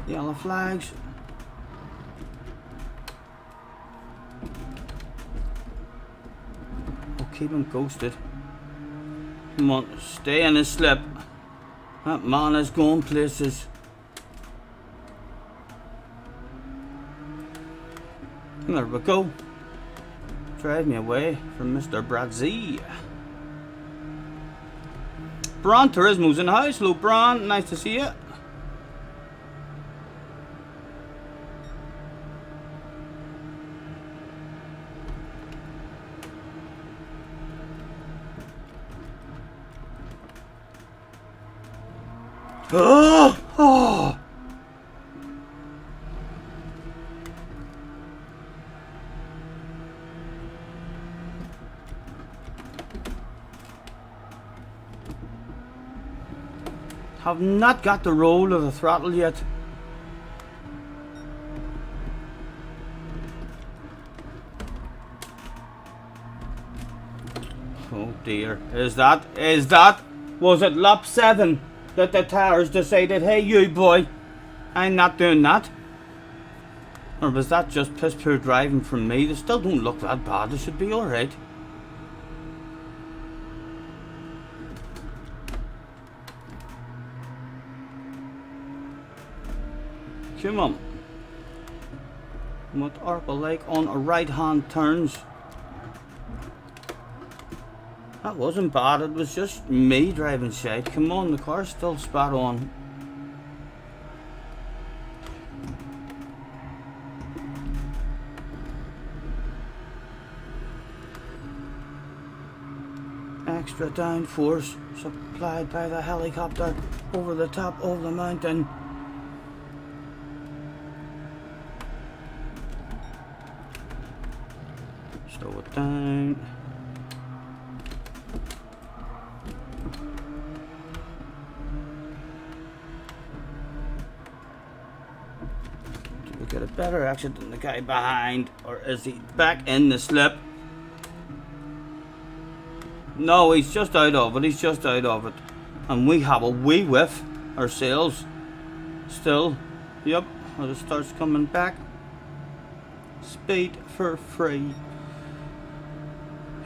Yellow flags. I'll keep him ghosted. Come on, stay in his slip. That man is going places. There we go. Drive me away from Mr. Bradzi. Gran Turismo's in the house. Hello, Gran. Nice to see you. Oh! Oh! Have not got the roll of the throttle yet. Oh dear. Is that? Was it lap 7 that the tires decided, hey you boy, I'm not doing that? Or was that just piss poor driving from me? They still don't look that bad, they should be alright. Come on. What Arpa like on a right hand turns. That wasn't bad, it was just me driving shite. Come on, the car's still spot on. Extra downforce supplied by the helicopter over the top of the mountain. Slow it down. Do we get a better exit than the guy behind, or is he back in the slip? No, he's just out of it, he's just out of it. And we have a wee whiff ourselves. Still, yep, as it starts coming back. Speed for free.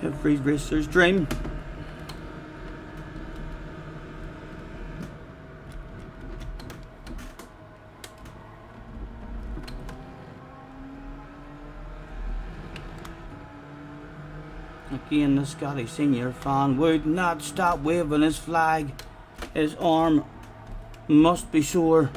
Every racer's dream. Again, the Scotty senior fan would not stop waving his flag. His arm must be sore.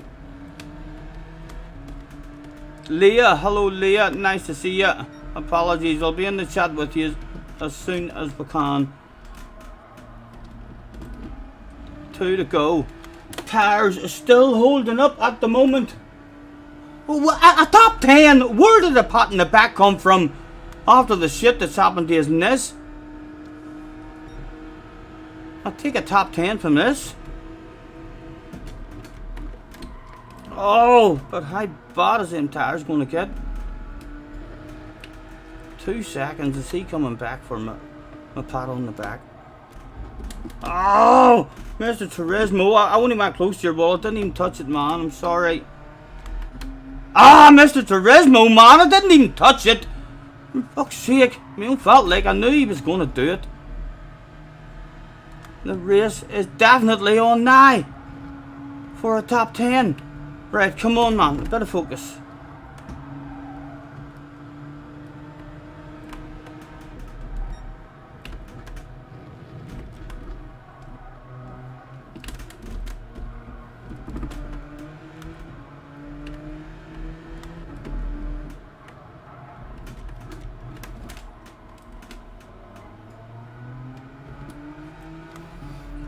Leah, hello Leah, nice to see you. Apologies, I'll be in the chat with you as soon as we can. 2 to go. Tires are still holding up at the moment. A top 10. Where did the pot in the back come from? After the shit that's happened to us in this. I'll take a top 10 from this. Oh, but how bad is them tires going to get? 2 seconds. Is he coming back for my pat on the back? Oh, Mr. Turismo. I only went close to your ball. I didn't even touch it, man. I'm sorry. Ah, Mr. Turismo, man. I didn't even touch it. For fuck's sake. My own felt like I knew he was going to do it. The race is definitely on now for a top 10. Right, come on, man. Better focus.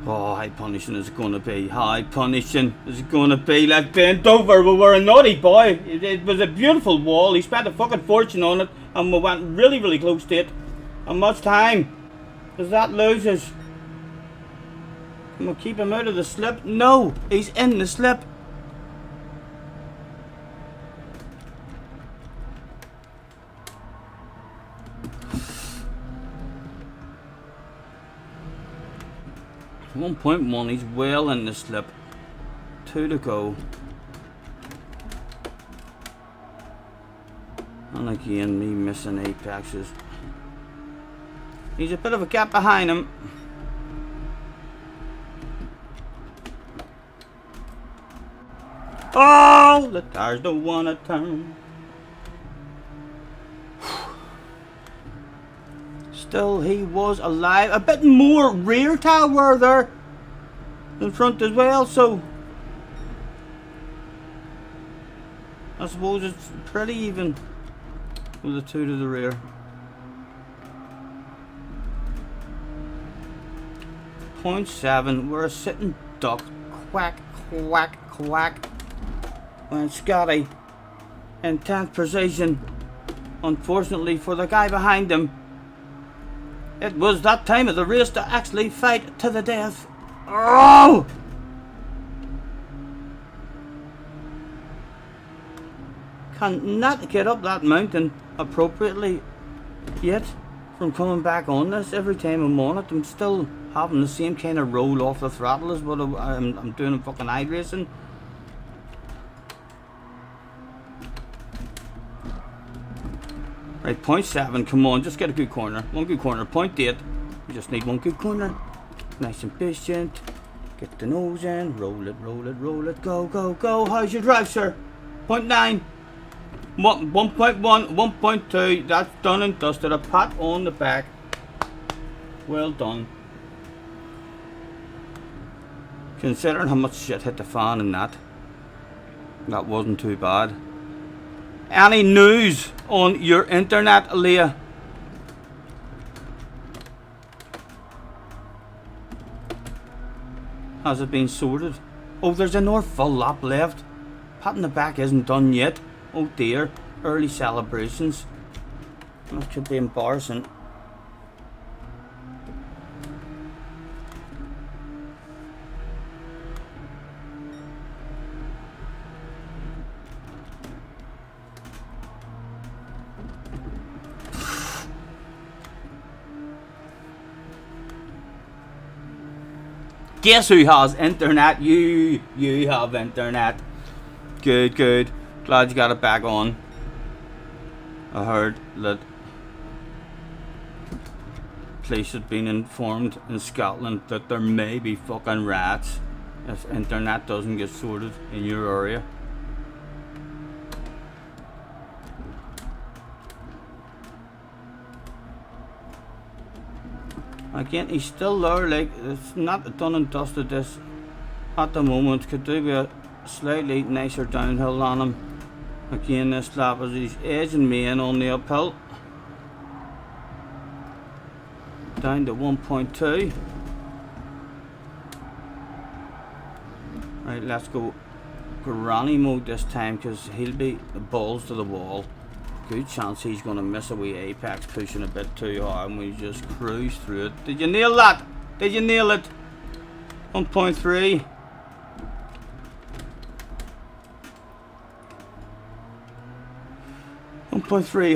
Oh, how punishing is it going to be? How punishing is it going to be? Like bent over, we were a naughty boy. It was a beautiful wall. He spent a fucking fortune on it, and we went really, really close to it. How much time does that lose us? Can we keep him out of the slip? No, he's in the slip. .1, he's well in the slip. 2 to go. And again, me missing apexes. He's a bit of a gap behind him. Oh, the tires don't want to turn. Still, he was alive. A bit more rear tire wear there in front as well, so I suppose it's pretty even with the 2 to the rear. .7, we're a sitting duck. Quack, quack, quack. And Scotty in 10th position. Unfortunately for the guy behind him, it was that time of the race to actually fight to the death. Oh! Cannot get up that mountain appropriately yet from coming back on this. Every time I'm on it, I'm still having the same kind of roll off the throttle as what I'm doing in fucking iRacing. Right, 0.7, come on, just get a good corner. One good corner, 0.8. We just need one good corner. Nice and patient. Get the nose in, roll it, roll it, roll it, go, go, go. How's your drive, sir? 0.9. 1.1, 1.2. That's done and dusted. A pat on the back. Well done. Considering how much shit hit the fan in that wasn't too bad. Any news on your internet, Leah? Has it been sorted? Oh, there's another full lap left. Pat in the back isn't done yet. Oh dear, early celebrations. That could be embarrassing. Guess who has internet? You have internet. Good, good. Glad you got it back on. I heard that police had been informed in Scotland that there may be fucking rats if internet doesn't get sorted in your area. Again, he's still there, like, it's not done and dusted this at the moment. Could do with a slightly nicer downhill on him. Again, this lap as he's edging me in on the uphill. Down to 1.2. Right, let's go granny mode this time, because he'll be balls to the wall. Good chance he's going to miss a wee apex pushing a bit too hard and we just cruise through it. Did you nail that? Did you nail it? 1.3.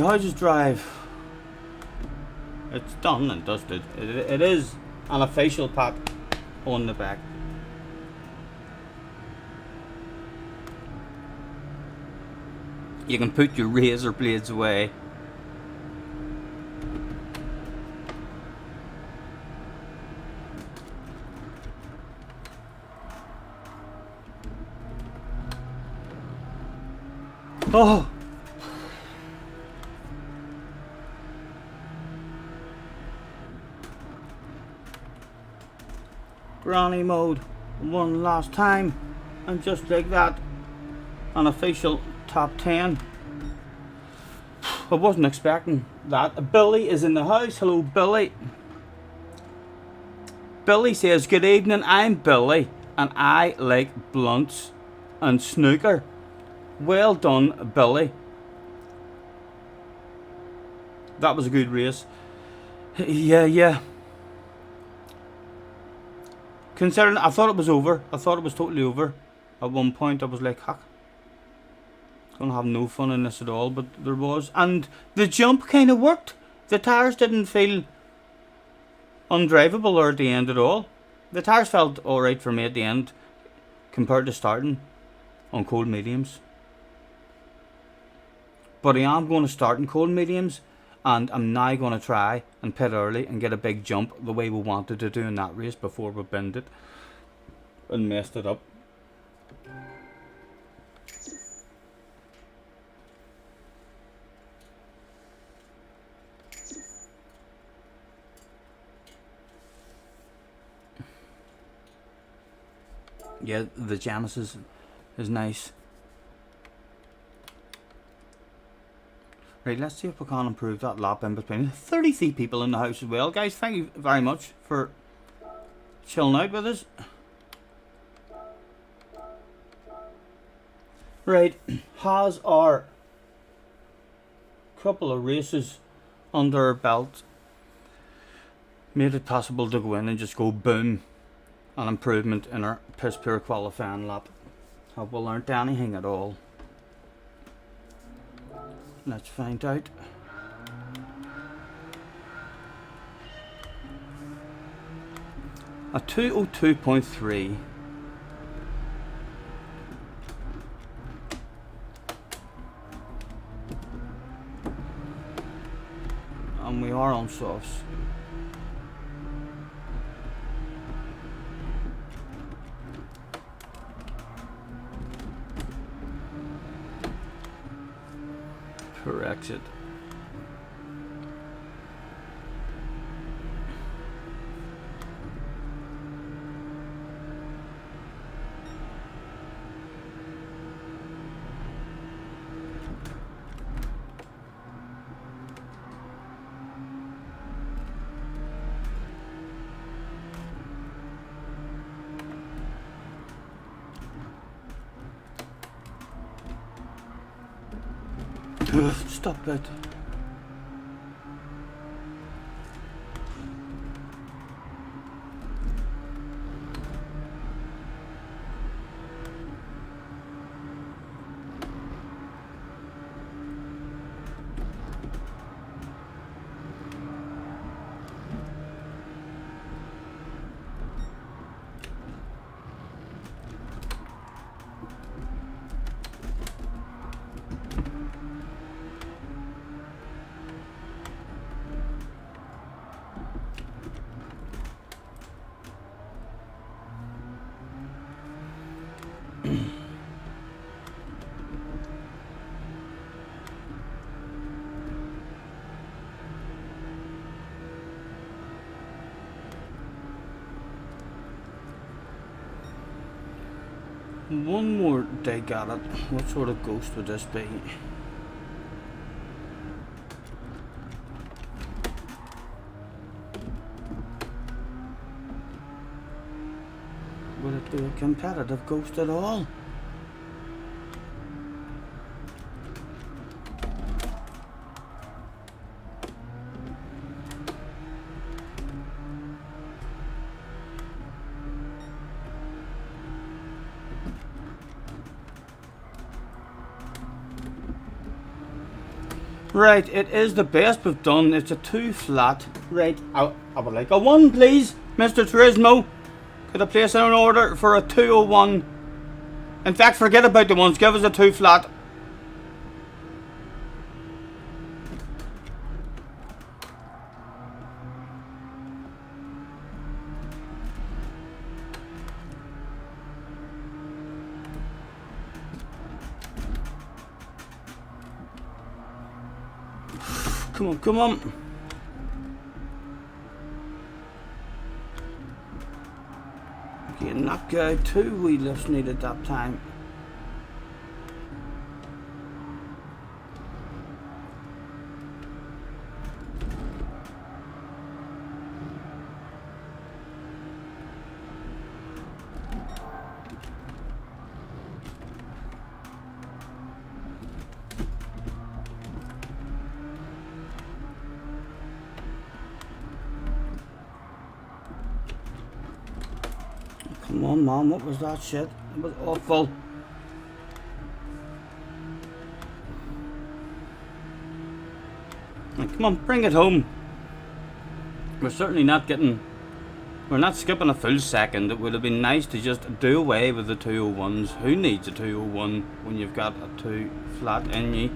How's his drive? It's done and dusted. It is an official pat on the back. You can put your razor blades away. Oh! Granny mode one last time, and just like that, an official top 10. I wasn't expecting that. Billy is in the house. Hello, Billy. Billy says, good evening, I'm Billy and I like blunts and snooker. Well done, Billy. That was a good race. Yeah. Considering I thought it was over. I thought it was totally over. At one point I was like, heck, gonna have no fun in this at all, but there was. And the jump kind of worked. The tires didn't feel undrivable or at the end at all. The tires felt alright for me at the end compared to starting on cold mediums. But I am going to start in cold mediums, and I'm now going to try and pit early and get a big jump the way we wanted to do in that race before we binned it and messed it up. Yeah, the Genesis is nice. Right, let's see if we can improve that lap in between. 33 people in the house as well. Guys, thank you very much for chilling out with us. Right, has our couple of races under our belt made it possible to go in and just go boom, an improvement in our piss poor qualifying lap? Have we learnt anything at all? Let's find out. A 202.3. And we are on softs. Per exit. Stop it. One more dig at it. What sort of ghost would this be? Would it be a competitive ghost at all? Right, it is the best we've done. It's a 2 flat. Right, I would like a 1, please, Mr. Turismo. Could I place an order for a 201? In fact, forget about the ones. Give us a 2 flat. Come on, come on. Getting that guy 2 wheel lifts needed that time. Come on, Mom, what was that shit? It was awful. Come on, bring it home. We're certainly not getting... We're not skipping a full second. It would have been nice to just do away with the 201s. Who needs a 201 when you've got a 2 flat in you?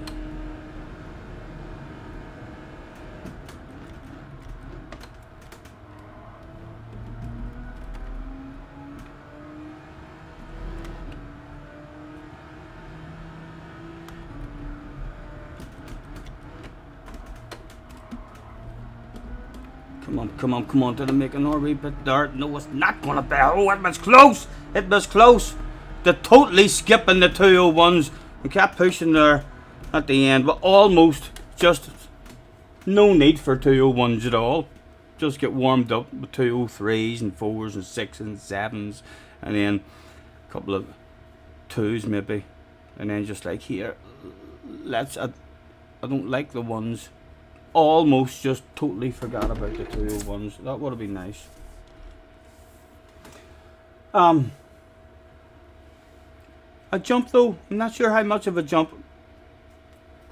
Come on, come on, come on. Did I make another wee bit there? No, it's not going to be. Oh, it was close. It was close. They're totally skipping the 201s. We kept pushing there at the end, but almost just no need for 201s at all. Just get warmed up with 203s and 4s and 6s and 7s, and then a couple of 2s maybe. And then just like here, let's... I don't like the ones. Almost just totally forgot about the 201s. That would have been nice. A jump though, I'm not sure how much of a jump,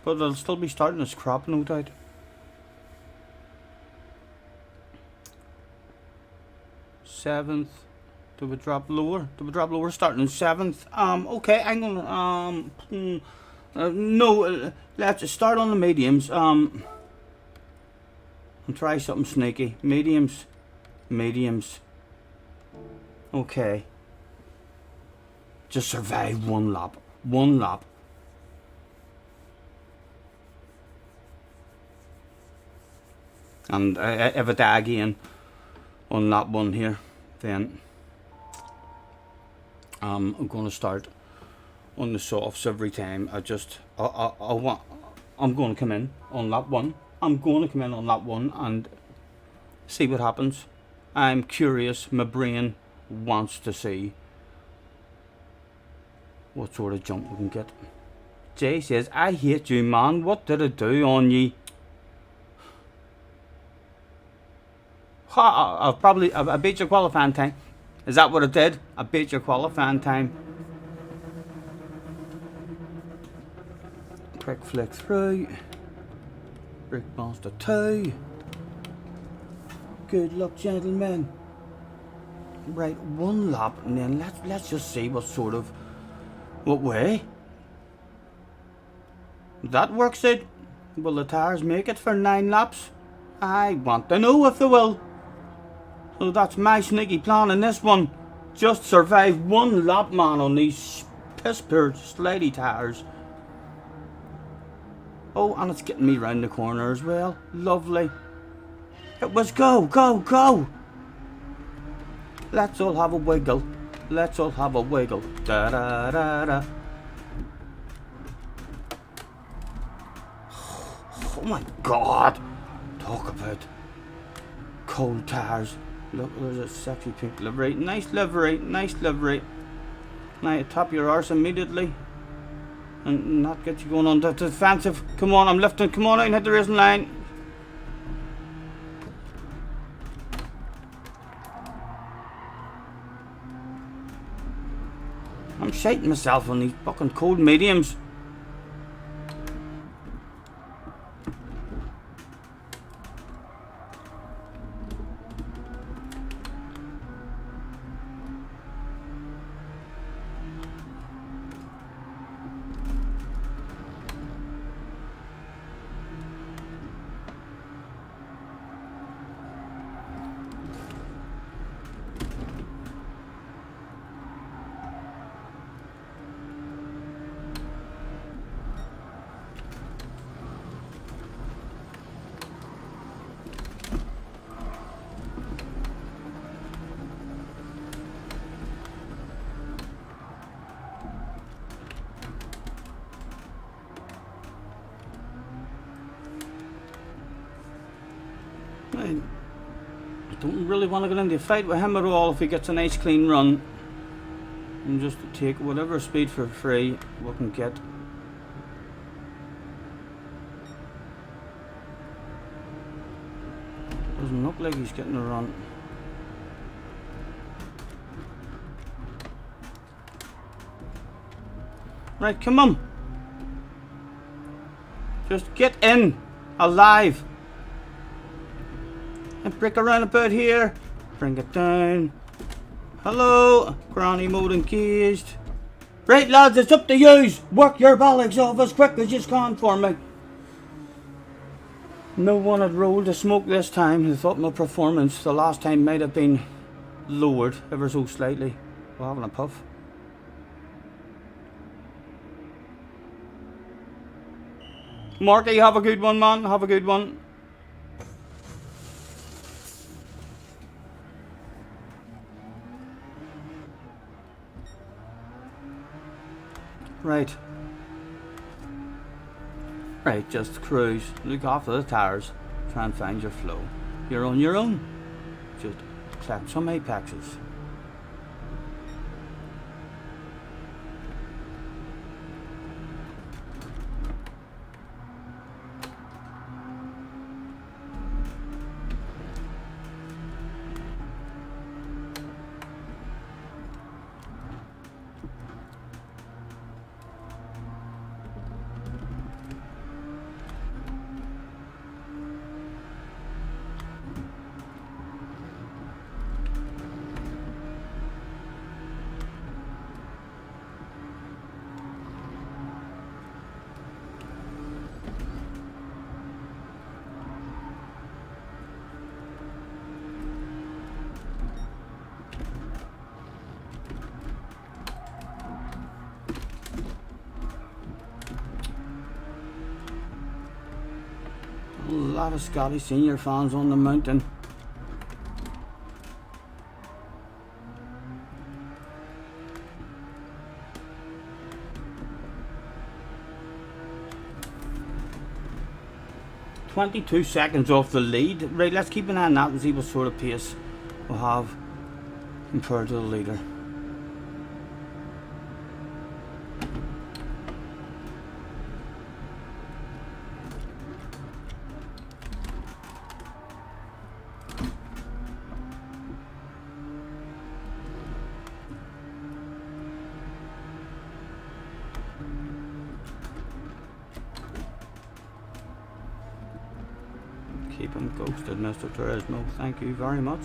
but it'll still be starting its crop, no doubt. 7th. Do we drop lower? Do we drop lower? Starting in 7th. Okay, I'm gonna no, let's start on the mediums. And try something sneaky. Mediums. Okay. Just survive one lap. And if I die again on lap 1 here, then I'm going to start on the softs every time. I'm going to come in on lap 1. And see what happens. I'm curious. My brain wants to see what sort of jump we can get. Jay says, I hate you, man. What did I do on ye? I beat your qualifying time. Is that what I did? I beat your qualifying time. Quick flick through. Brick Monster 2. Good luck, gentlemen. Right, 1 lap, and then let's just see what way. That works out. Will the tires make it for 9 laps? I want to know if they will. So that's my sneaky plan in this one. Just survive 1 lap, man, on these piss poor slidey tires. Oh, and it's getting me round the corner as well. Lovely. It was go. Let's all have a wiggle. Da da da da. Oh my God. Talk about cold tires. Look, there's a sexy pink livery. Nice livery. Now tap your arse immediately. And not get you going on the defensive. Come on, I'm lifting. Come on out and hit the racing line. I'm shiting myself on these fucking cold mediums. I don't really want to get into a fight with him at all if he gets a nice clean run. And just take whatever speed for free we can get. Doesn't look like he's getting a run. Right, come on. Just get in. Alive. And break around a bit here. Bring it down. Hello. Granny mode engaged. Right, lads, it's up to yous. Work your bollocks off as quick as you can for me. No one had rolled a smoke this time. I thought my performance the last time might have been lowered ever so slightly. We're having a puff. Marky, have a good one, man. Have a good one. Right. Right, just cruise. Look after the tires. Try and find your flow. You're on your own. Just collect some apexes. lot of Scottish senior fans on the mountain. "22 seconds off the lead." Right, let's keep an eye on that and see what sort of pace we'll have compared to the leader. Keep him ghosted, Mr. Turismo. Thank you very much.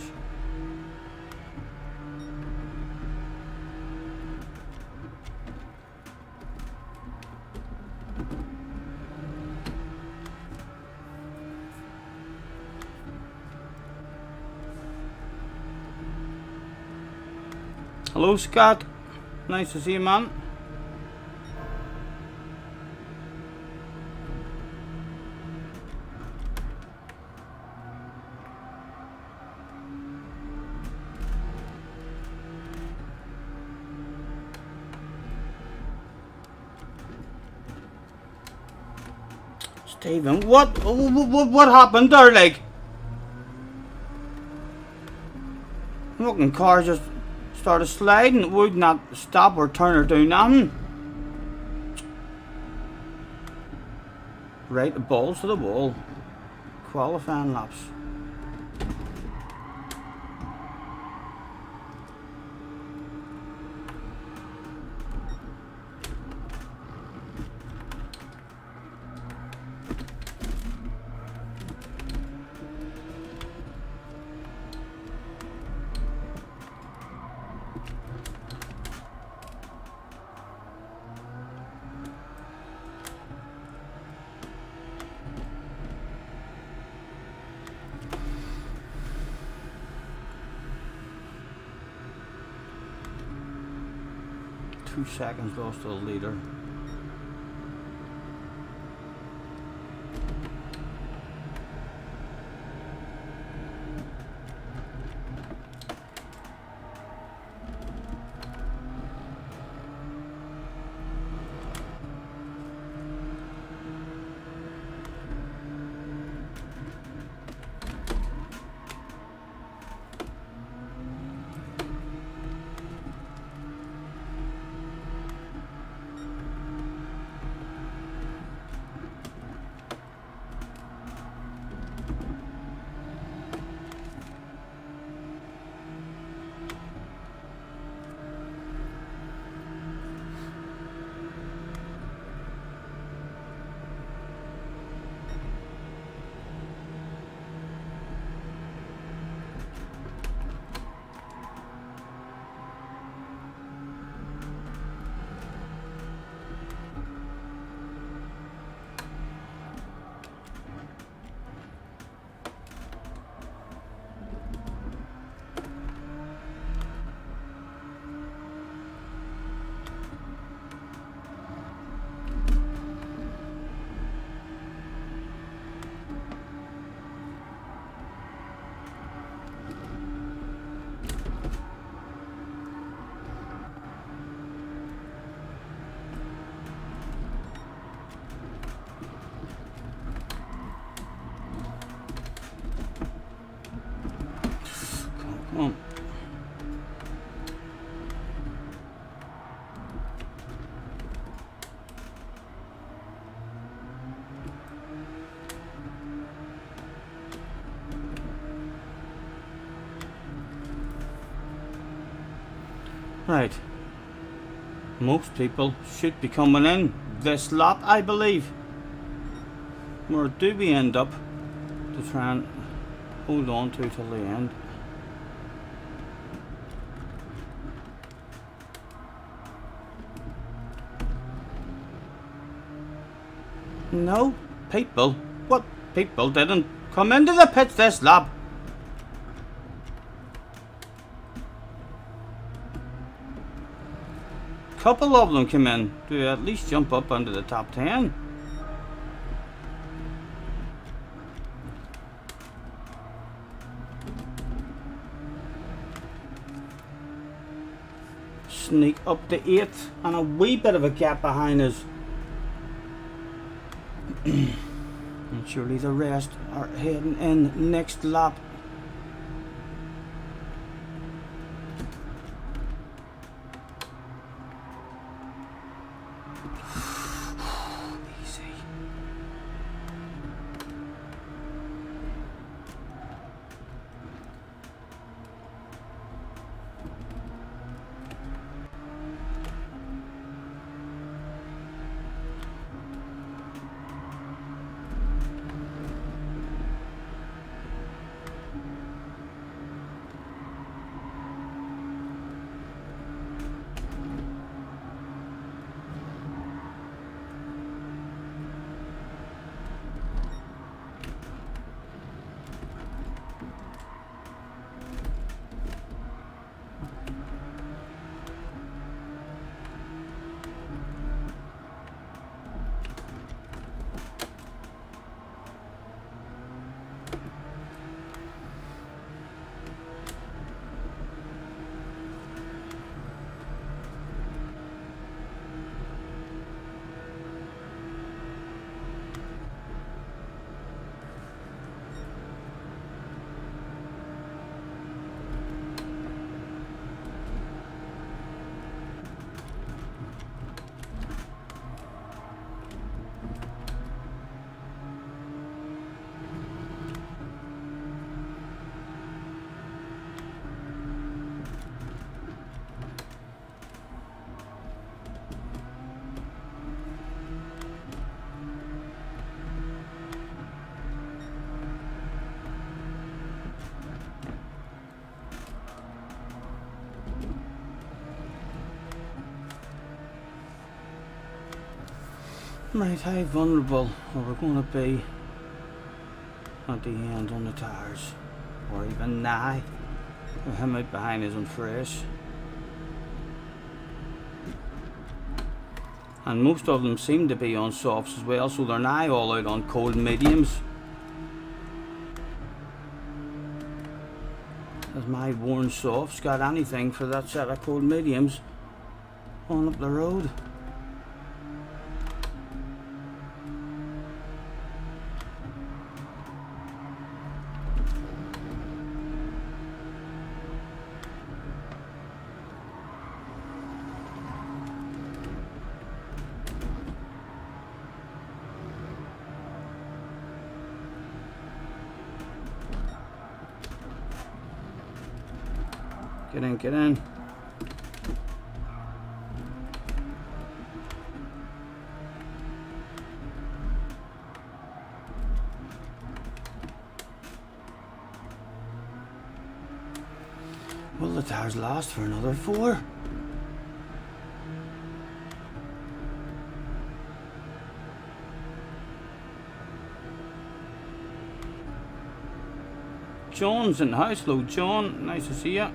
Hello, Scott. Nice to see you, man. Stephen, what happened there, like? Fucking car just started sliding. It would not stop or turn or do nothing. Right, the balls to the wall. Qualifying laps. Two seconds lost to the leader. Right. Most people should be coming in this lap, I believe. Where do we end up to try and hold on to till the end? No, people. What people didn't come into the pits this lap? Couple of them came in to at least jump up under the top 10. sneak up to 8th and a wee bit of a gap behind us. And surely the rest are heading in next lap. Easy. Right, how vulnerable are we going to be at the end on the tires? Or even nigh? Him out behind isn't fresh. And most of them seem to be on softs as well, so they're nigh all out on cold mediums. Has my worn softs got anything for that set of cold mediums on up the road? Get in, get in. Will the tires last for another 4? John's in the house. Hello, John. Nice to see you.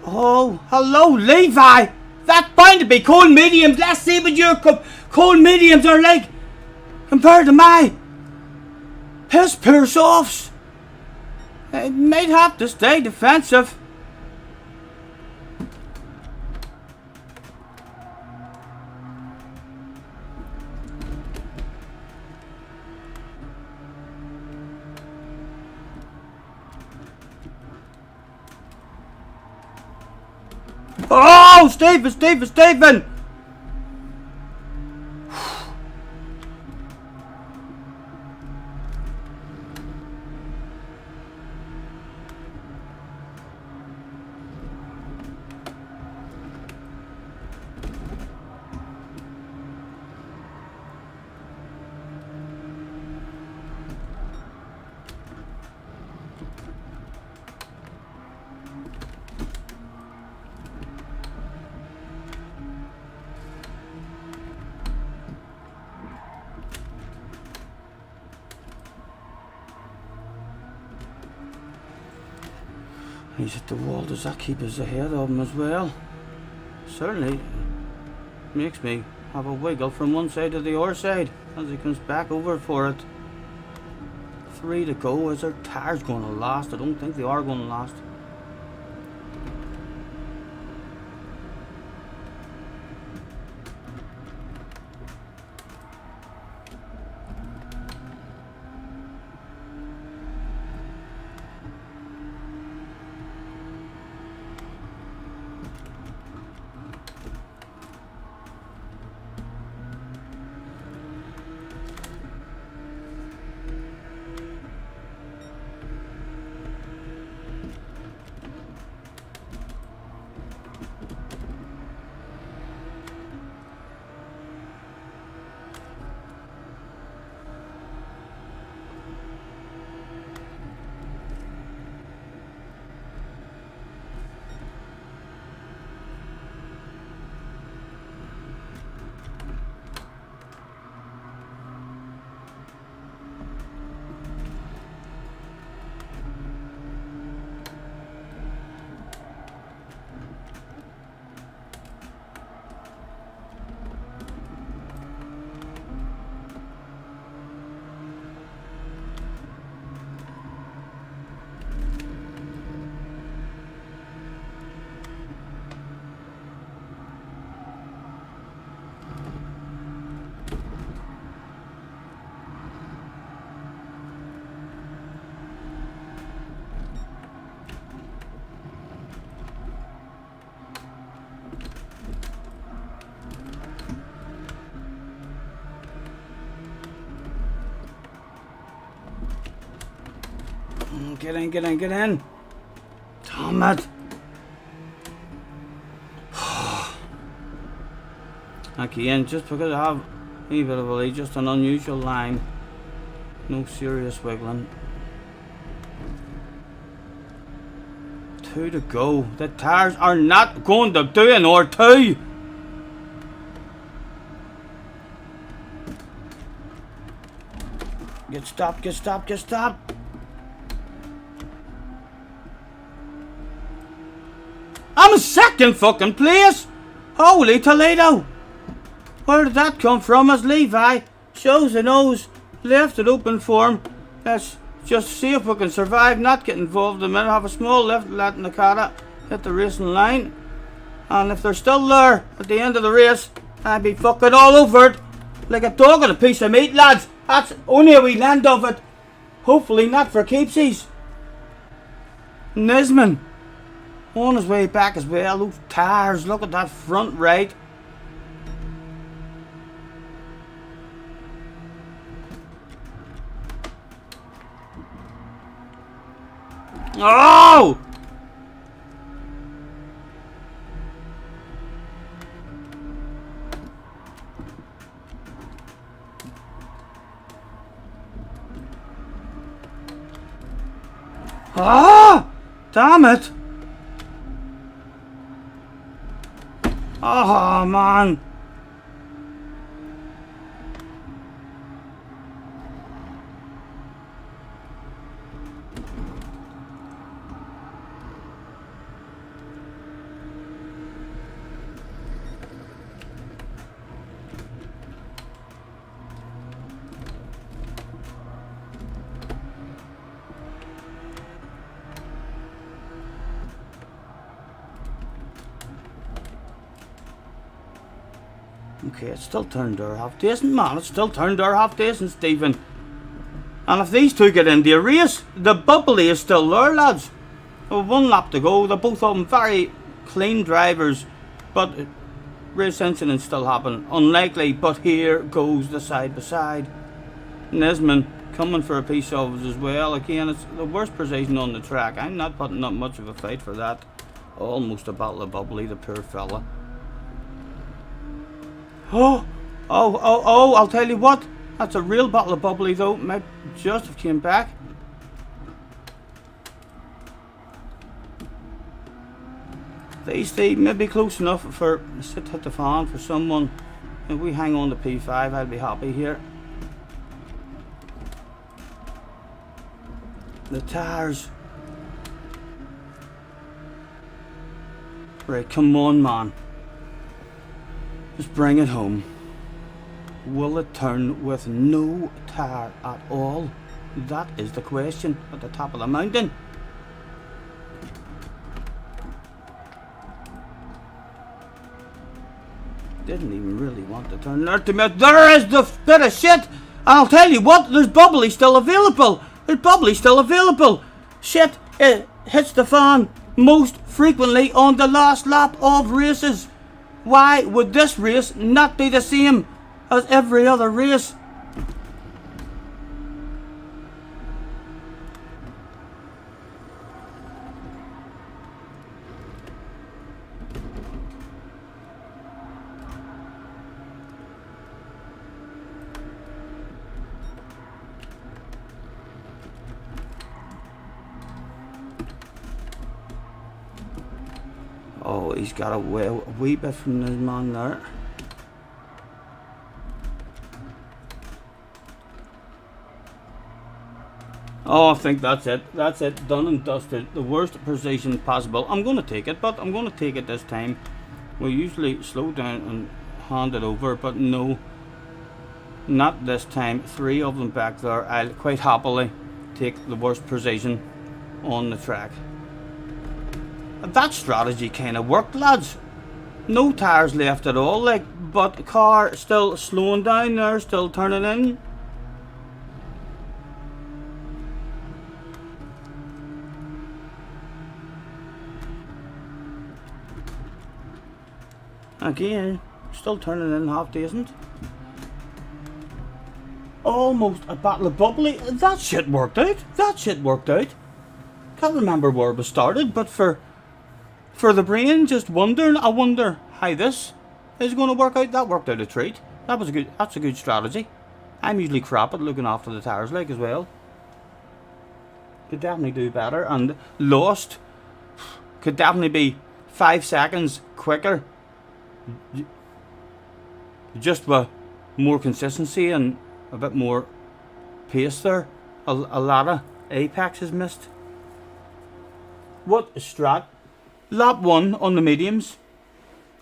Oh, hello, Levi! That's bound to be cold mediums. Let's see what your cold mediums are like compared to my piss poor softs. It might have to stay defensive. Oh, Stephen! He's at the wall. Does that keep us ahead of him as well? Certainly makes me have a wiggle from one side to the other side as he comes back over for it. 3 to go. Is their tires going to last? I don't think they are going to last. Get in, get in, get in. Damn it. Again, just because I have a bit of a lead, just an unusual line. No serious wiggling. 2 to go. The tires are not going to do an R2. Get stopped, get stopped, get stopped. I'm second fucking place! Holy Toledo! Where did that come from? As Levi shows the nose, left it open for him. Let's just see if we can survive, not get involved in a minute. Have a small left, let Nakata hit the racing line. And if they're still there at the end of the race, I'd be fucking all over it. Like a dog on a piece of meat, lads. That's only a wee land of it. Hopefully not for keepsies. Nisman on his way back as well. Those tires, look at that front right. Oh! Ah! Damn it! Oh man! Okay, it's still turned there half decent, man. It's still turned there half decent, Stephen. And if these two get into a race, the bubbly is still there, lads. With 1 lap to go. They're both of them very clean drivers, but race incidents still happen. Unlikely, but here goes the side by side. Nisman coming for a piece of us as well. Again, it's the worst position on the track. I'm not putting up much of a fight for that. Almost a battle of bubbly, the poor fella. Oh, I'll tell you what. That's a real bottle of bubbly though. Might just have came back. These may be close enough for sit hit the fan for someone. If we hang on to P5, I'll be happy here. The tires. Right, come on, man. Just bring it home. Will it turn with no tire at all? That is the question at the top of the mountain. Didn't even really want to turn there to me. There is the bit of shit! And I'll tell you what, there's bubbly still available. There's bubbly still available. Shit, it hits the fan most frequently on the last lap of races. Why would this race not be the same as every other race? Oh, he's got a wee bit from his man there. Oh, I think that's it. That's it. Done and dusted. The worst position possible. I'm going to take it, but I'm going to take it this time. We usually slow down and hand it over, but no. Not this time. 3 of them back there. I'll quite happily take the worst position on the track. That strategy kind of worked, lads. No tyres left at all, like, but the car still slowing down there, still turning in. Again, still turning in half decent. Almost a battle of bubbly. That shit worked out. That shit worked out. Can't remember where it was started, but for the brain just wondering, I wonder how this is going to work out. That worked out a treat. That's a good strategy. I'm usually crap at looking after the tyres like as well. Could definitely do better, and lost could definitely be 5 seconds quicker. Just with more consistency and a bit more pace there. A lot of apex is missed. What a strat. Lap 1 on the mediums,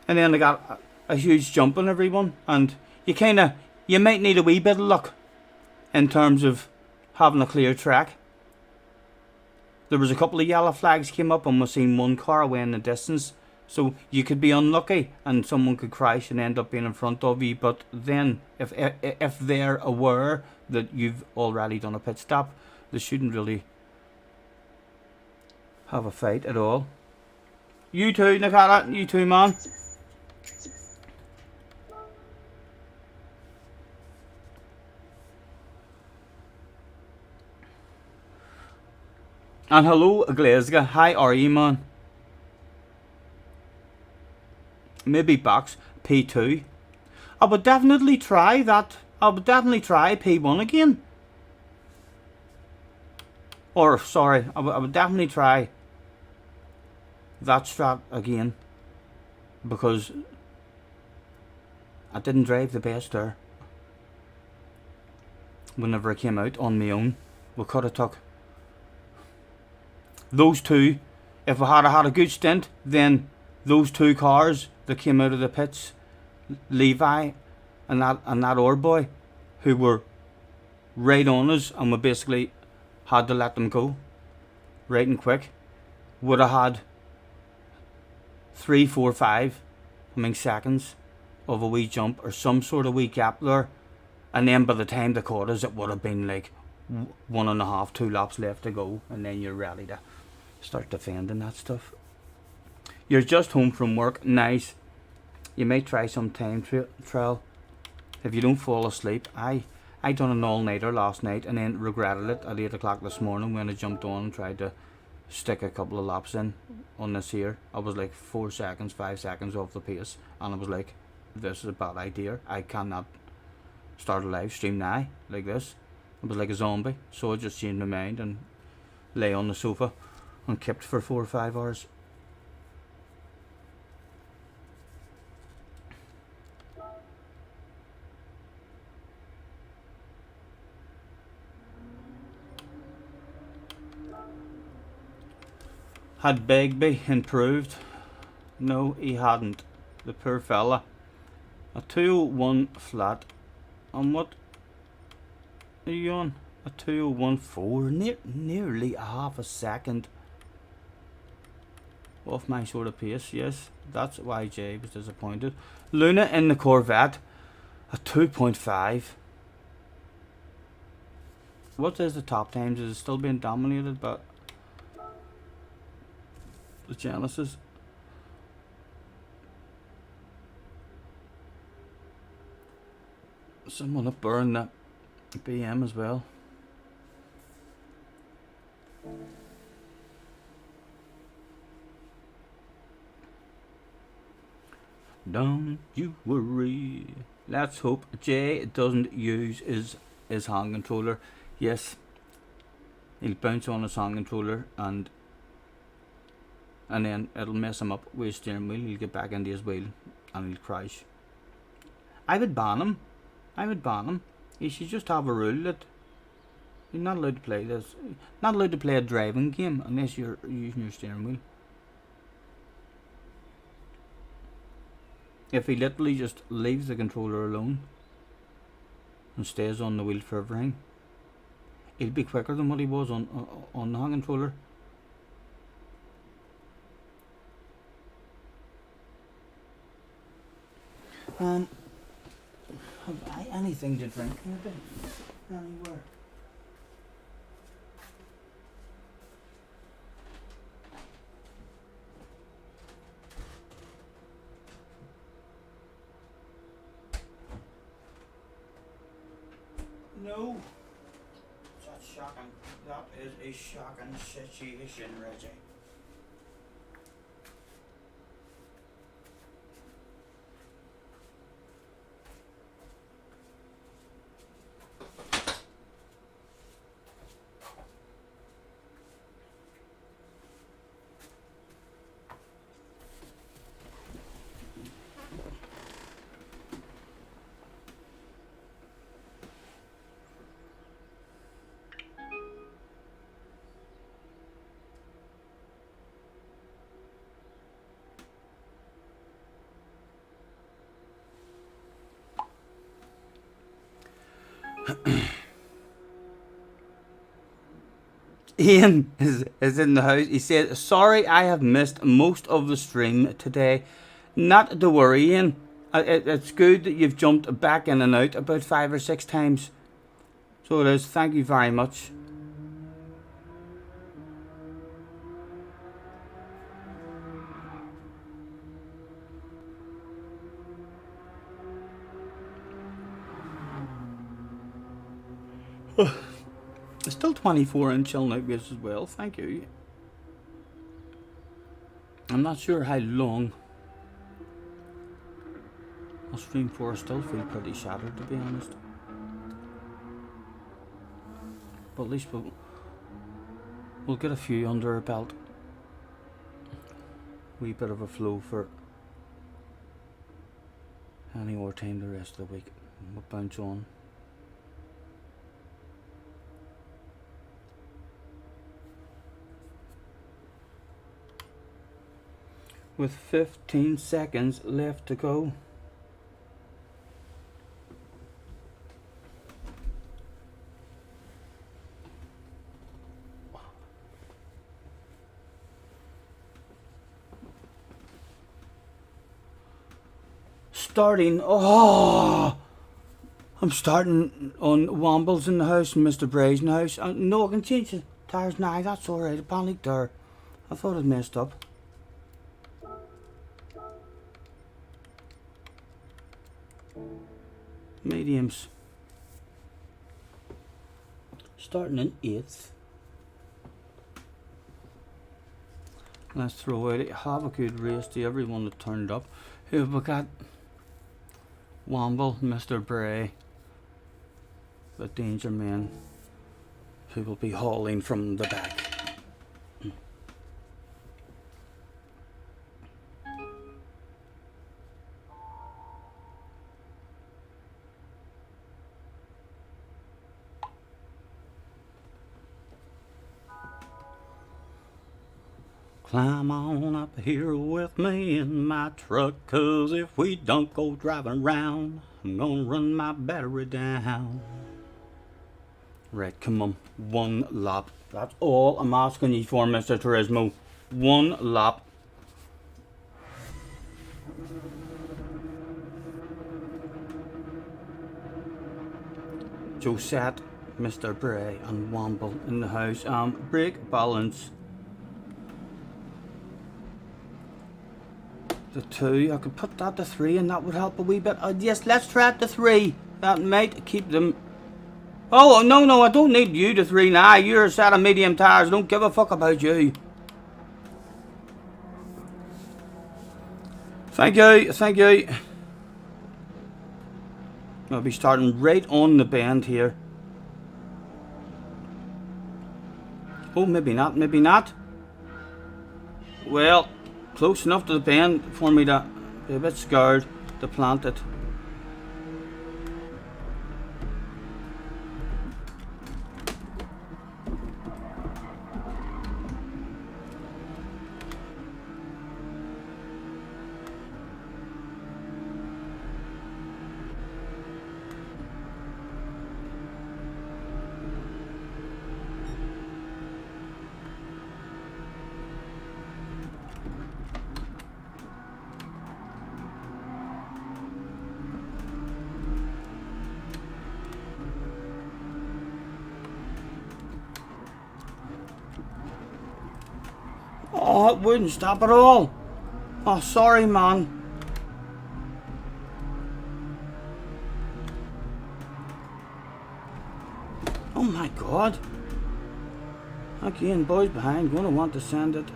and then I got a huge jump on everyone, and you might need a wee bit of luck in terms of having a clear track. There was a couple of yellow flags came up and we seen one car away in the distance, so you could be unlucky and someone could crash and end up being in front of you. But then if they're aware that you've already done a pit stop, they shouldn't really have a fight at all. You too, Nakata. You too, man. And hello, Glasgow. How are you, man? Maybe box P2. I would definitely try that. I would definitely try P1 again. Or, sorry, I would definitely try that strat again, because I didn't drive the best there whenever I came out on my own. We could have took those two. If I had had a good stint, then those 2 cars that came out of the pits, Levi and that old boy, who were right on us, and we basically had to let them go right and quick, would have had 3, 4, 5 seconds of a wee jump or some sort of wee gap there, and then by the time they caught us, it would have been like 1.5, 2 laps left to go, and then you're ready to start defending that stuff. You're just home from work. Nice. You might try some time trial if you don't fall asleep. I done an all-nighter last night and then regretted it at 8 o'clock this morning when I jumped on and tried to stick a couple of laps in on this here. I was like 4 seconds, 5 seconds off the pace, and I was like, this is a bad idea. I cannot start a live stream now like this. I was like a zombie, so I just changed my mind and lay on the sofa and kept for 4 or 5 hours. Had Begbie improved? No, he hadn't. The poor fella. A 201 flat. And what are you on? A 201.4. Nearly a half a second off my sort of pace. Yes, that's why Jay was disappointed. Luna in the Corvette. A 2.5. What is the top times? Is it still being dominated by the Genesis? Someone up there in that BM as well. Don't you worry. Let's hope Jay doesn't use his hand controller. Yes, he'll bounce on his hand controller and then it'll mess him up with his steering wheel. He'll get back into his wheel and he'll crash. I would ban him. He should just have a rule that you're not allowed to play this. Not allowed to play a driving game unless you're using your steering wheel. If he literally just leaves the controller alone and stays on the wheel for everything, he'll be quicker than what he was on the hand controller. Have I anything to drink maybe? Anywhere? No. That's shocking. That is a shocking situation, Reggie. Ian is in the house. He said, sorry I have missed most of the stream today. Not to worry, Ian. It's good that you've jumped back in and out about 5 or 6 times. So it is. Thank you very much. It's still 24-inch out base as well. Thank you. I'm not sure how long I'll stream for. I still feel pretty shattered, to be honest. But at least we'll get a few under our belt. Wee bit of a flow for any more time the rest of the week. We'll bounce on. With 15 seconds left to go. Starting, I'm starting on Wombles in the house and Mr. Bray's in the house. No, I can change the tires now, that's alright. I panicked there. I thought I'd messed up. Mediums. Starting in 8th. Let's throw out it. Have a good race to everyone that turned up. Who have we got? Womble, Mr. Bray, the Danger Man, who will be hauling from the back. Climb on up here with me in my truck, 'cause if we don't go driving around, I'm gonna run my battery down. Right, come on, one lap. That's all I'm asking you for, Mr. Turismo. One lap. Josette, Mr. Bray, and Wamble in the house. Brake balance. The 2, I could put that to 3 and that would help a wee bit. Yes, let's try it to 3. That might keep them. Oh, no, I don't need you to 3 now. You're a set of medium tires. I don't give a fuck about you. Thank you. I'll be starting right on the bend here. Oh, maybe not. Well, close enough to the bend for me to be a bit scared to plant it. Oh, it wouldn't stop at all. Oh, sorry, man. Oh my God. Again, boys behind, gonna want to send it.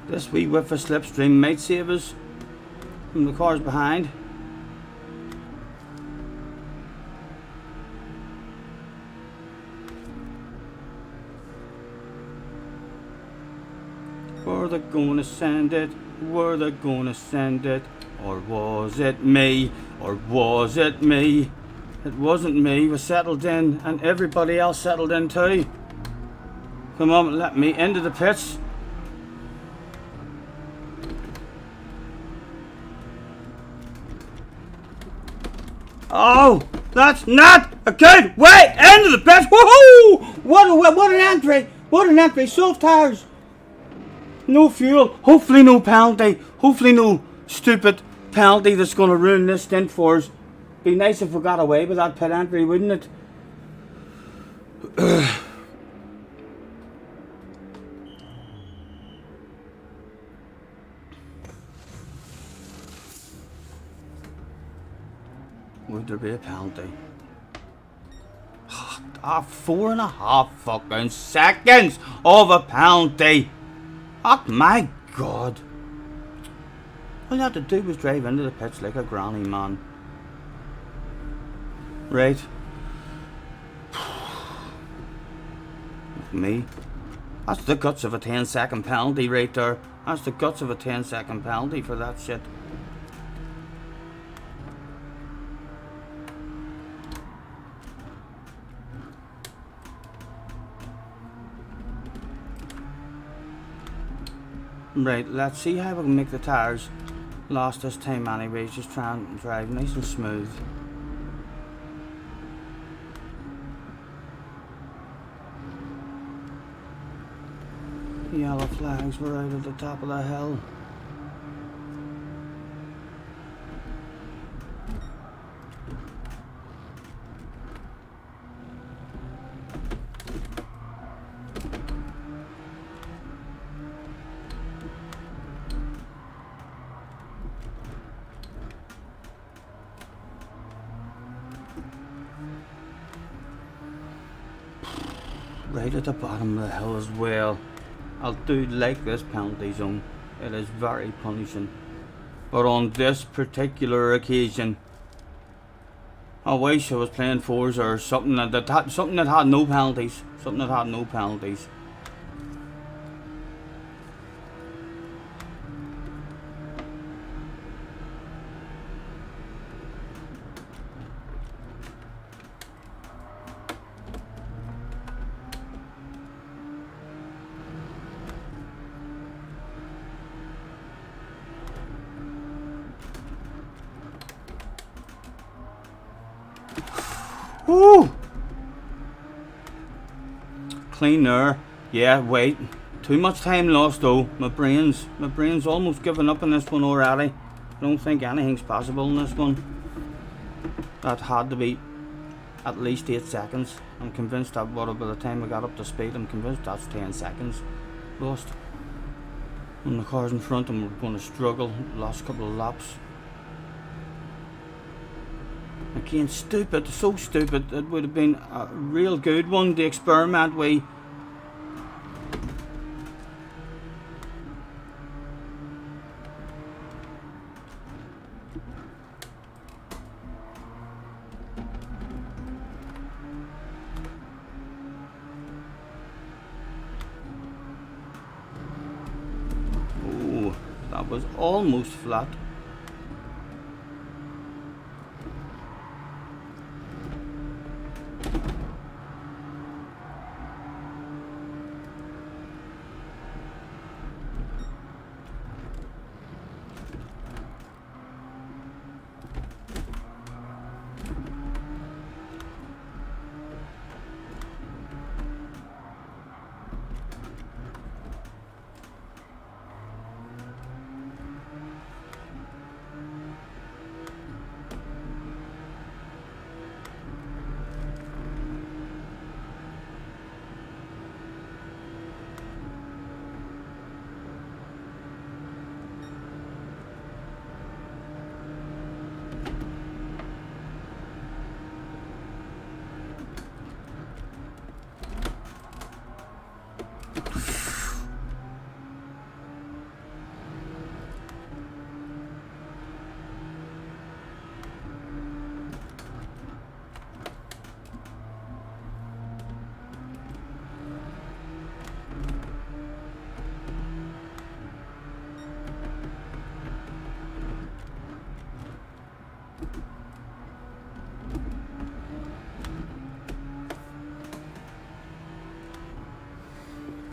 This wee whiff of slipstream might save us from the cars behind. Were they gonna send it? Were they gonna send it? Or was it me? Or was it me? It wasn't me. We settled in and everybody else settled in too. Come on, let me into the pits. Oh, that's not a good way into the pits. Woohoo! What an entry! What an entry! Soft tires. No fuel. Hopefully no penalty. Hopefully no stupid penalty that's going to ruin this stint for us. Be nice if we got away with that pit entry, wouldn't it? Would there be a penalty? 4.5 fucking seconds of a penalty. Oh my God. All you had to do was drive into the pits like a granny, man. Right. Me. That's the guts of a 10-second penalty right there. That's the guts of a 10-second penalty for that shit. Right, let's see how we can make the tires last this time anyways. Just try and drive nice and smooth. Yellow flags were out at the top of the hill. Right at the bottom of the hill as well. I do like this penalty zone. It is very punishing. But on this particular occasion, I wish I was playing Forza or something that had no penalties. Something that had no penalties. Woo! Clean there. Yeah, wait. Too much time lost though. My brain's almost given up on this one already. I don't think anything's possible in this one. That had to be at least 8 seconds. I'm convinced that by the time I got up to speed, I'm convinced that's 10 seconds lost. When the car's in front and we're going to struggle last couple of laps. Again, stupid, so stupid. It would have been a real good one to experiment with. Oh, that was almost flat.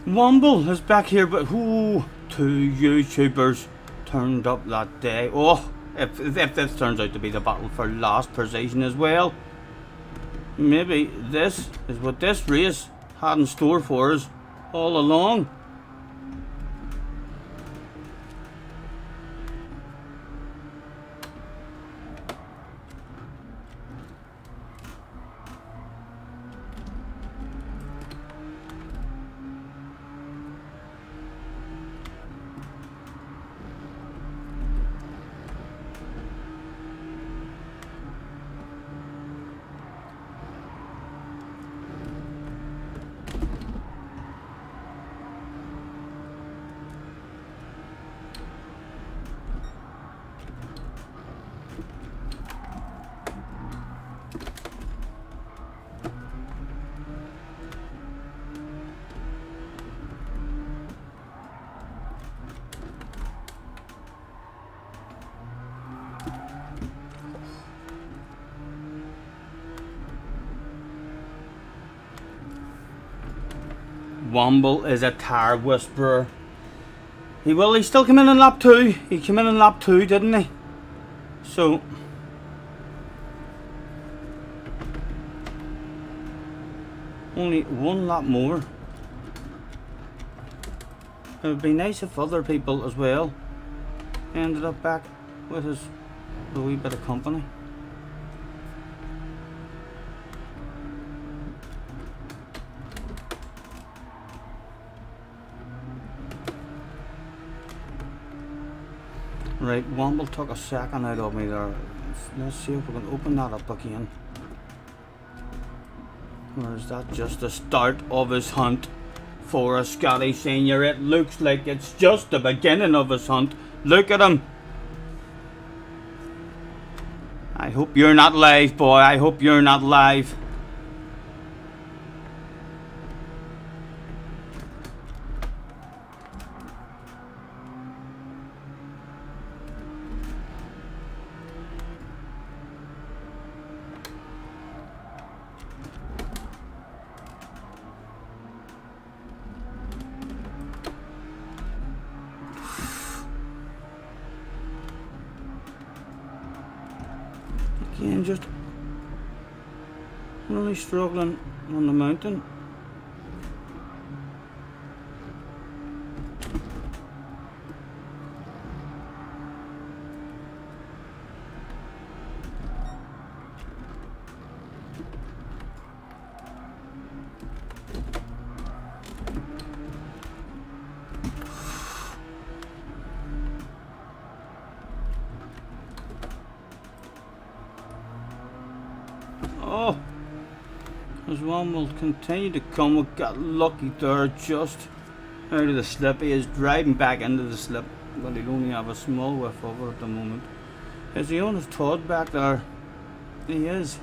Womble is back here, but who 2 YouTubers turned up that day? Oh, if this turns out to be the battle for last position as well, maybe this is what this race had in store for us all along. Womble is a tire whisperer. He still come in lap 2. He came in lap 2, didn't he? So only 1 lap more. It would be nice if other people as well ended up back with us a wee bit of company. Right, Womble took a second out of me there. Let's see if we can open that up again. Or is that just the start of his hunt for a Scotty Senior? It looks like it's just the beginning of his hunt. Look at him. hope you're not live, boy. I hope you're not live. Again, just really struggling on the mountain. Oh, this one will continue to come. We got lucky there, just out of the slip. He is driving back into the slip, but he'll only have a small whiff of it at the moment. Is he on his Todd back there? He is.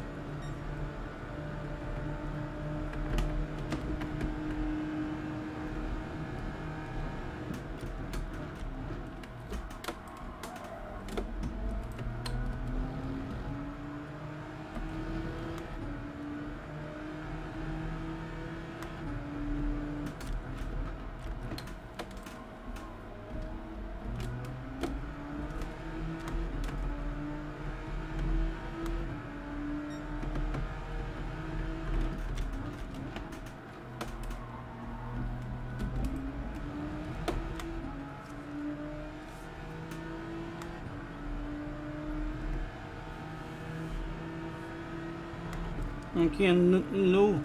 Again, no,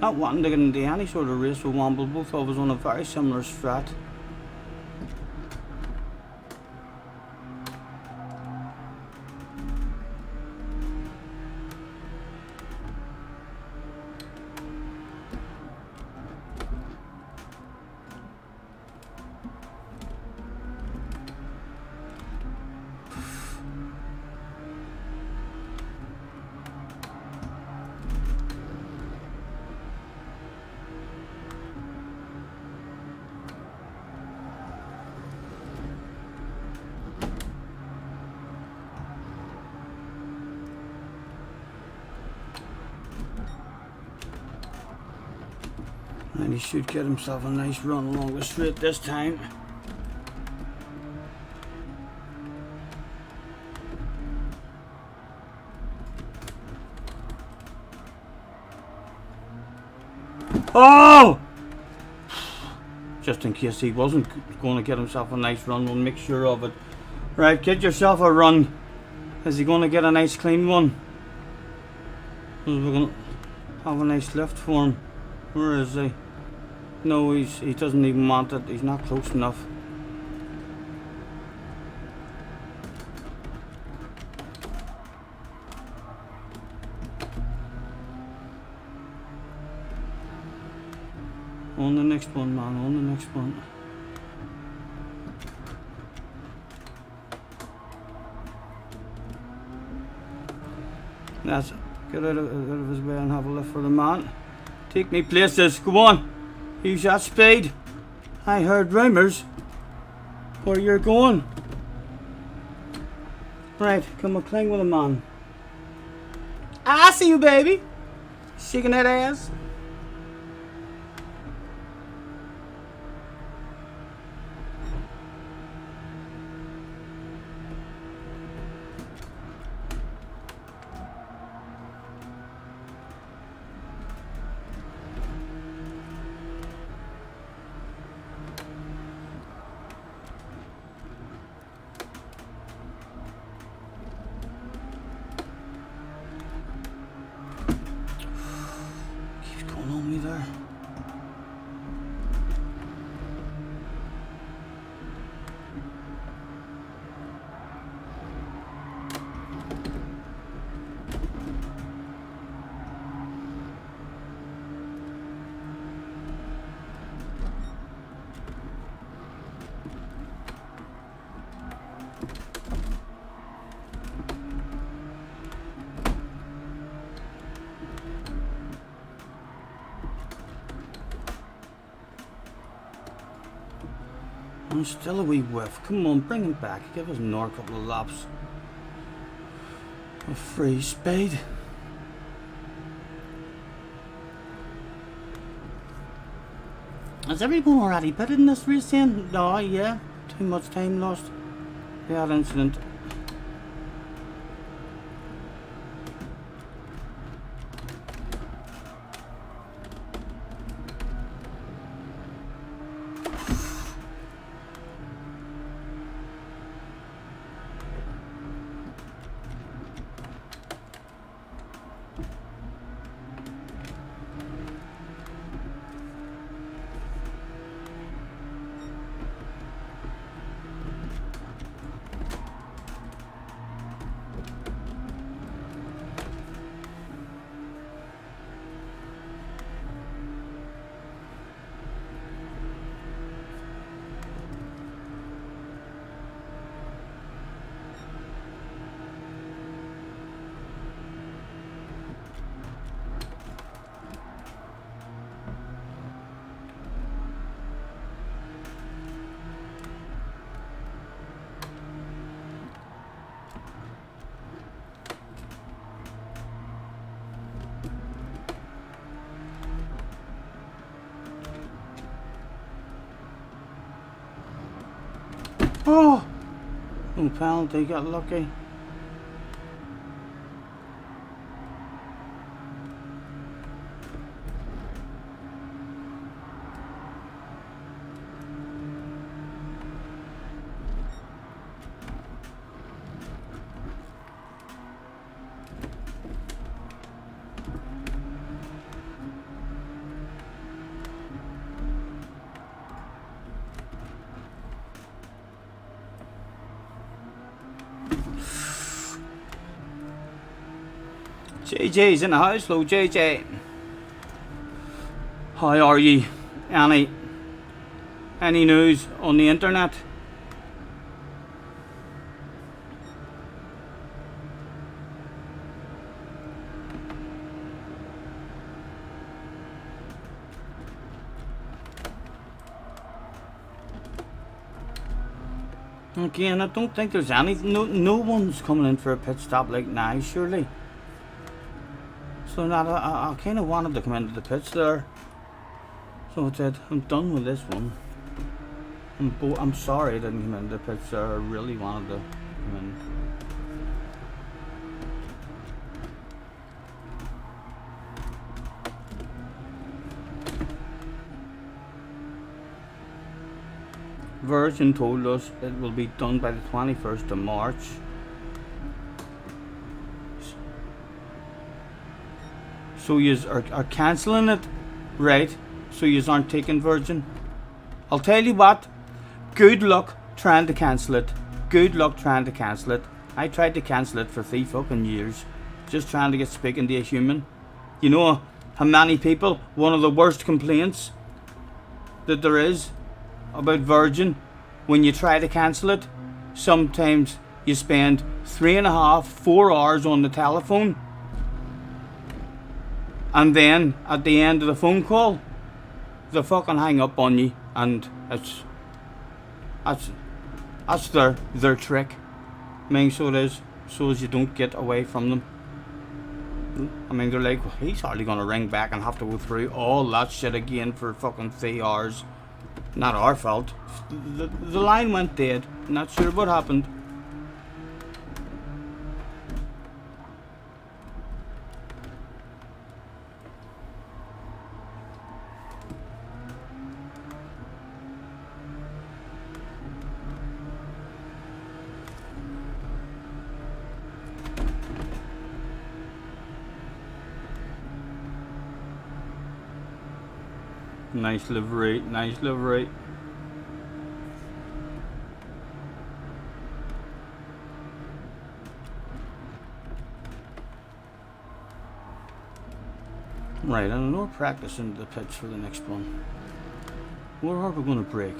not wanting to get into any sort of race with Womble. Both of us on a very similar strat. And he should get himself a nice run along the straight this time. Oh! Just in case he wasn't going to get himself a nice run, we'll make sure of it. Right, get yourself a run. Is he going to get a nice clean one? We're going to have a nice lift for him. Where is he? No, he doesn't even want it. He's not close enough. On the next one, man. On the next one. That's it. Get out of his way and have a lift for the man. Take me places. Go on. Use that speed. I heard rumours where you're going. Right, come on, cling with a man. I see you, baby. Shaking that ass. Still a wee whiff. Come on, bring him back. Give us another couple of laps of free speed. Has everyone already pitted in this race then? No, yeah. Too much time lost. Bad incident. Oh! No penalty, got lucky. JJ's in the house. Hello, JJ. How are ye? Any news on the internet? Again, I don't think there's any. No one's coming in for a pit stop like now, surely. So now I kind of wanted to come into the pits there. So I said, I'm done with this one. I'm sorry I didn't come into the pits there. I really wanted to come in. Virgin told us it will be done by the 21st of March. So you are cancelling it, right? So you aren't taking Virgin. I'll tell you what, good luck trying to cancel it. Good luck trying to cancel it. I tried to cancel it for 3 fucking years. Just trying to get speaking to a human. You know how many people, one of the worst complaints that there is about Virgin, when you try to cancel it, sometimes you spend 3.5, 4 hours on the telephone. And then at the end of the phone call, they fucking hang up on you, and that's their trick. I mean, so it is, so as you don't get away from them. I mean, they're like, well, he's hardly gonna ring back and have to go through all that shit again for fucking 3 hours. Not our fault. The line went dead. Not sure what happened. Nice livery, nice livery. Right, I know we're practicing the pitch for the next one. Where are we going to break?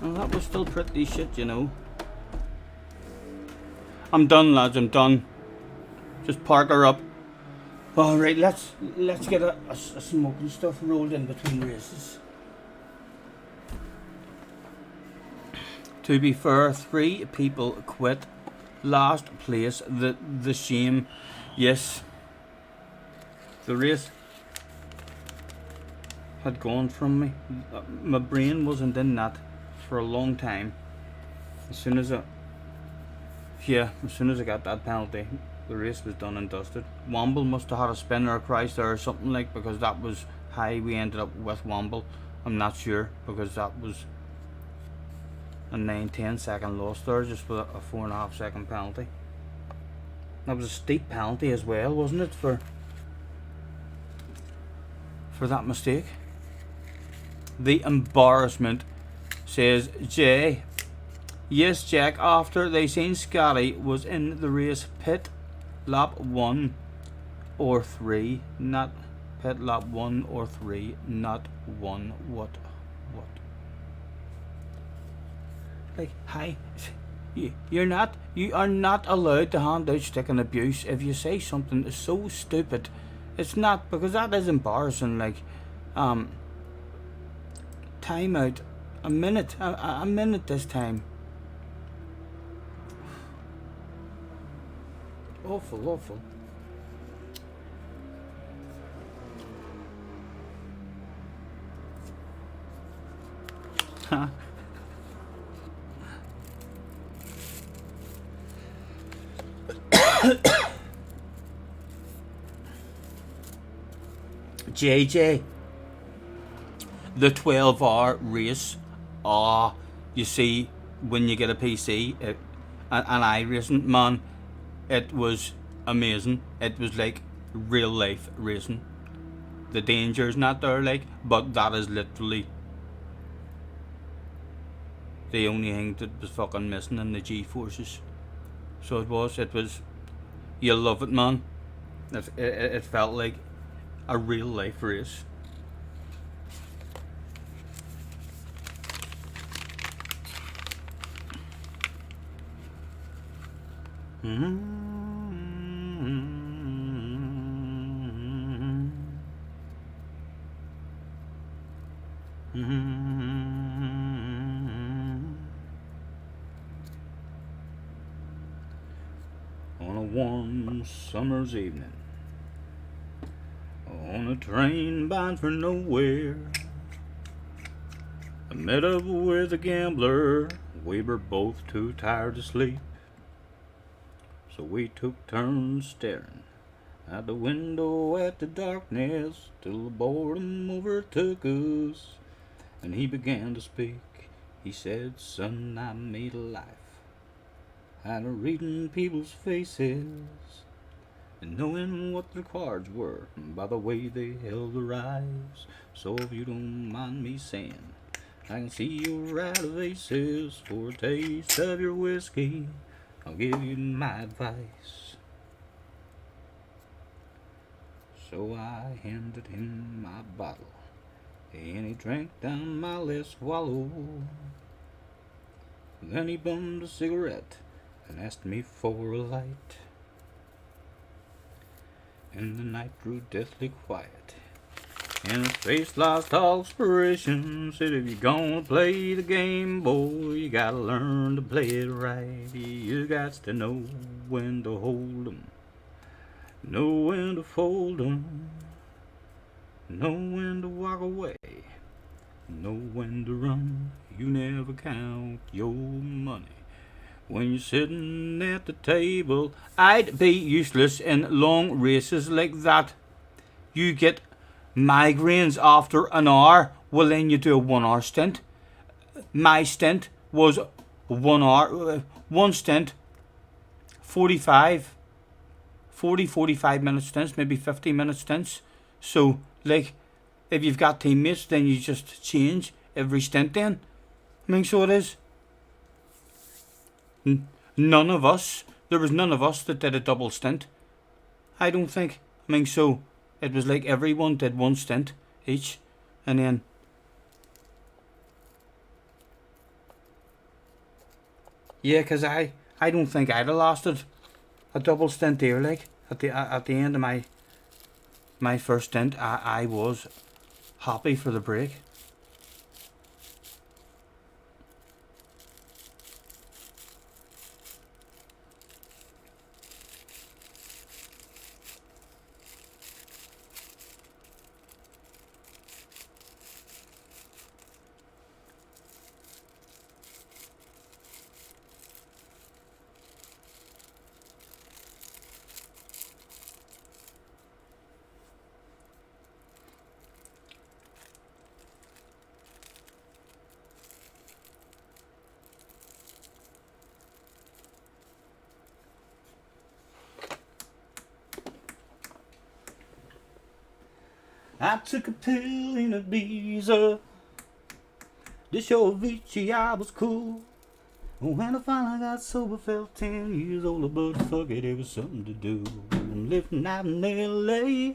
Well, that was still pretty shit, you know. I'm done, lads, I'm done. Just park her up. All right, let's get a smoke and stuff rolled in between races. To be fair, 3 people quit. Last place, the shame. Yes, the race had gone from me. My brain wasn't in that for a long time. As soon as I got that penalty, the race was done and dusted. Womble must have had a spin or a crash there or something, like, because that was how we ended up with Womble. I'm not sure, because that was a 9-10 second loss there, just with a 4.5 second penalty. That was a steep penalty as well, wasn't it, for that mistake? The embarrassment, says Jay. Yes, Jack, after they seen Scotty was in the race pit lap 1 or 3, not pit lap 1 or 3, not 1. What? Like, hi, you are not allowed to hand out stick and abuse if you say something so stupid. It's not, because that is embarrassing. Like, time out, a minute this time. Awful. JJ, the 12-hour race. You see, when you get a PC and iRacing, man, it was amazing. It was like real life racing. The danger's not there, like, but that is literally the only thing that was fucking missing in the G-forces. So it was, you'll love it, man. It felt like a real life race. On a warm summer's evening, on a train bound for nowhere, I met up with a gambler. We were both too tired to sleep, so we took turns staring out the window at the darkness till the boredom overtook us, and he began to speak. He said, "Son, I made a life out of reading people's faces and knowing what their cards were by the way they held their eyes. So if you don't mind me saying, I can see you're out of aces. For a taste of your whiskey, I'll give you my advice." So I handed him my bottle, and he drank down my last swallow. Then he bummed a cigarette and asked me for a light. And the night grew deathly quiet, and his face lost all inspiration. Said, "If you're gonna play the game, boy, you gotta learn to play it right. You got to know when to hold 'em, know when to fold 'em, know when to walk away, know when to run. You never count your money when you're sitting at the table." I'd be useless in long races like that. You get migraines after an hour. Well, then you do a 1 hour stint. My stint was 1 hour, one stint, 45 minute stints, maybe 50-minute stints. So, like, if you've got teammates, then you just change every stint then. I mean, so it is. None of us that did a double stint, I don't think. I mean, so it was like everyone did one stint each, and then yeah, because I don't think I'd have lasted a double stint there, like at the end of my my first stint, I was happy for the break. I took a pill in Ibiza. This your Avicii, I was cool. When I finally got sober, felt 10 years older, but fuck it, it was something to do. I'm living out in LA.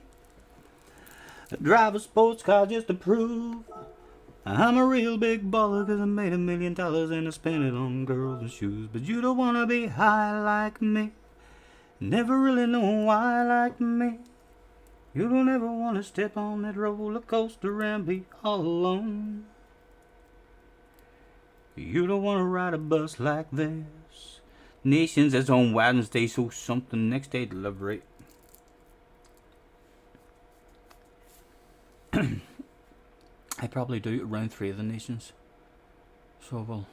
I drive a sports car just to prove I'm a real big baller, cause I made $1 million and I spent it on girls and shoes. But you don't wanna be high like me, never really know why like me. You don't ever wanna step on that roller coaster and be all alone. You don't wanna ride a bus like this. Nations is on Wednesday, so something next day delivery. I probably do around 3 of the nations. So well.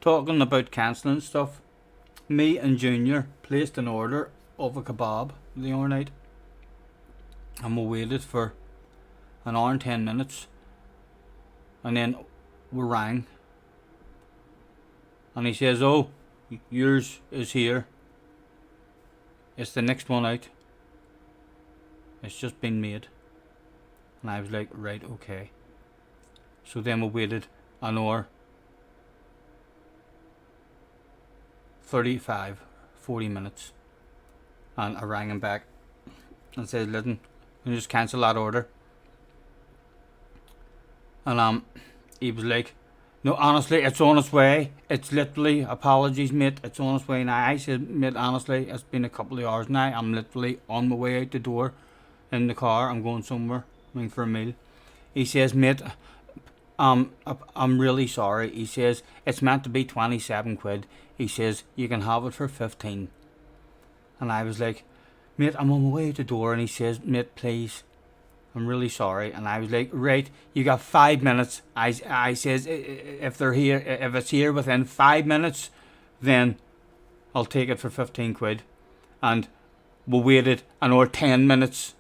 Talking about cancelling stuff, me and Junior placed an order of a kebab the other night, and we waited for an hour and 10 minutes, and then we rang, and he says, "Oh, yours is here. It's the next one out. It's just been made." And I was like, right, okay. So then we waited an hour, 40 minutes, and I rang him back and said, "Listen, can you just cancel that order?" And he was like, "No, honestly, it's on its way. It's literally, apologies, mate, it's on its way now." I said, "Mate, honestly, it's been a couple of hours now. I'm literally on my way out the door in the car. I'm going somewhere, going for a meal." He says, "Mate, I'm really sorry." He says, "It's meant to be 27 quid. He says, "You can have it for 15. And I was like, "Mate, I'm on my way out the door." And he says, "Mate, please, I'm really sorry." And I was like, "Right, you got 5 minutes." I says, if it's here within 5 minutes, then I'll take it for 15 quid. And we waited another 10 minutes.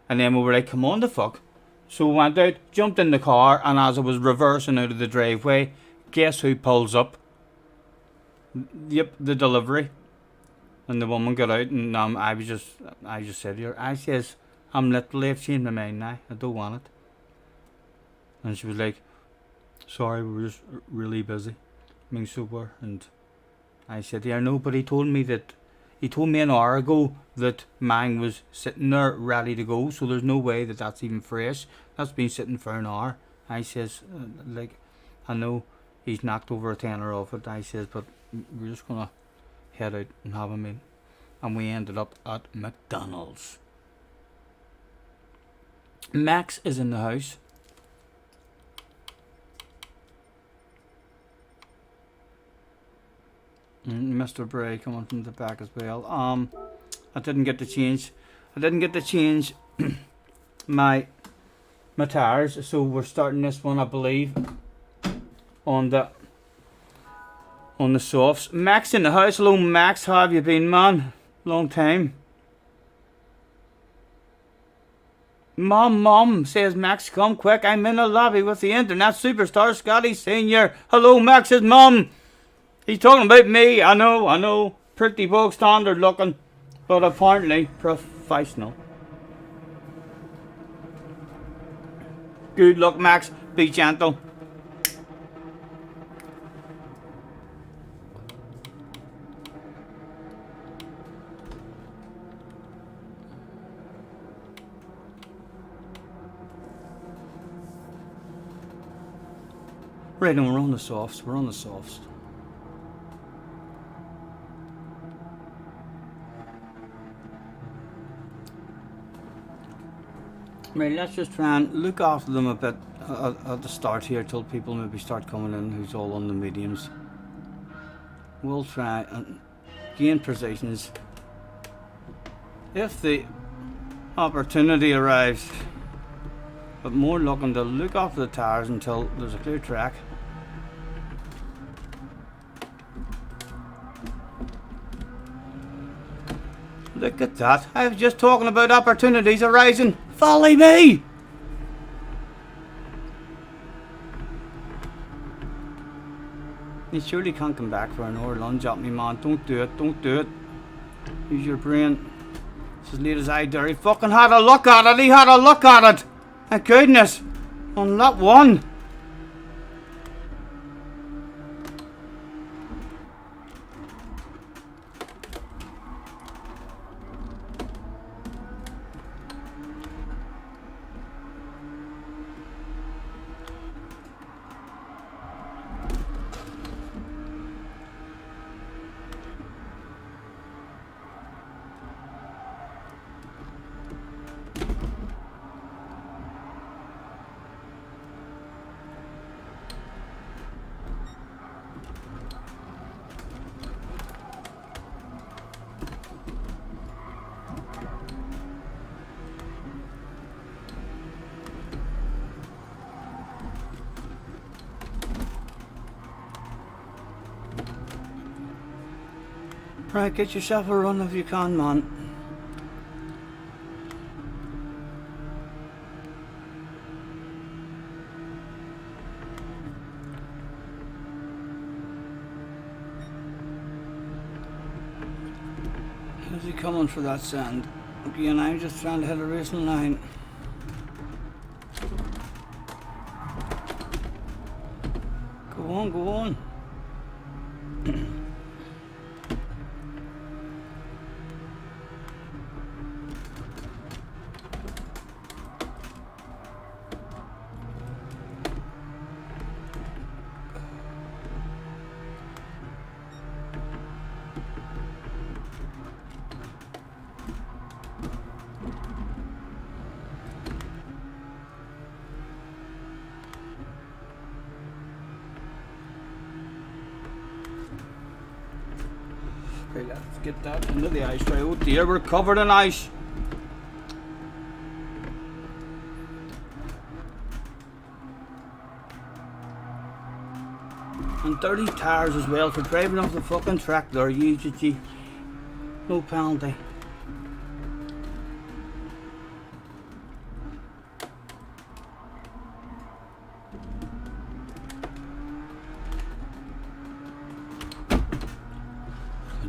And then we were like, "Come on the fuck." So we went out, jumped in the car, and as I was reversing out of the driveway, guess who pulls up? Yep, the delivery. And the woman got out, and I just said to her, I says, "I'm literally, I've changed my mind now. I don't want it." And she was like, "Sorry, we were just really busy, being sober." And I said, "Yeah, no, but he told me an hour ago that mine was sitting there ready to go, so there's no way that that's even fresh. That's been sitting for an hour." I says, "I know he's knocked over a tenner off it." I says, "But we're just gonna head out and have a meal." And we ended up at McDonald's. Max is in the house. Mr. Bray coming from the back as well. I didn't get to change my tires, so we're starting this one, I believe, on the softs. Max in the house. Hello, Max. How have you been, man? Long time. Mom, says Max, "Come quick, I'm in the lobby with the internet superstar Scotty Senior." Hello, Max's mum. He's talking about me. I know. pretty bog standard looking, but apparently professional. Good luck, Max. Be gentle. Right, and we're on the softs. We're on the softs. Right, let's just try and look after them a bit at the start here till people maybe start coming in who's all on the mediums. We'll try and gain positions if the opportunity arrives, but more looking to look after the tires until there's a clear track. Look at that. I was just talking about opportunities arising. Follow me! You surely can't come back for an hour lunge at me, man. Don't do it. Don't do it. Use your brain. It's as late as I dare. He fucking had a look at it. He had a look at it. My goodness. On that one. Right, get yourself a run if you can, man. How's he coming for that sand? Again, I'm just trying to hit a racing line. Go on, go on. Okay, let's get that into the ice. Right, oh dear, we're covered in ice. And dirty tires as well for driving off the fucking track there, UGG. No penalty.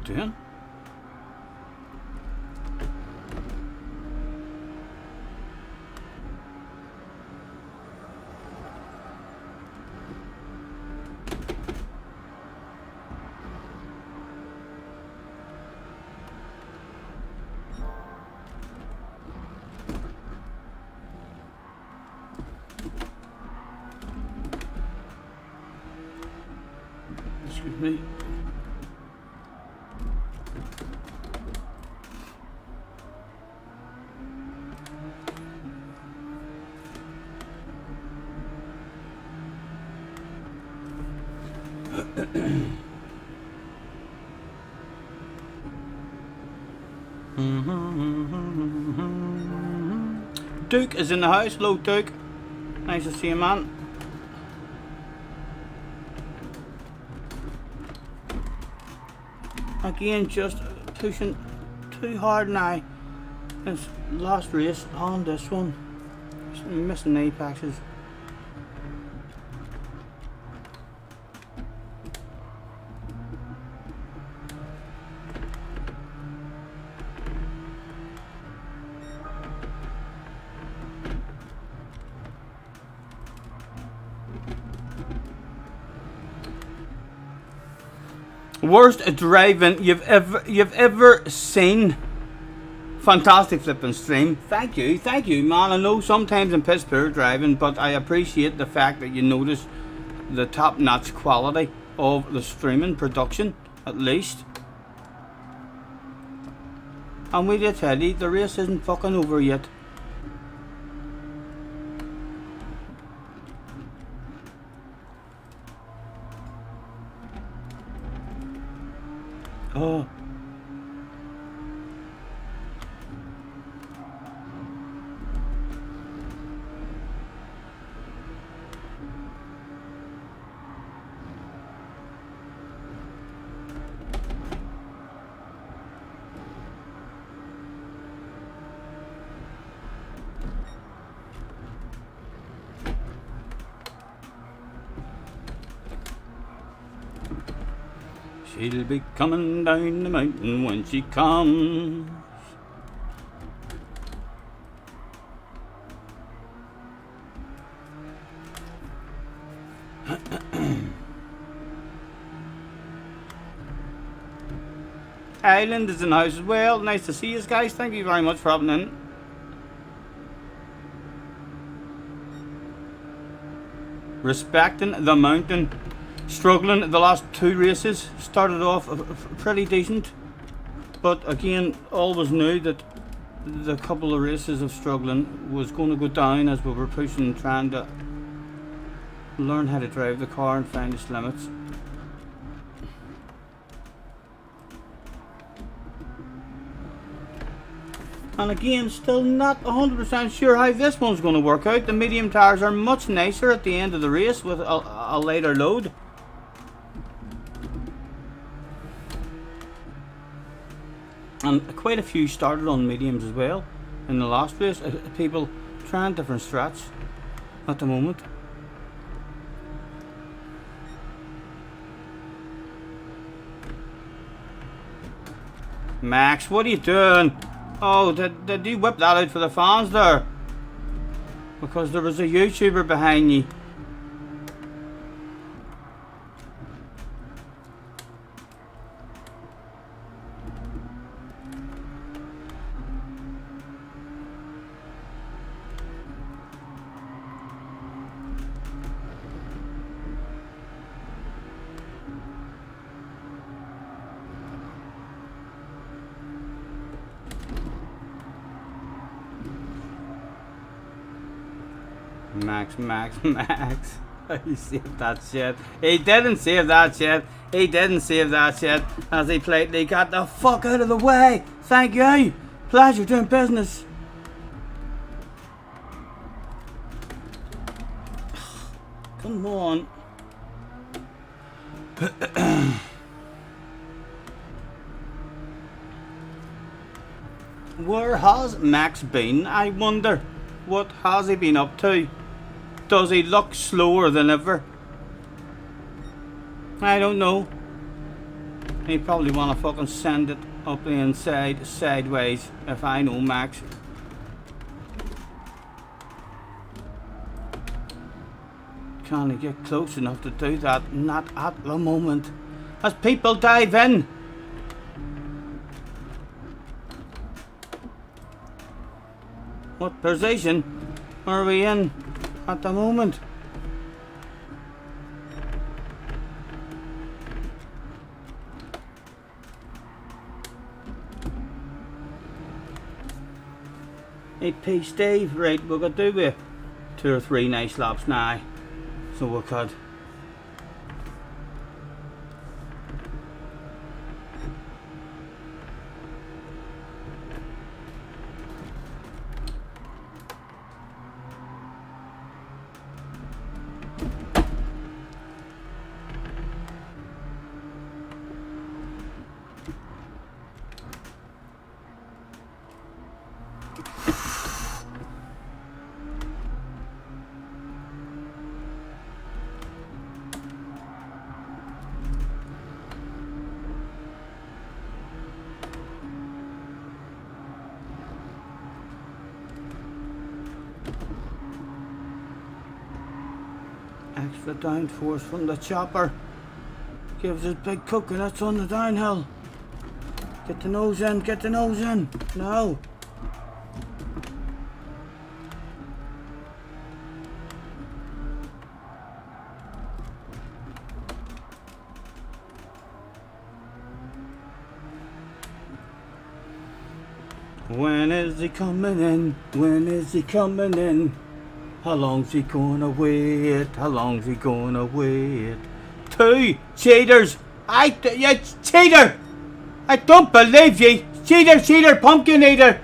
Doing? Excuse me. Duke is in the house. Hello, Duke. Nice to see you, man. Again, just pushing too hard now. It's last race on this one. Just missing apexes. Worst driving you've ever seen. Fantastic flipping stream. Thank you, man. I know sometimes I'm piss poor driving, but I appreciate the fact that you notice the top-notch quality of the streaming production, at least. And will you tell you, the race isn't fucking over yet. Oh. She'll be coming down the mountain when she comes. Island is in the house as well. Nice to see you guys. Thank you very much for having in. Respecting the mountain. Struggling the last 2 races. Started off pretty decent, but again always knew that the couple of races of struggling was going to go down as we were pushing, trying to learn how to drive the car and find its limits. And again, still not 100% sure how this one's going to work out. The medium tires are much nicer at the end of the race with a lighter load. And quite a few started on mediums as well in the last race. People trying different strats at the moment. Max, what are you doing? Oh, did you whip that out for the fans there? Because there was a YouTuber behind you. Max. He saved that shit. He didn't save that shit. As he politely got the fuck out of the way. Thank you. Pleasure doing business. Come on. Where has Max been, I wonder? What has he been up to? Does he look slower than ever? I don't know. He probably want to fucking send it up the inside sideways, if I know Max. Can he get close enough to do that? Not at the moment. As people dive in. What position are we in at the moment? AP Steve, right, we could do with 2 or 3 nice laps now. So we could. Extra downforce from the chopper. Gives us big cookie, that's on the downhill. Get the nose in, get the nose in. No. When is he coming in? When is he coming in? How long's he gonna wait? How long's he gonna wait? 2 cheaters! You cheater! I don't believe you! Cheater, cheater, pumpkin eater!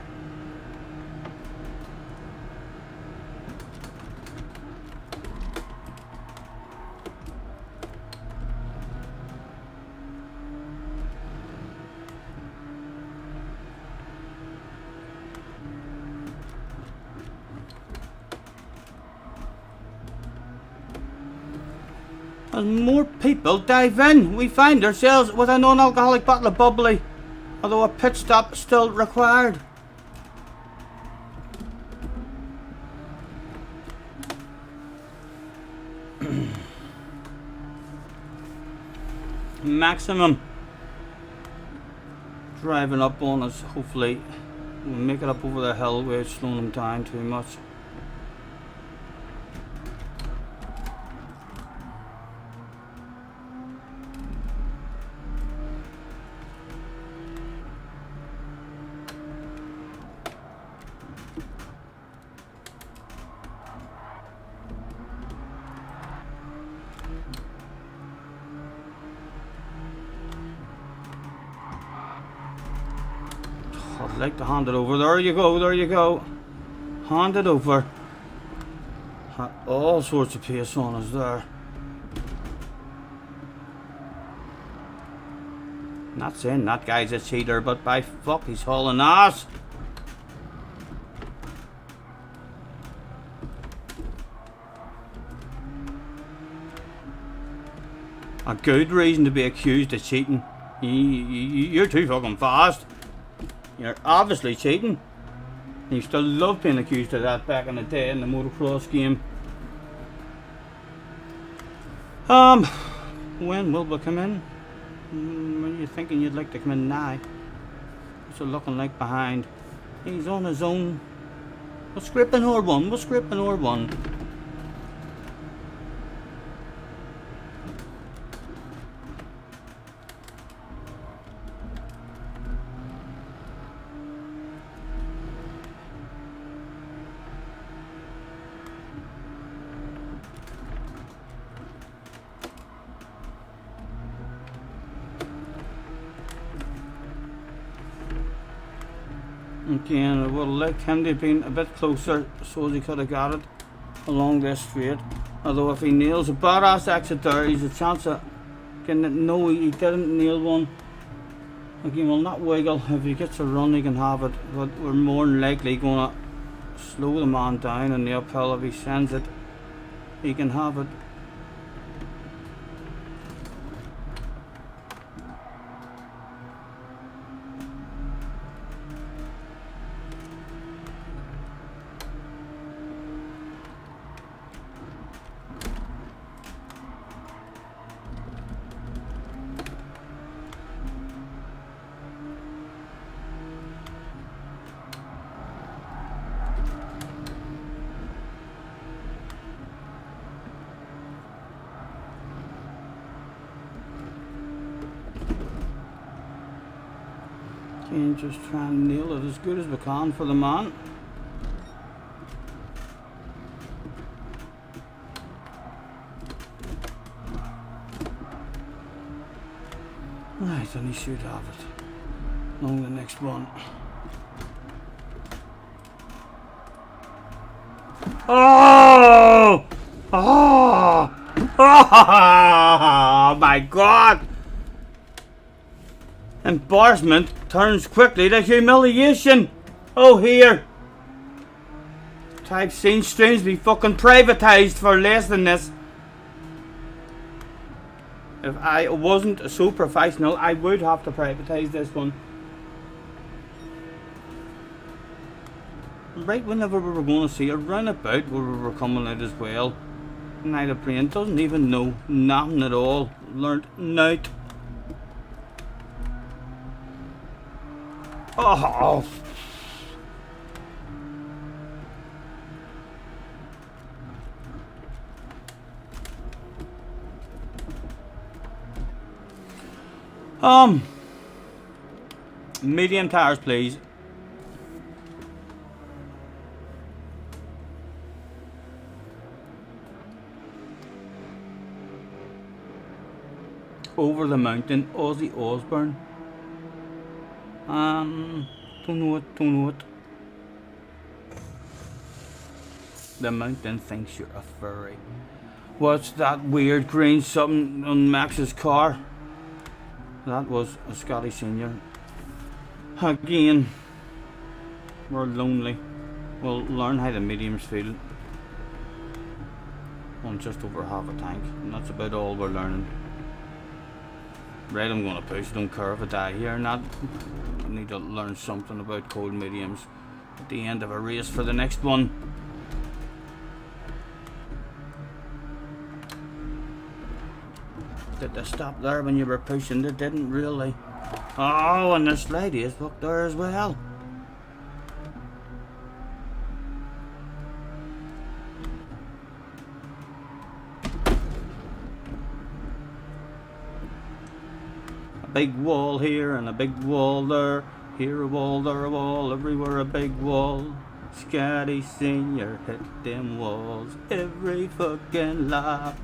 As more people dive in, we find ourselves with a non-alcoholic bottle of bubbly, although a pit stop is still required. Maximum driving up on us. Hopefully we'll make it up over the hill without slowing them down too much. I'd like to hand it over. There you go, there you go. Hand it over. Had all sorts of pace on us there. Not saying that guy's a cheater, but by fuck, he's hauling ass. A good reason to be accused of cheating. You're too fucking fast. You're obviously cheating. You still love being accused of that back in the day in the motocross game. When will we come in? When you thinking you'd like to come in now? What's it looking like behind? He's on his own. We're scraping R1, we're scraping R1. Again, I would have liked him to have been a bit closer so he could have got it along this straight. Although if he nails a badass exit there, he's a chance of getting it. No, he didn't nail one. Again, will not wiggle. If he gets a run, he can have it. But we're more than likely going to slow the man down in the uphill. If he sends it, he can have it. And just try and nail it as good as we can for the man. Right, and he should have it along the next one. Oh! Oh! Oh my God! Embarrassment turns quickly to humiliation. Oh, here. Type scene streams be fucking privatised for less than this. If I wasn't so professional, I would have to privatise this one. Right whenever we were going to see a roundabout where we were coming out as well, Neither brain doesn't even know nothing at all. Learned nout. Oh. Medium tires, please. Over the mountain, Ozzy Osbourne. Don't know it. The mountain thinks you're a furry. What's that weird green something on Max's car? That was a Scotty Senior. Again, we're lonely. We'll learn how the mediums feel. On just over half a tank, and that's about all we're learning. Right, I'm gonna push. Don't care if I die here or not. I need to learn something about cold mediums at the end of a race for the next one. Did they stop there when you were pushing? They didn't really. Oh, and this lady is up there as well. A big wall here and a big wall there. Here a wall, there a wall, everywhere a big wall. Scotty Senior hit them walls every fucking lap.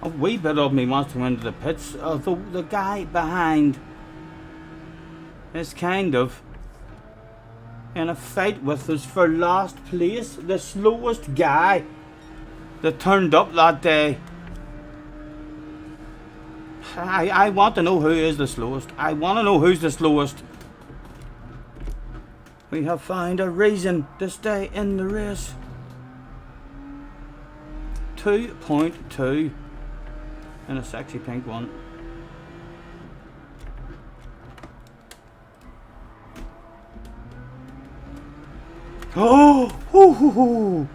A wee bit of me wants to go into the pits, although the guy behind is kind of in a fight with us for last place. The slowest guy that turned up that day. I want to know who is the slowest. I want to know who's the slowest. We have found a reason to stay in the race. 2.2 in a sexy pink one. Oh! Hoo, hoo, hoo.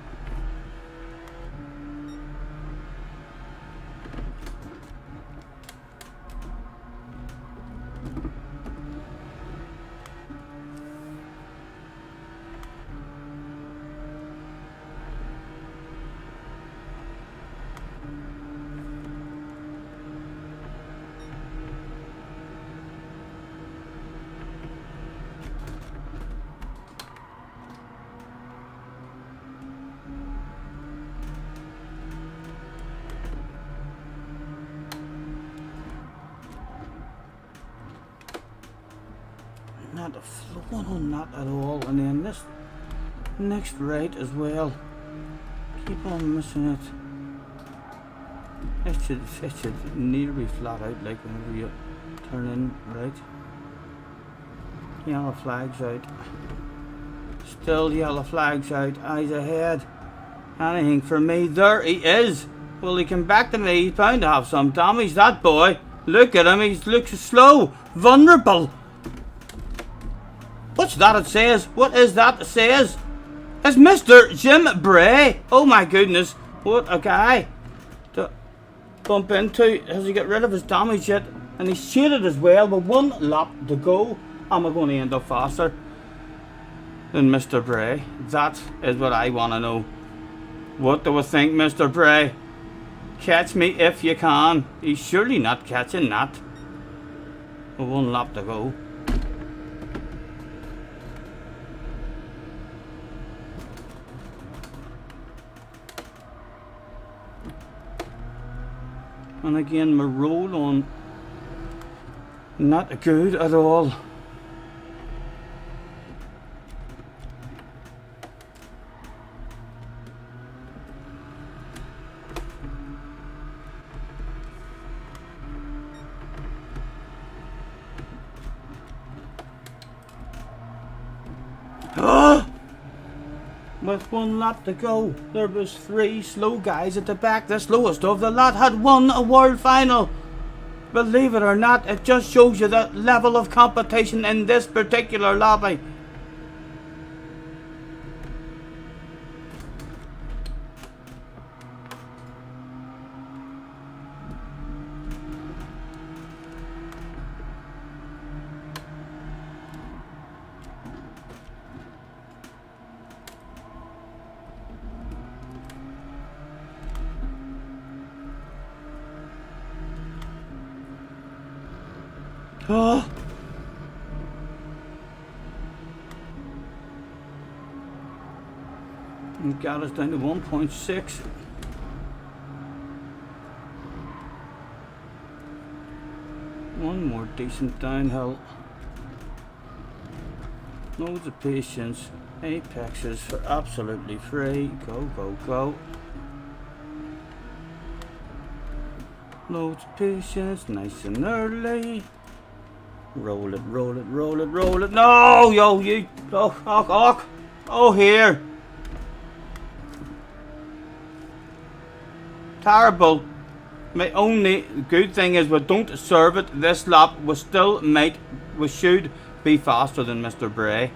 Not a flowing on that at all, and then this next right as well. Keep on missing it. It should nearly flat out like whenever you turn in right. Yellow flags out. Still yellow flags out. Eyes ahead. Anything for me? There he is. Will he come back to me? He's bound to have some damage, that boy. Look at him. He looks slow. Vulnerable. What's that it says? What is that it says? It's Mr. Jim Bray. Oh my goodness. What a guy to bump into. Has he got rid of his damage yet? And he's shaded as well with one lap to go. Am I going to end up faster than Mr. Bray? That is what I want to know. What do we think, Mr. Bray? Catch me if you can. He's surely not catching that. With one lap to go. And again, my roll on not good at all. With 1 lap to go, there was 3 slow guys at the back. The slowest of the lot had won a world final. Believe it or not, it just shows you the level of competition in this particular lobby. Oh. And got us down to 1.6. One more decent downhill. Loads of patience. Apexes for absolutely free. Go, go, go. Loads of patience, nice and early. Roll it, roll it, roll it, roll it. No, yo, you. Oh, here. Terrible. My only good thing is we don't serve it this lap. We should be faster than Mr. Bray.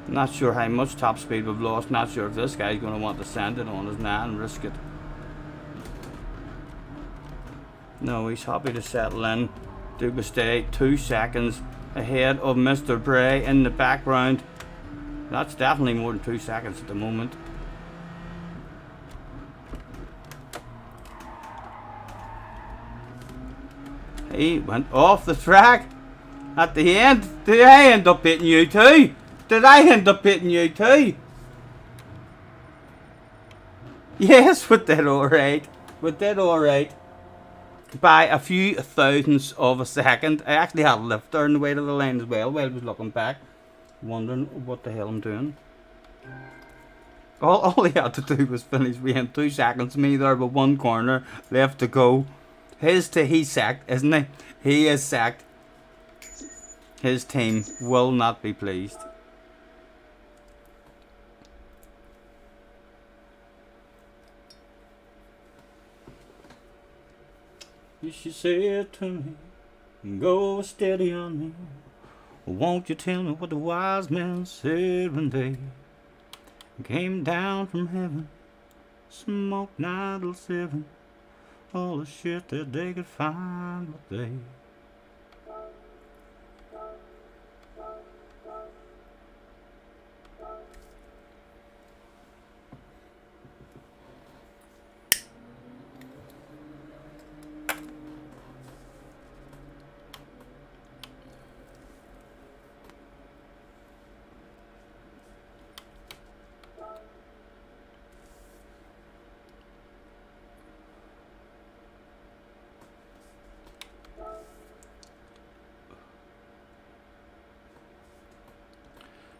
Not sure how much top speed we've lost. Not sure if this guy's going to want to send it on his man and risk it. No, he's happy to settle in. Do we stay 2 seconds ahead of Mr. Bray in the background? That's definitely more than 2 seconds at the moment. He went off the track at the end. Did I end up hitting you too? Did I end up hitting you too? Yes, we did alright. We did alright. By a few thousandths of a second. I actually had a lift there on the way to the line as well while I was looking back, wondering what the hell I'm doing. All he had to do was finish within 2 seconds of me there with 1 corner left to go. He's sacked, isn't he? He is sacked. His team will not be pleased. You should say it to me, go steady on me. Won't you tell me what the wise men said when they came down from heaven, smoked 9 till 7, all the shit that they could find, but they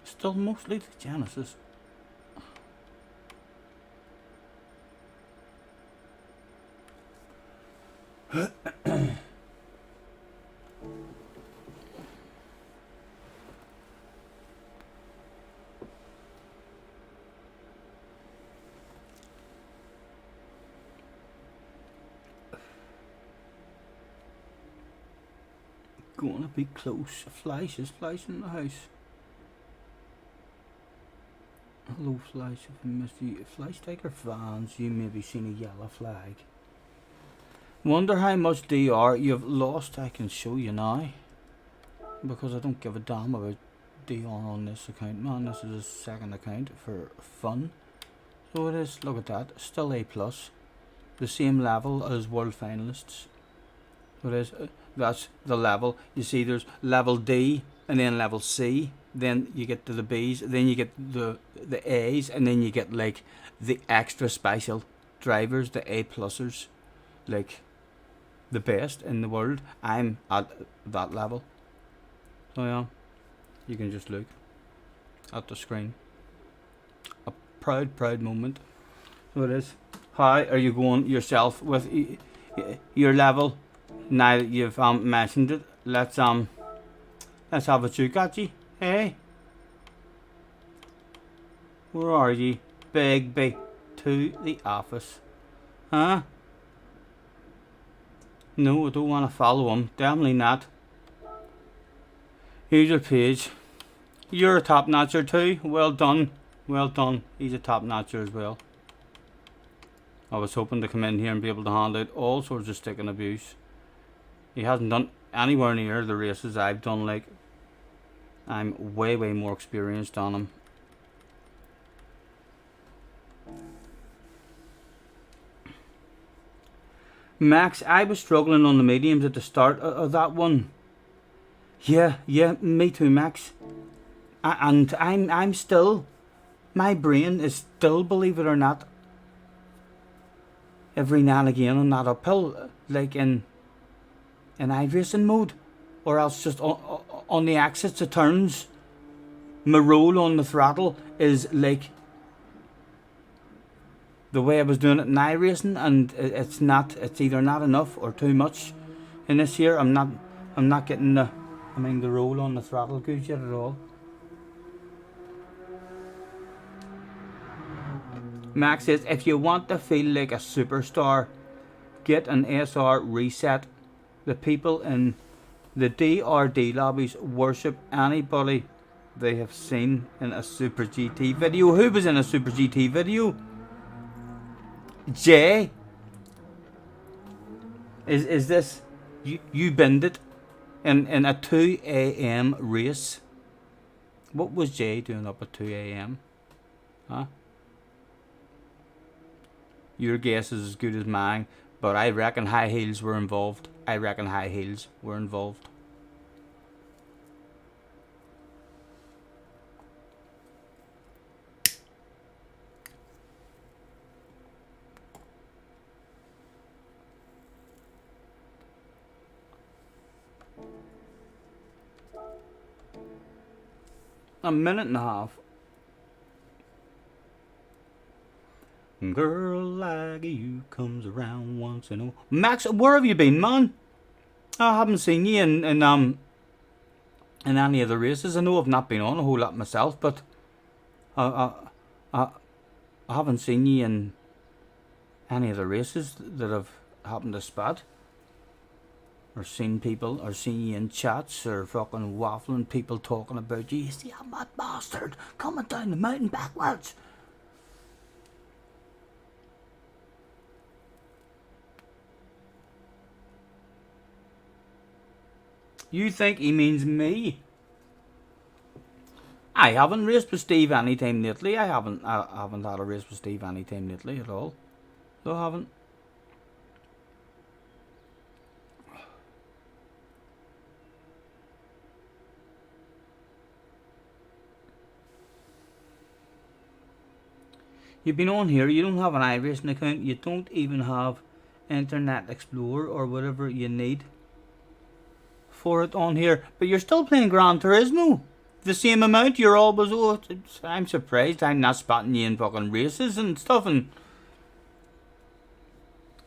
still mostly the Genesis. Gonna be close. Flash is flashing the house. Hello Flash, if you missed the Flash Tiger fans, you may be seeing a yellow flag. Wonder how much DR you've lost. I can show you now, because I don't give a damn about DR on this account, man. This is a second account for fun. So it is, look at that, still A+, the same level as world finalists. So it is, that's the level. You see there's level D and then level C. Then you get to the B's, then you get the A's, and then you get like the extra special drivers, the A+ers, like the best in the world. I'm at that level. So yeah, you can just look at the screen. A proud moment. So it is. How are you going yourself with your level? Now that you've mentioned it, let's have a look at you. Hey, Where are ye? Begbie. To the office. Huh? No, I don't want to follow him. Definitely not. Here's your page. You're a top notcher too. Well done. Well done. He's a top notcher as well. I was hoping to come in here and be able to hand out all sorts of stick and abuse. He hasn't done anywhere near the races I've done. Like, I'm way more experienced on him. Max, I was struggling on the mediums at the start of that one. Yeah, me too, Max. And I'm still, my brain is still, believe it or not, every now and again on that uphill, like in iRacing mode, or else just on the axis of turns. My roll on the throttle is like the way I was doing it in iRacing, and it's either not enough or too much. In this here, I'm not getting the roll on the throttle good yet at all. Max says, if you want to feel like a superstar, get an SR reset. The people in the DRD lobbies worship anybody they have seen in a Super GT video. Who was in a Super GT video? Jay? Is this you binned it in a 2 AM race? What was Jay doing up at 2 AM? Huh? Your guess is as good as mine, but I reckon high heels were involved. I reckon high heels were involved. A minute and a half. Girl like you comes around once in a while. Max, where have you been, man? I haven't seen you in any of the races. I know I've not been on a whole lot myself, but I haven't seen you in any of the races that have happened to spot. Or seen people, or seen you in chats, or fucking waffling, people talking about you. You see a mad bastard coming down the mountain backwards. You think he means me? I haven't raced with Steve anytime lately. I haven't had a race with Steve anytime lately at all. No, I haven't. You've been on here, you don't have an iRacing account, you don't even have Internet Explorer or whatever you need for it on here, but you're still playing Gran Turismo. The same amount, you're always, I'm surprised I'm not spotting you in fucking races and stuff and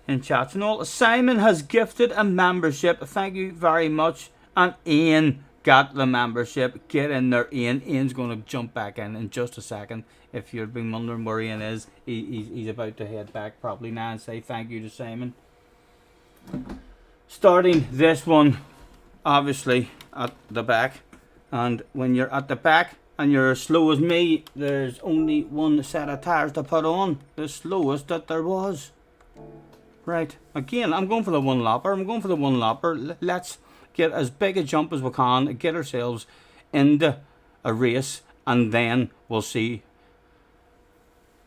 in chats and all. Simon has gifted a membership, thank you very much, and Ian got the membership. Get in there, Ian. Ian's going to jump back in just a second. If you've been wondering where Ian is, he's about to head back probably now and say thank you to Simon. Starting this one, obviously, at the back. And when you're at the back and you're as slow as me, there's only one set of tires to put on. The slowest that there was. Right, again, I'm going for the one lapper. Let's get as big a jump as we can, get ourselves into a race, and then we'll see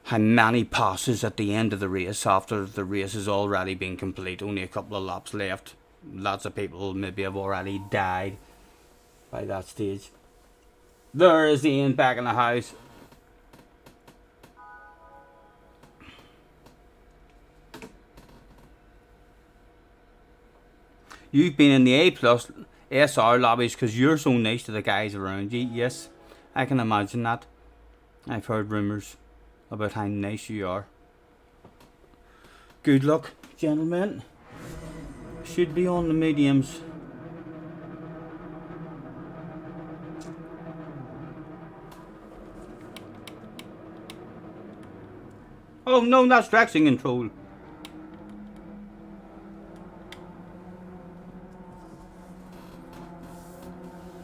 how many passes at the end of the race after the race has already been complete. Only a couple of laps left. Lots of people maybe have already died by that stage. There is Ian back in the house. You've been in the A+ SR lobbies because you're so nice to the guys around you. Yes, I can imagine that. I've heard rumours about how nice you are. Good luck, gentlemen. Should be on the mediums. Oh no, that's traction control.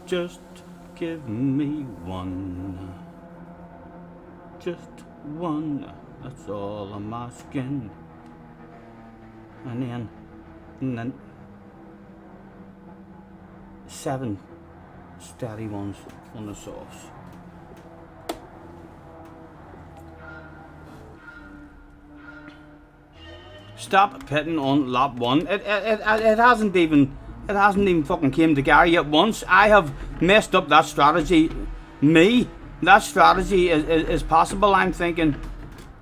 Just give me one. Just one. That's all I'm asking. And then 7 steady ones on the sauce. Stop pitting on lap 1. It hasn't even fucking came together yet once. I have messed up that strategy. That strategy is possible. I'm thinking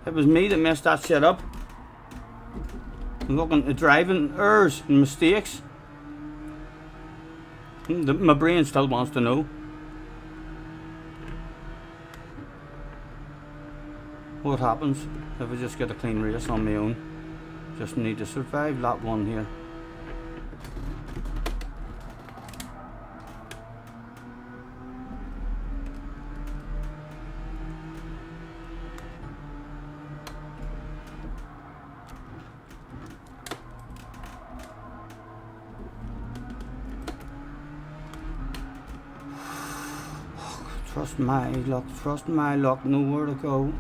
it was me that messed that shit up. I'm looking at driving errors and mistakes. My brain still wants to know. What happens if I just get a clean race on my own? Just need to survive lap 1 here. Trust my luck, nowhere to go.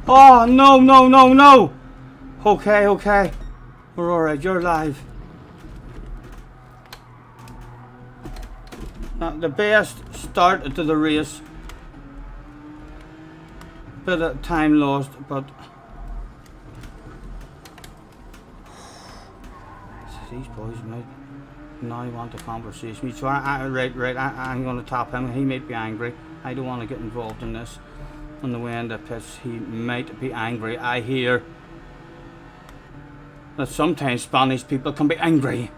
Oh, no. Okay. We're alright, you're alive. Not the best start to the race. Bit of time lost, but these boys might now want a conversation. So I'm going to top him. He might be angry. I don't want to get involved in this. On the way in the pitch, he might be angry. I hear that sometimes Spanish people can be angry.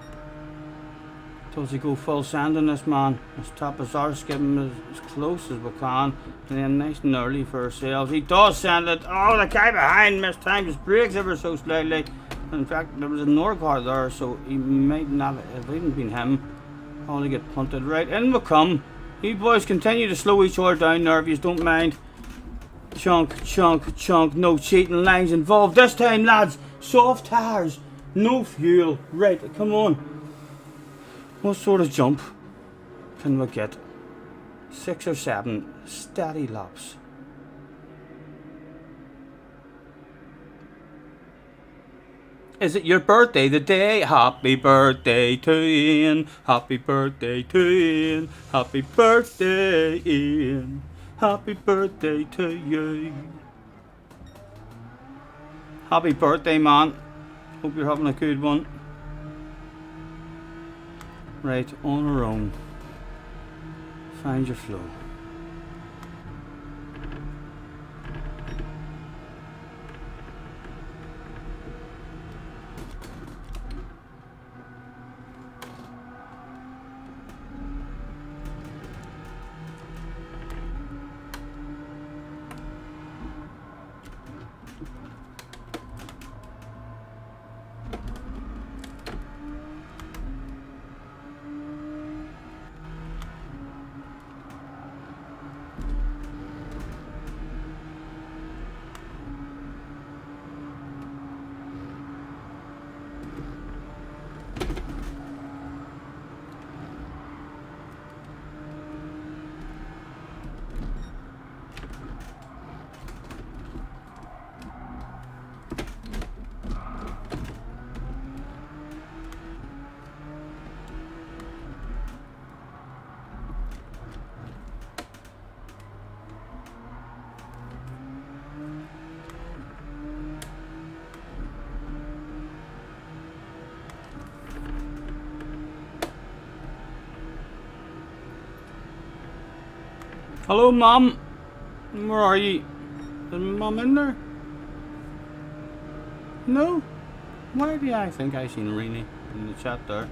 Does he go full send on this man? Let's top his arse, get him as close as we can, and then nice and early for ourselves. He does send it. Oh, the guy behind missed time, his brakes ever so slightly. In fact, there was another car there, so he might not have even been him. Only get punted right in we come. You boys continue to slow each other down there if you don't mind. Chunk. No cheating lines involved this time, lads. Soft tires, no fuel. Right, come on. What sort of jump can we get? 6 or 7 steady laps. Is it your birthday today? Happy birthday to Ian. Happy birthday to Ian. Happy birthday, Ian. Happy birthday to you. Happy birthday, man. Hope you're having a good one. Right, on our own. Find your flow. Hello, Mom. Where are you? Is Mom in there? No? Why do I think I seen Renee in the chat there?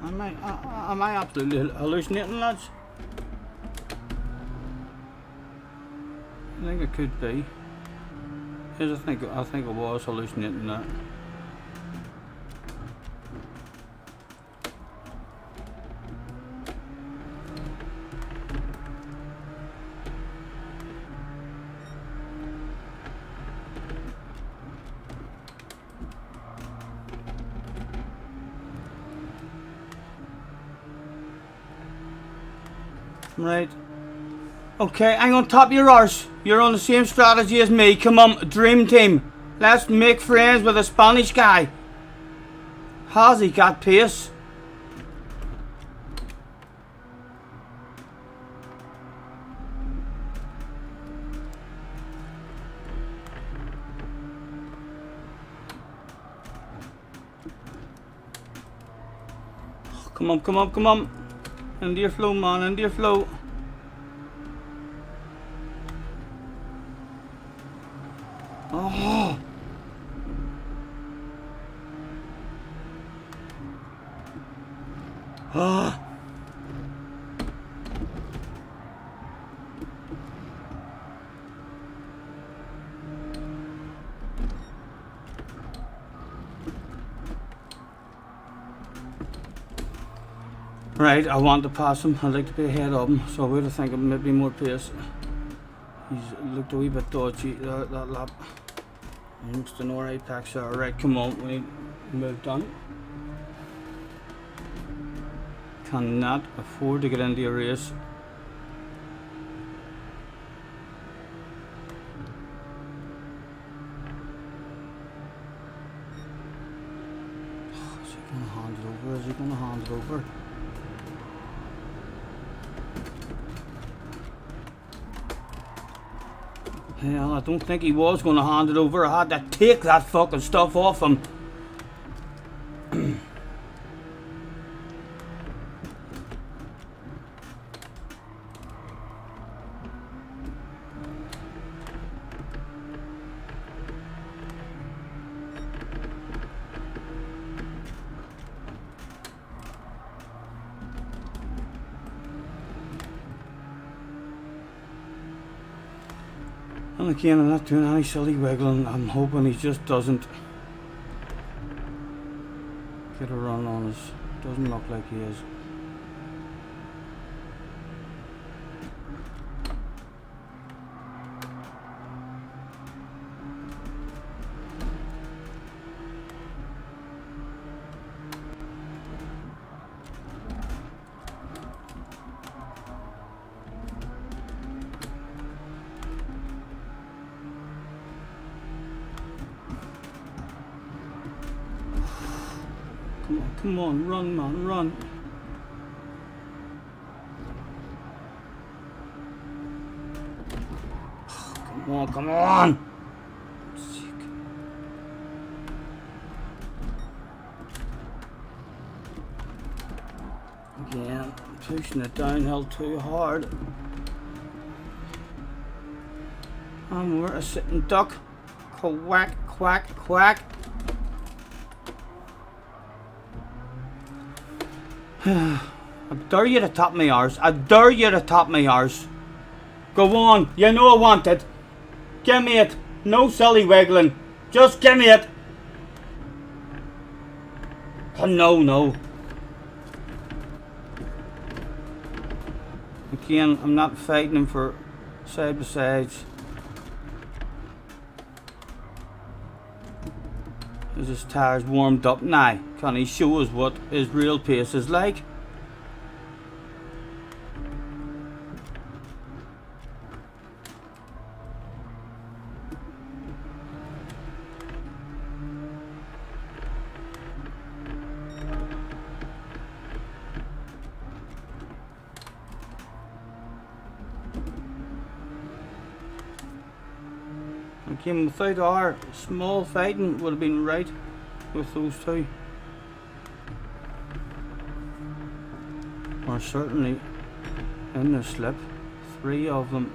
Am I absolutely hallucinating, lads? I think it could be. Yes, I think I was hallucinating that. Right. Okay, I'm on top of your arse. You're on the same strategy as me. Come on, dream team. Let's make friends with a Spanish guy. Has he got pace? Come on, come on, come on. Into your flow, man, into your flow. Oh. Ah. Right, I want to pass him. I'd like to be ahead of him, so I would have think of maybe more pace. He's looked a wee bit dodgy that lap. He looks to know our apex there. Right, come on, we moved on. Cannot afford to get into a race. Is he going to hand it over? Is he going to hand it over? Hell, I don't think he was going to hand it over. I had to take that fucking stuff off him. And again, I'm not doing any silly wiggling. I'm hoping he just doesn't get a run on us. Doesn't look like he is. Come on, run, man, run. Come on, come on. Sick. Again, pushing it downhill too hard. And we're a sitting duck. Quack, quack, quack. I dare you to top my arse. I dare you to top my arse. Go on. You know I want it. Give me it. No silly wiggling. Just give me it. Oh, no, no. Again, I'm not fighting him for side by sides. Is his tires warmed up now? Can he show us what his real pace is like? Again, without our small fighting would have been right with those two. Or certainly in the slip, 3 of them.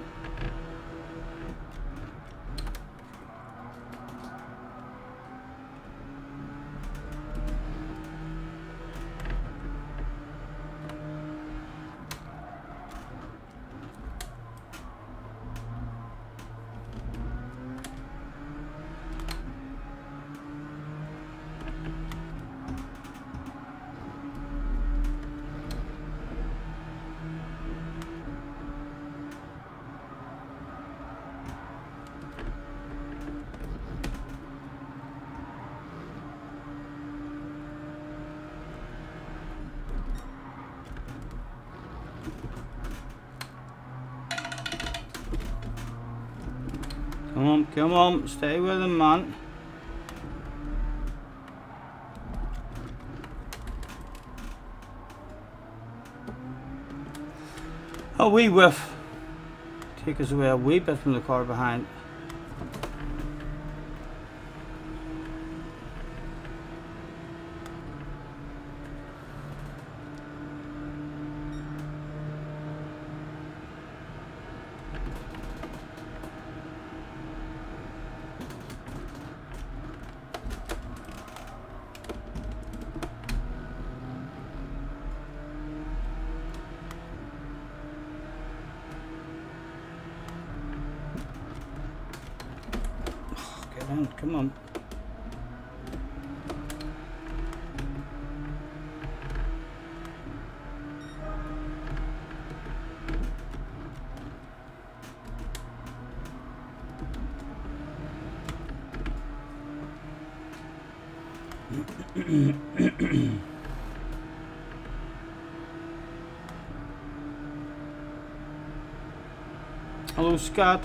Come on, stay with him, man. A wee whiff. Take us away a wee bit from the car behind. Get in, come on. Hello, Scott.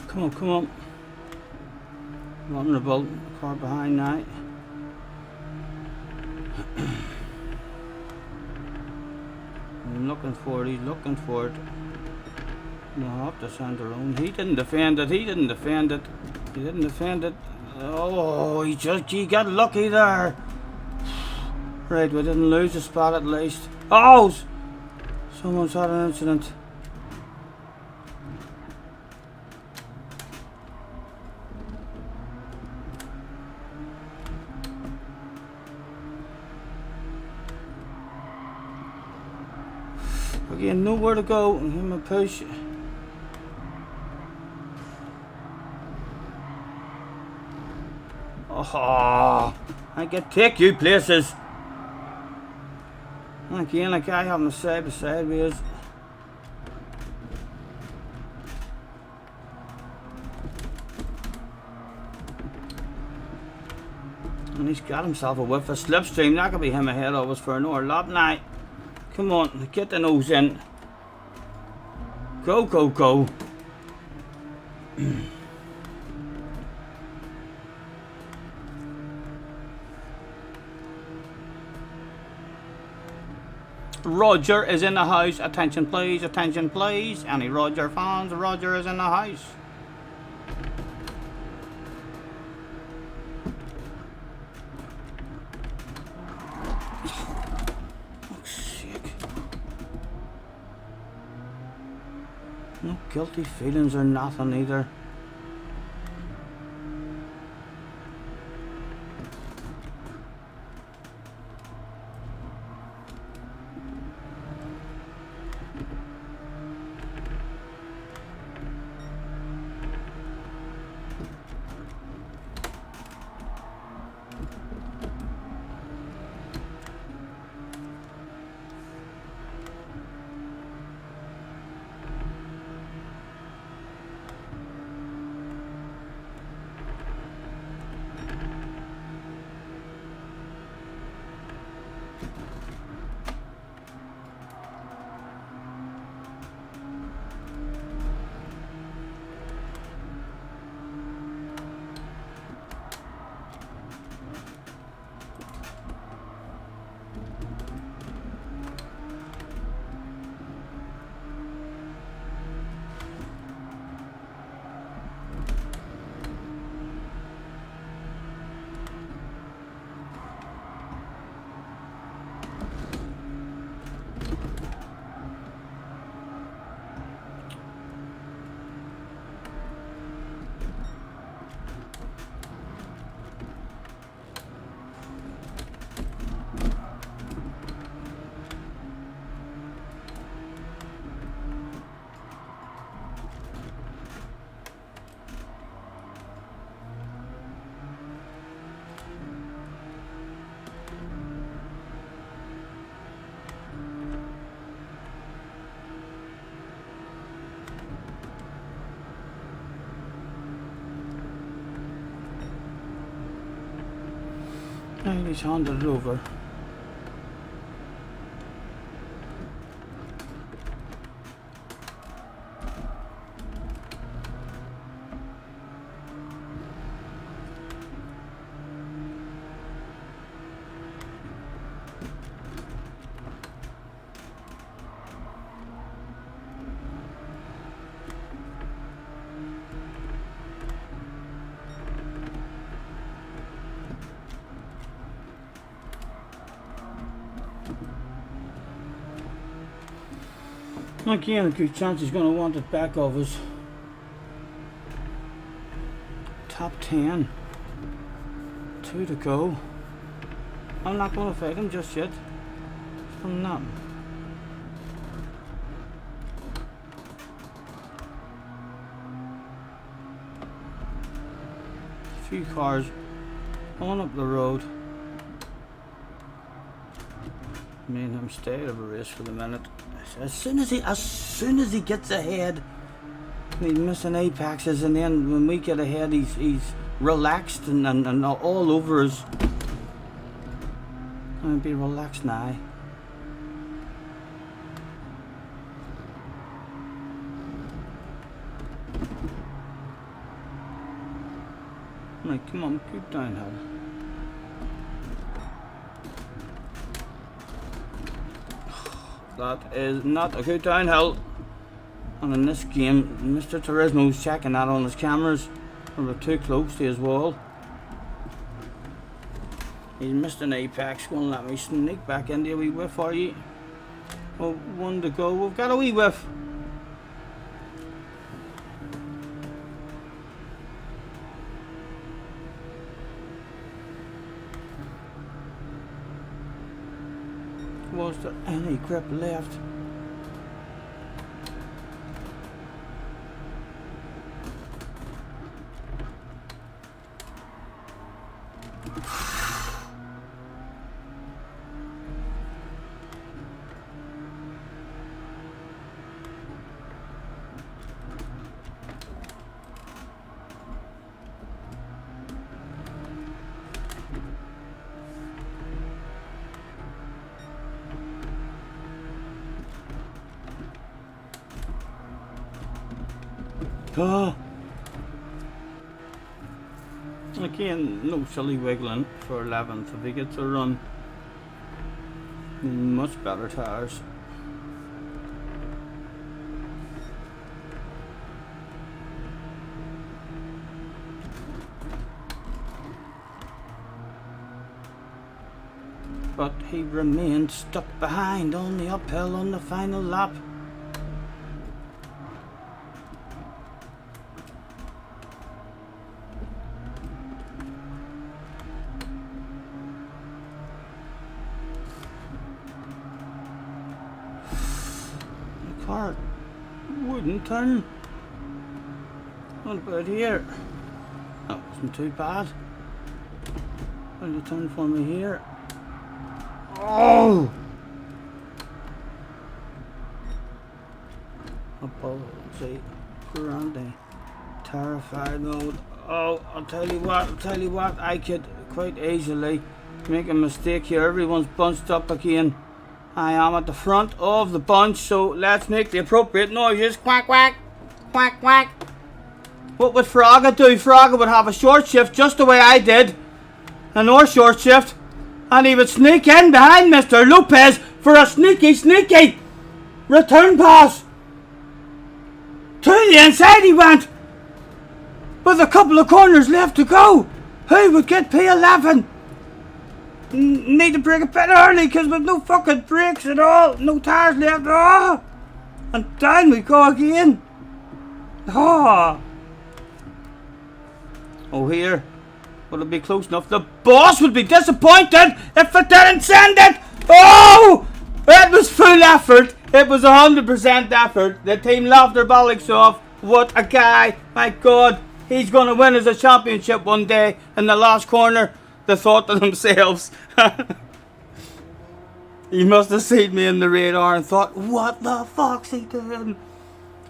Come on, come on. Vulnerable. Car behind now. I'm looking for it, he's looking for it. No, up the center own. He didn't defend it, he didn't defend it. He didn't defend it. Oh, he got lucky there. Right, we didn't lose the spot at least. Oh! Someone's had an incident. Again, nowhere to go. Give him a push. Oh, I can take you places. Again, a guy having a side by sideways. And he's got himself a whiff of slipstream. That could be him ahead of us for another lap now. Come on, get the nose in. Go, go, go. Roger is in the house. Attention please, attention please. Any Roger fans? Roger is in the house. No guilty feelings or nothing either. He's handed it over. Again, a good chance he's going to want it back of us. Top 10. 2 to go. I'm not going to fight him just yet. I'm not. A few cars on up the road. Me and him stay out of a race for the minute. As soon as he gets ahead, he's missing apexes, and then when we get ahead, he's relaxed and all over us. I'll be relaxed now. Right, come on, keep downhill. That is not a good downhill. And in this game, Mr. Turismo's checking that on his cameras. We're too close to his wall. He's missed an apex. Going to let me sneak back into a wee whiff for you. Oh, 1 to go. We've got a wee whiff. Was there any grip left? Oh. Again, no silly wiggling for 11th. If he gets a run, much better tires. But he remained stuck behind on the uphill on the final lap. Car wouldn't turn. What about here? That wasn't too bad. Will you turn for me here? Oh! Apology. Grande. Terrified mode. Oh, I'll tell you what, I could quite easily make a mistake here. Everyone's bunched up again. I am at the front of the bunch, so let's make the appropriate noises. Quack, quack, quack, quack. What would Fraga do? Fraga would have a short shift just the way I did. A north short shift. And he would sneak in behind Mr. Lopez for a sneaky return pass. To the inside he went. With a couple of corners left to go. Who would get P11? Need to brake a bit early because we've no fucking brakes at all. No tires left. Oh! And down we go again. Oh, here. Will it be close enough? The boss would be disappointed if it didn't send it. Oh! It was full effort. It was 100% effort. The team laughed their bollocks off. What a guy. My God. He's going to win us a championship one day. In the last corner, they thought to themselves. He must have seen me in the radar and thought, what the fuck's he doing?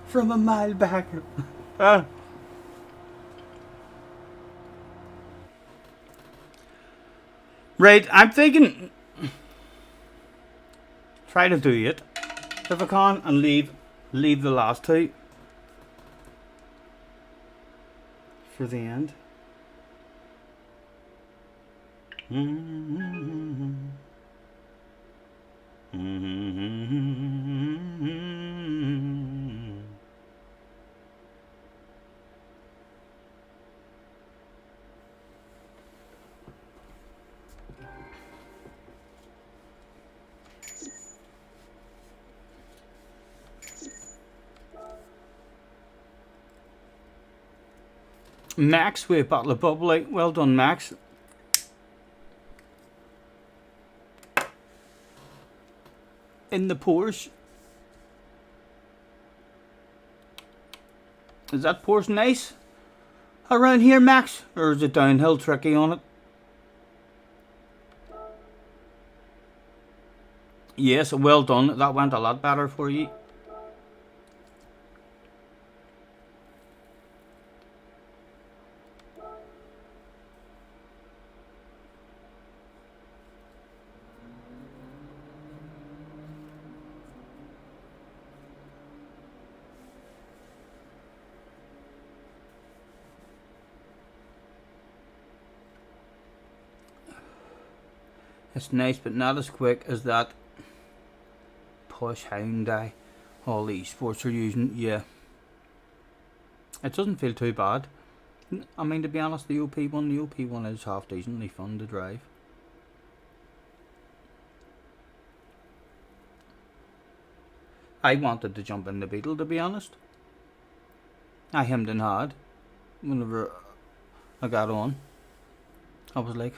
From a mile back. Right, I'm thinking try to do it if I can and leave the last two for the end. Max with Bottle of Bubbly. Well done, Max. In the Porsche. Is that Porsche nice around here, Max? Or is it downhill tricky on it? Yes, well done. That went a lot better for you. It's nice, but not as quick as that push Hyundai all these sports are using. Yeah, it doesn't feel too bad. I mean, to be honest, the OP1 is half decently fun to drive. I wanted to jump in the Beetle, to be honest. I hemmed and hawed whenever I got on. I was like,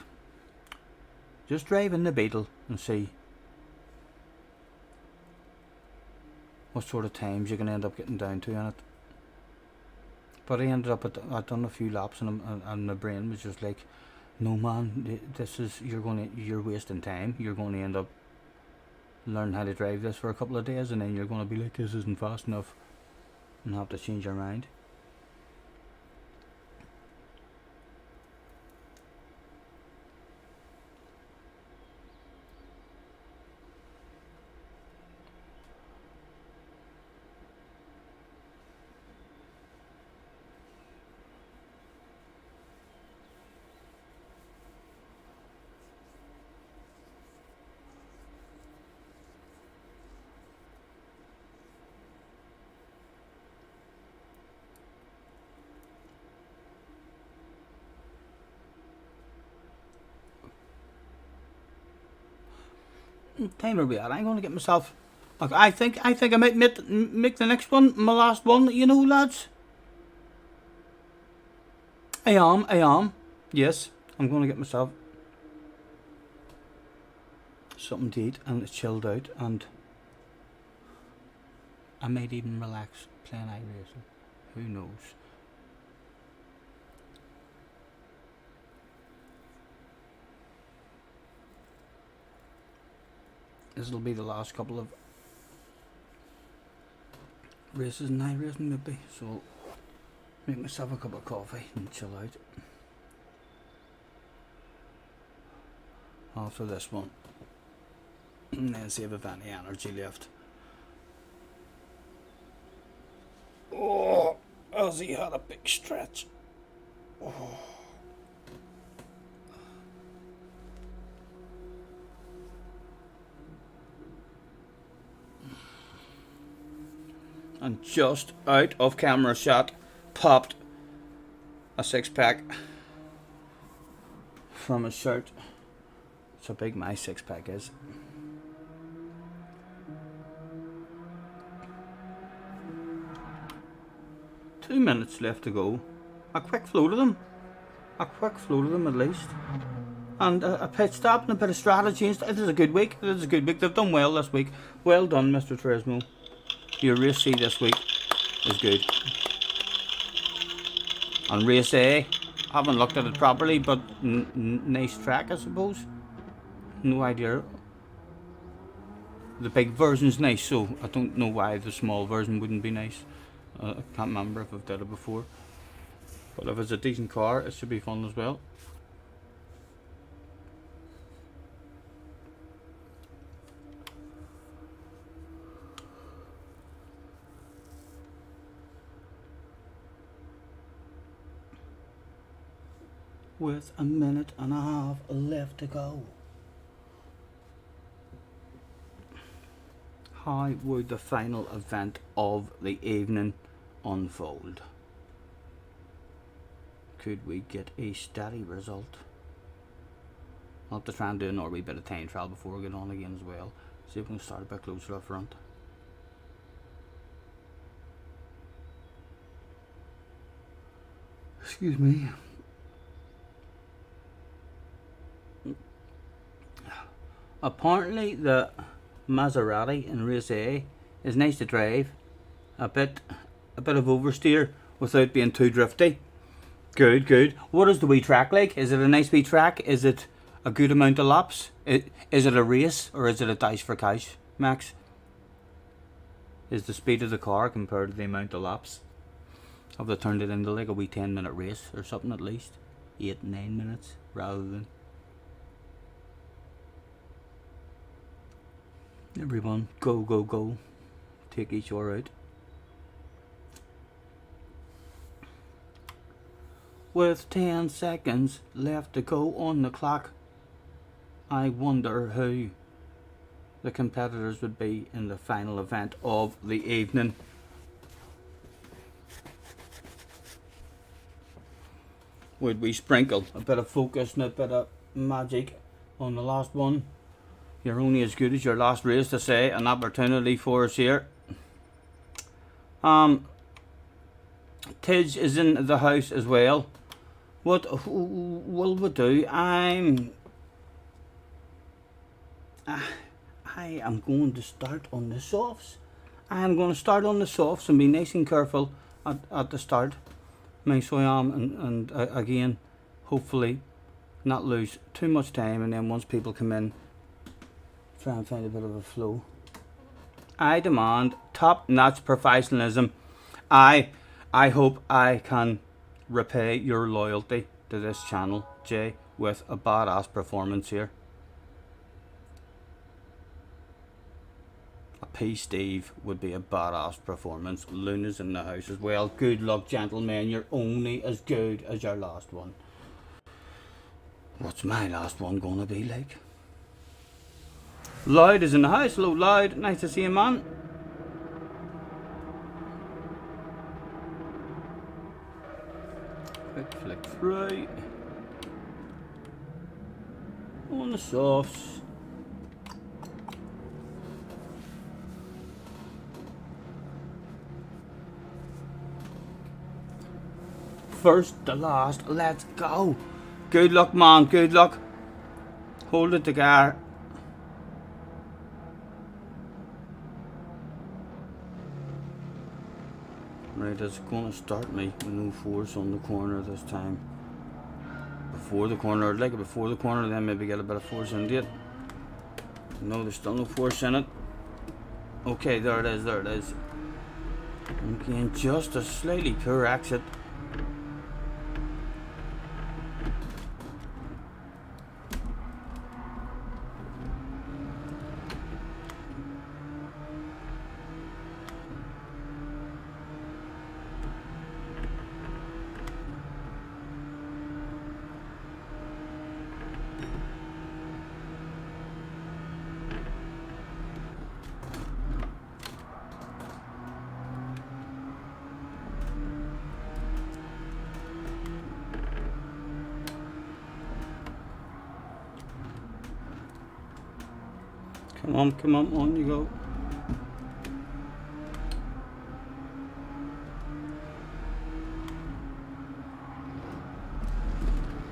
just drive in the Beetle and see what sort of times you're going to end up getting down to in it. But I ended up I'd done a few laps and my brain was just like, no man, this is you're wasting time. You're going to end up learning how to drive this for a couple of days and then you're going to be like, this isn't fast enough, and have to change your mind. Time will be out. I'm going to get myself. Like, I think I might make the next one my last one. You know, lads. I am. Yes, I'm going to get myself something to eat and it's chilled out, and I might even relax playing iRacing. Who knows? This will be the last couple of races in iRacing maybe, so make myself a cup of coffee and chill out after this one, and then see if I've any energy left. Oh, Ozzy had a big stretch. Oh. And just out of camera shot, popped a 6-pack from his shirt. That's how big my 6-pack is. Two minutes left to go. A quick flow to them. At least. And a pit stop and a bit of strategy. It is a good week. They've done well this week. Well done, Mr. Turismo. Your race C this week is good. And race A, I haven't looked at it properly, but nice track, I suppose. No idea. The big version's nice, so I don't know why the small version wouldn't be nice. I can't remember if I've done it before. But if it's a decent car, it should be fun as well. with a minute and a half left to go. How would the final event of the evening unfold? Could we get a steady result? I'll have to try and do another wee bit of time trial before we get on again as well. See if we can start a bit closer up front. Excuse me. Apparently the Maserati in race A is nice to drive. A bit of oversteer without being too drifty. Good, good. What is the wee track like? Is it a nice wee track? Is it a good amount of laps? Is it a race or is it a dice for cash, Max? Is the speed of the car compared to the amount of laps? Have they turned it into like a wee 10-minute race or something at least? 8-9 minutes rather than... Everyone, go, go, go. Take each other out. With 10 seconds left to go on the clock, I wonder who the competitors would be in the final event of the evening. Would we sprinkle a bit of focus and a bit of magic on the last one? You're only as good as your last race, to say. An opportunity for us here. Tidge is in the house as well. What will we do? I am going to start on the softs. I am going to start on the softs and be nice and careful at the start. So I am, and again, hopefully not lose too much time, and then once people come in, try and find a bit of a flow. I demand top-notch professionalism. I hope I can repay your loyalty to this channel, Jay, with a badass performance here. A P Steve would be a badass performance. Luna's in the house as well. Good luck, gentlemen. You're only as good as your last one. What's my last one gonna be like? Lloyd is in the house. Hello, Lloyd. Nice to see you, man. Quick flick through. On the softs. First to last. Let's go. Good luck, man. Good luck. Hold it together. Right, it's going to start me with no force on the corner this time. Before the corner, I'd like it before the corner, then maybe get a bit of force into it. No, there's still no force in it. Okay, there it is, there it is. Again, just a slightly poor exit. Come on you go.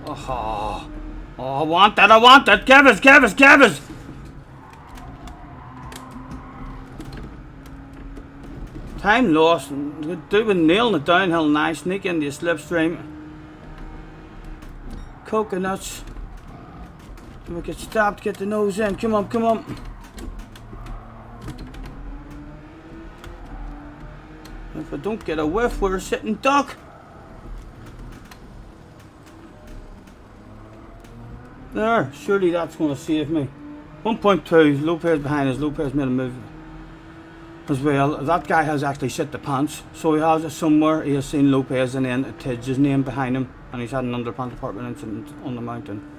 Oh, I want that, Give us. Time lost, doing nailing it downhill nice, sneak into the slipstream. Coconuts. We get stopped, get the nose in, come on. If I don't get a whiff, we're a sitting duck. There, surely that's going to save me. 1.2, Lopez behind us. Lopez made a move as well. That guy has actually shit the pants, so he has it somewhere. He has seen Lopez and then Tidge's name behind him. and he's had an underpants department incident on the mountain.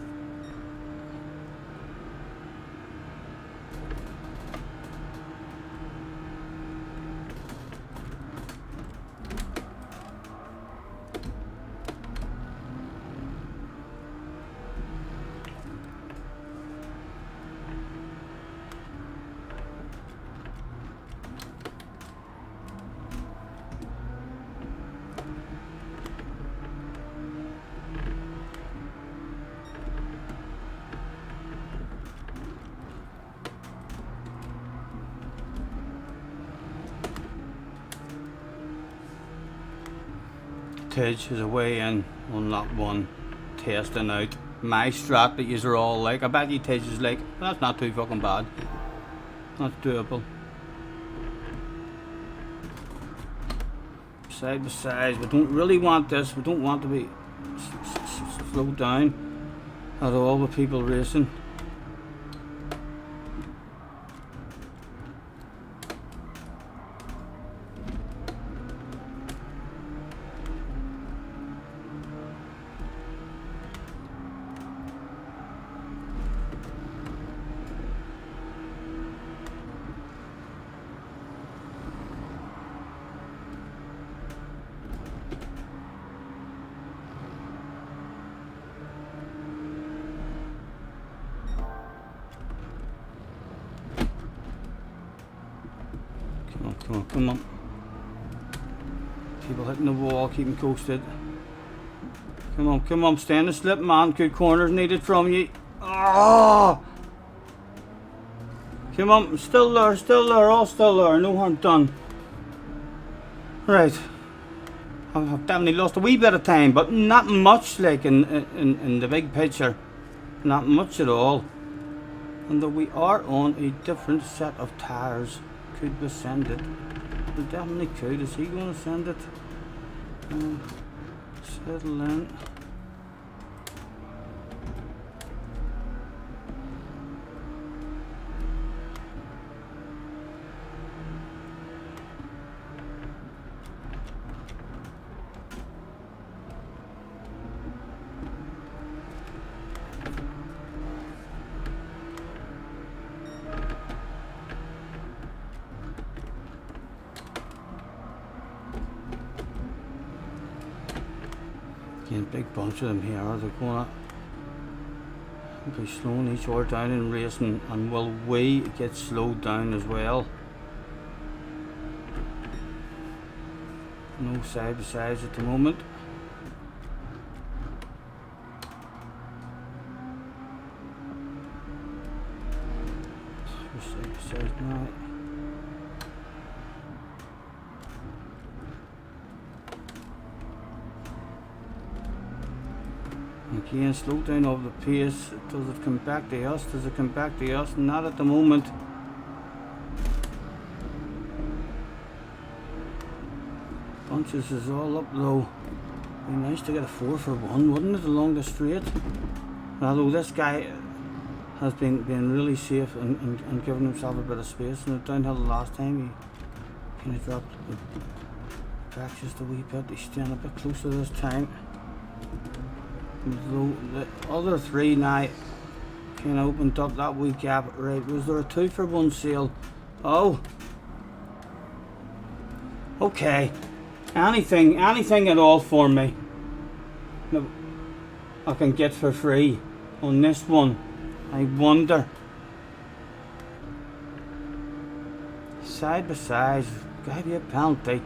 Tidge is away in on that one, testing out my strat that yous are all like. I bet you Tidge is like, that's not too fucking bad. That's doable. Side by side, we don't really want this. We don't want to be slowed down at all with people racing. Come on. People hitting the wall, keeping coasted. Come on, stay in the slip, man. Good corners needed from you. Oh! Come on, still there, all still there. No harm done. Right. I've definitely lost a wee bit of time, but not much, like in the big picture. Not much at all. And that we are on a different set of tyres. Could we send it? We definitely could. Is he going to send it? Settle in. Again, big bunch of them here. They're going to be slowing each other down in racing, and will we get slowed down as well? No side by sides at the moment. Side by sides now. Again, slow down of the pace. Does it come back to us? Does it come back to us? Not at the moment. Bunches is all up low. Be nice to get a 4 for 1, wouldn't it, along the straight? Although this guy has been really safe and giving himself a bit of space. And downhill the last time he kind of dropped back just a wee bit. He's staying a bit closer this time. The other three now kind of opened up that wee gap. Right, was there a 2 for 1 sale? Oh, okay. Anything at all for me. No, I can get for free on this one. I wonder. Side by side, gotta be a penalty.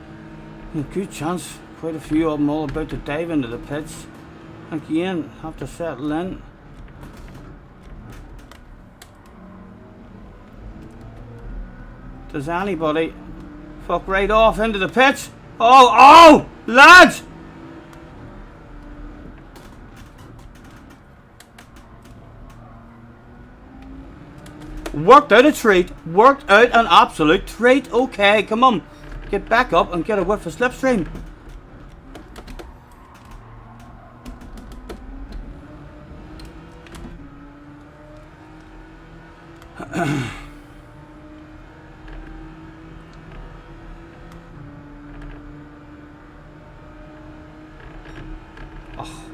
A good chance. Quite a few of them all about to dive into the pits. Again, have to settle in. Does anybody fuck right off into the pits? Oh, lads! Worked out a treat. Worked out an absolute treat. Okay, come on. Get back up and get a whiff of slipstream. Oh,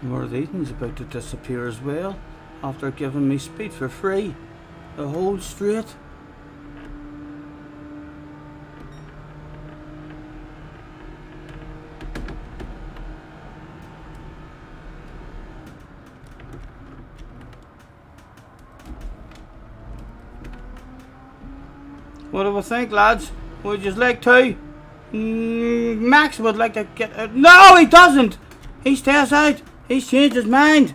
More of these about to disappear as well, after giving me speed for free. The whole straight. What do we think, lads? Would you like to? Max would like to get... no, he doesn't! He stays out. He's changed his mind.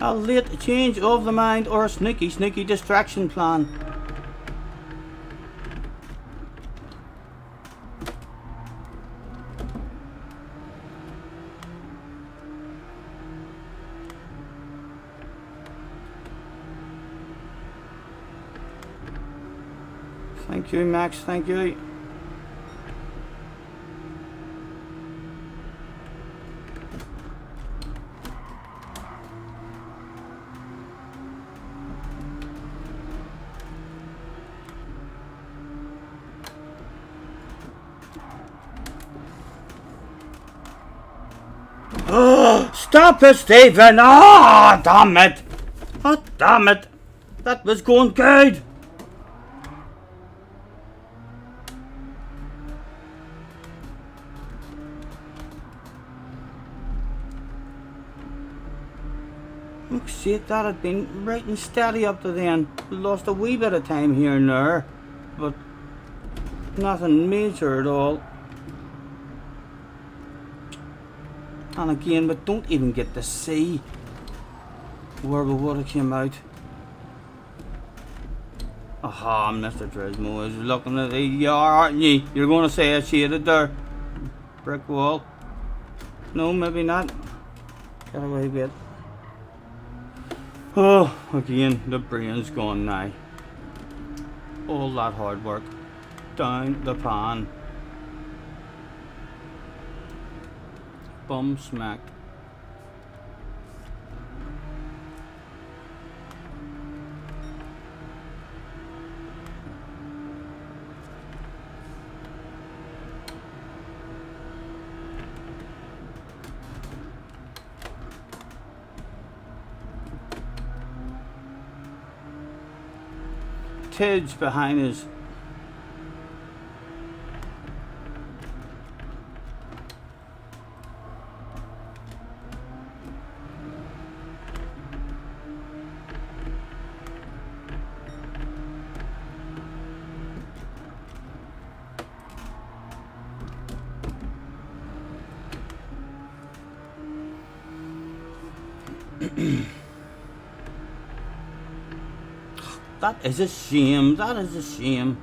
A late change of the mind, or a sneaky distraction plan. Thank you, Max, thank you. Oh, stop it, Stephen! Oh, damn it! Oh, damn it! That was going good! Look, shit, that had been right and steady up to then. Lost a wee bit of time here and there, but nothing major at all. And again, we don't even get to see where we would have came out. Aha, Mr. Turismo is looking at you, aren't you? You're going to say I shaded there. Brick wall. No, maybe not. Get away a bit. Oh, again, the brain's gone now. All that hard work down the pan. Bum smack. Tidge behind us. That is a shame. That is a shame.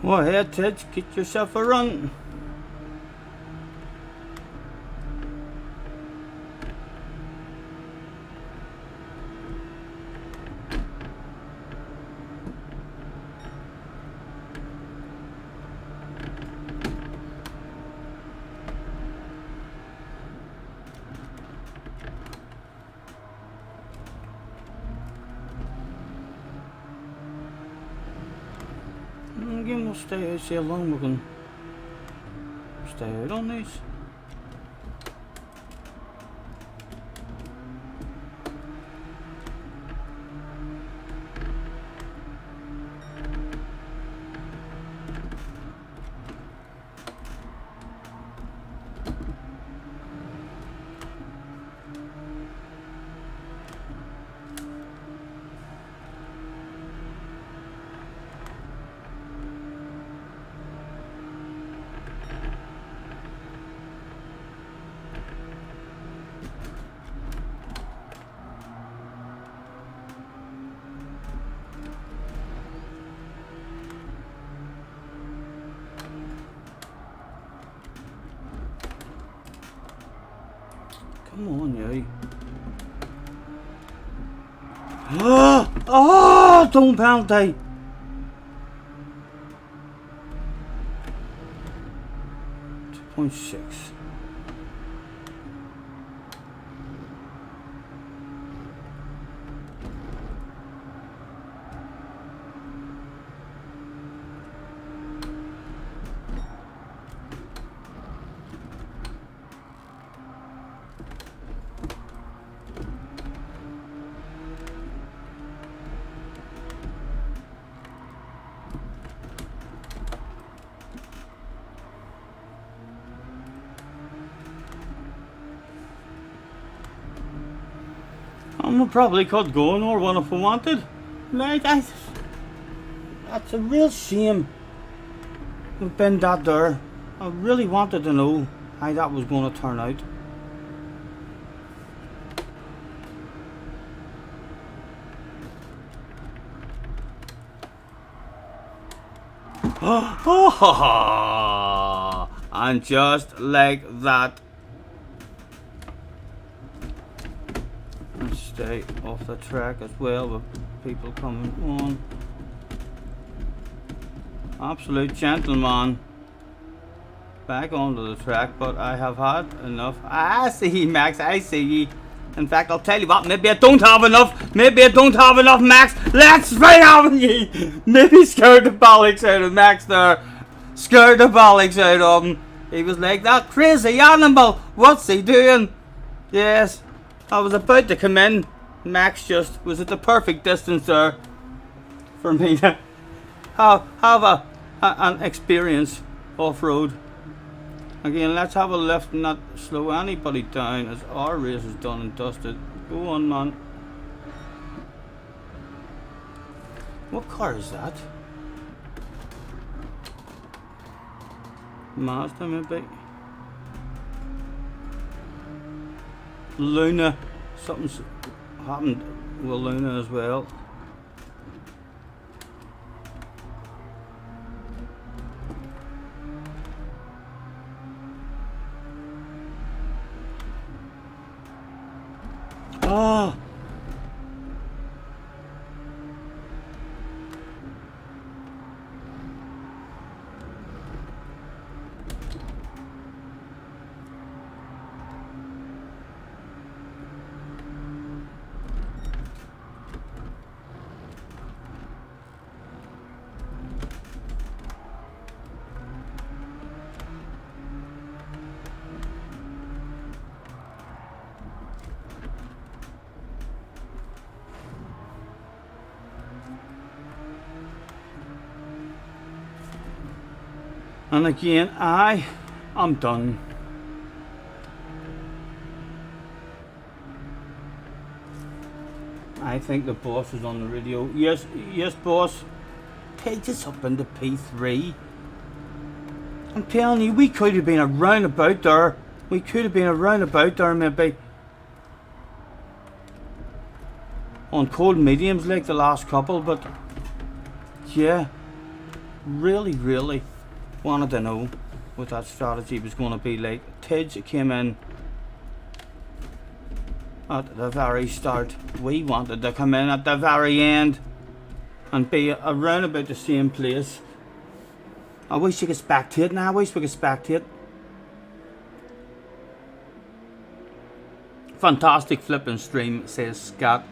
Go ahead, Ted, get yourself a run. Again, we'll stay out, see how long we can stay out on these. Come on, you. Oh, don't penalty. 2.6. I probably could go nor one if I wanted. Like, that's a real shame. We've been that there. I really wanted to know how that was going to turn out. And just like that. Stay off the track as well with people coming on. Absolute gentleman. Back onto the track, but I have had enough. I see you, Max. I see you. In fact, I'll tell you what. Maybe I don't have enough. Maybe I don't have enough, Max. Let's fight out you. Maybe scared the bollocks out of Max there. Scared the bollocks out of him. He was like that crazy animal. What's he doing? Yes. I was about to come in. Max just was at the perfect distance there for me to have an experience off-road. Again, let's have a lift and not slow anybody down as our race is done and dusted. Go on, man. What car is that? Mazda, maybe? Luna. Something's happened with Luna as well. Ah. And again, I'm done. I think the boss is on the radio. Yes, boss. Take us up into P3. I'm telling you, we could have been around about there. We could have been around about there maybe. On cold mediums like the last couple, but yeah, really wanted to know what that strategy was going to be like. Tidge came in at the very start. We wanted to come in at the very end and be around about the same place. I wish you could spectate now. I wish we could spectate. Fantastic flipping stream, says Scott.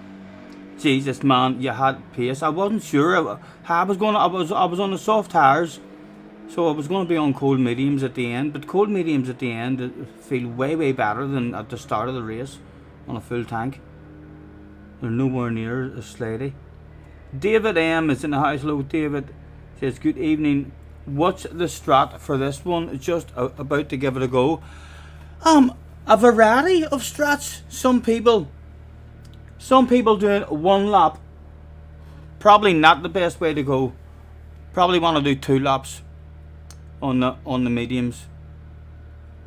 Jesus, man, you had pace. I wasn't sure how I was going. I was on the soft tires. So I was going to be on cold mediums at the end, but cold mediums at the end feel way better than at the start of the race on a full tank. They're nowhere near as slidey. David M is in the house. Hello, David. Says good evening. What's the strat for this one? Just about to give it a go. A variety of strats. Some people doing one lap. Probably not the best way to go. Probably want to do 2 laps. On the mediums,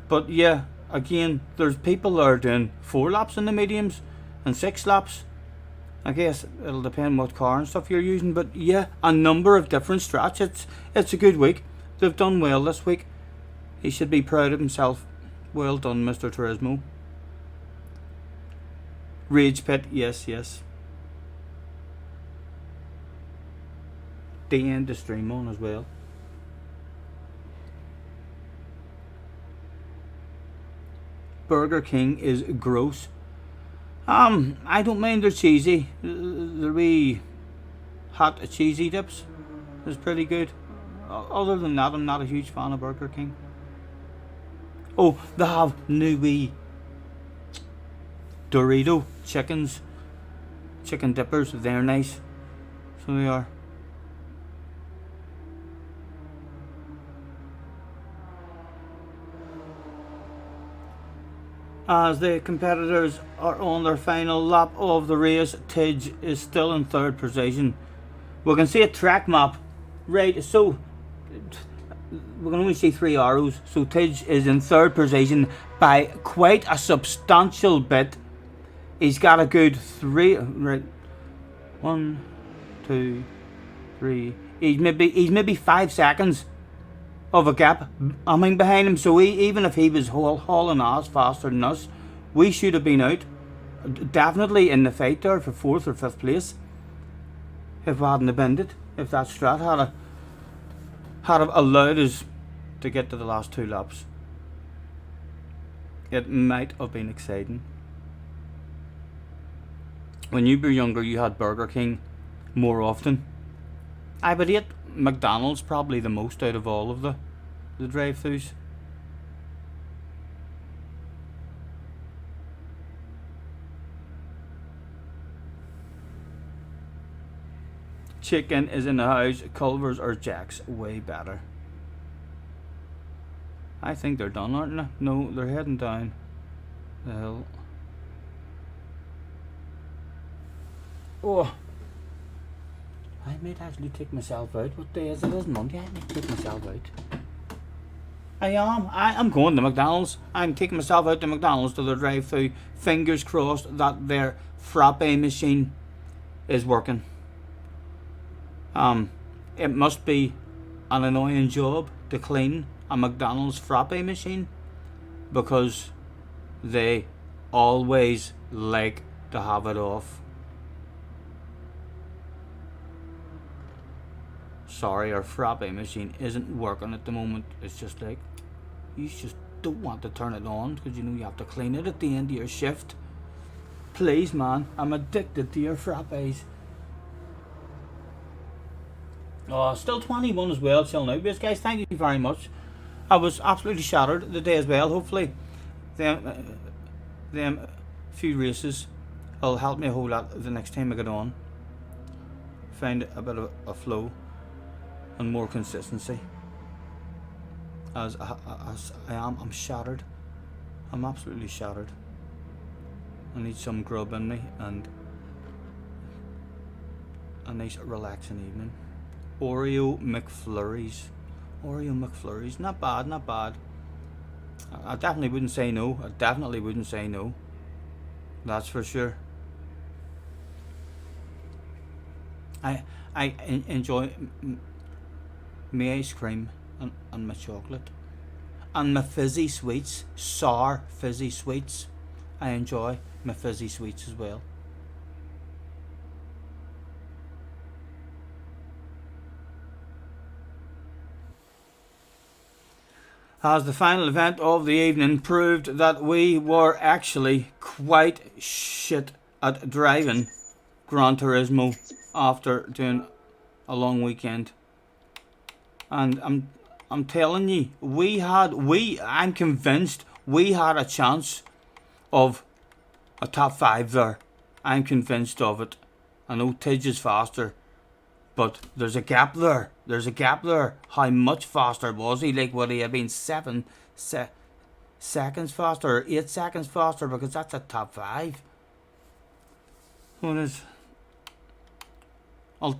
but yeah, again, there's people that are doing 4 laps in the mediums and 6 laps. I guess it'll depend what car and stuff you're using, but yeah, a number of different strats. It's a good week. They've done well this week. He should be proud of himself. Well done, Mr. Turismo. Rage Pit, yes, yes. The end the stream on as well. Burger King is gross. I don't mind their cheesy. The wee hot cheesy dips is pretty good. Other than that, I'm not a huge fan of Burger King. Oh, they have new wee Dorito chicken dippers. They're nice. So they are. As the competitors are on their final lap of the race, Tidge is still in third position. We can see a track map, right? So we can only see 3 arrows. So Tidge is in third position by quite a substantial bit. He's got a good 3, right? 1, 2, 3. He's maybe 5 seconds of a gap, I mean, behind him. So even if he was hauling ass faster than us, we should have been out definitely in the fight there for 4th or 5th place if we hadn't abandoned it. If that strat had allowed us to get to the last 2 laps, it might have been exciting. When you were younger, you had Burger King more often. I would eat McDonald's probably the most out of all of the drive-thrus. Chicken is in the house. Culver's or Jack's way better. I think they're done, aren't they? No, they're heading down the hill. Oh, I might actually take myself out. What day is it? It is Monday. I might take myself out. I'm going to McDonald's. I'm taking myself out to McDonald's to the drive-thru. Fingers crossed that their frappe machine is working. It must be an annoying job to clean a McDonald's frappe machine, because they always like to have it off. Sorry, our frappe machine isn't working at the moment. It's just like, you just don't want to turn it on because you know you have to clean it at the end of your shift. Please, man, I'm addicted to your frappes. Oh, still 21 as well till now. But guys, thank you very much. I was absolutely shattered today as well. Hopefully them few races will help me a whole lot the next time I get on. Find a bit of a flow and more consistency. As I'm shattered. I'm absolutely shattered. I need some grub in me and a nice relaxing evening. Oreo McFlurries. Not bad, not bad. I definitely wouldn't say no. That's for sure. I enjoy my ice cream and my chocolate and my fizzy sweets, sour fizzy sweets. I enjoy my fizzy sweets as well. As the final event of the evening proved that we were actually quite shit at driving Gran Turismo after doing a long weekend. And I'm telling you, I'm convinced we had a chance of a top 5 there. I'm convinced of it. I know Tidge is faster, but there's a gap there. How much faster was he? Like, would he have been 7 seconds faster or 8 seconds faster? Because that's a top 5. What is? I'll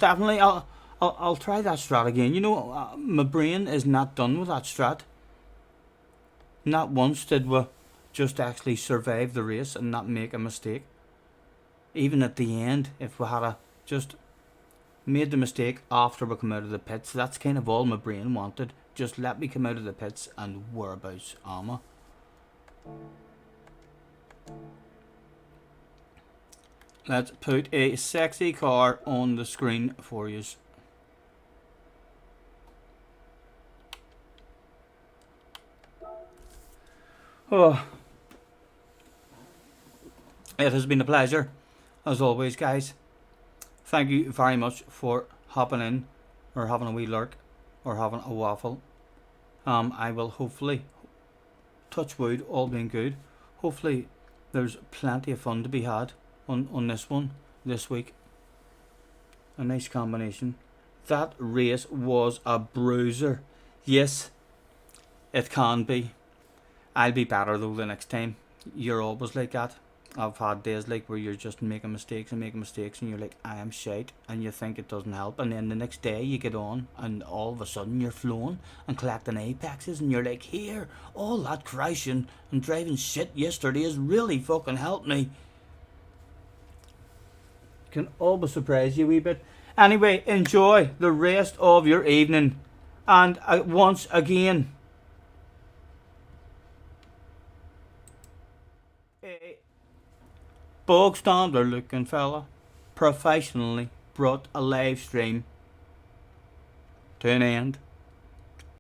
try that strat again. You know, my brain is not done with that strat. Not once did we just actually survive the race and not make a mistake. Even at the end, if we had just made the mistake after we come out of the pits, that's kind of all my brain wanted. Just let me come out of the pits and whereabouts am I? let's put a sexy car on the screen for you. Oh, it has been a pleasure, as always, guys. Thank you very much for hopping in, or having a wee lurk, or having a waffle. I will hopefully, touch wood, all being good, hopefully there's plenty of fun to be had on this one this week. A nice combination. That race was a bruiser. Yes, it can be. I'll be better though the next time. You're always like that. I've had days like where you're just making mistakes and you're like, I am shite, and you think it doesn't help, and then the next day you get on and all of a sudden you're flowing and collecting apexes, and you're like, here, all that crashing and driving shit yesterday has really fucking helped me. Can always surprise you a wee bit. Anyway, enjoy the rest of your evening, and once again, bog standard looking fella professionally brought a live stream to an end.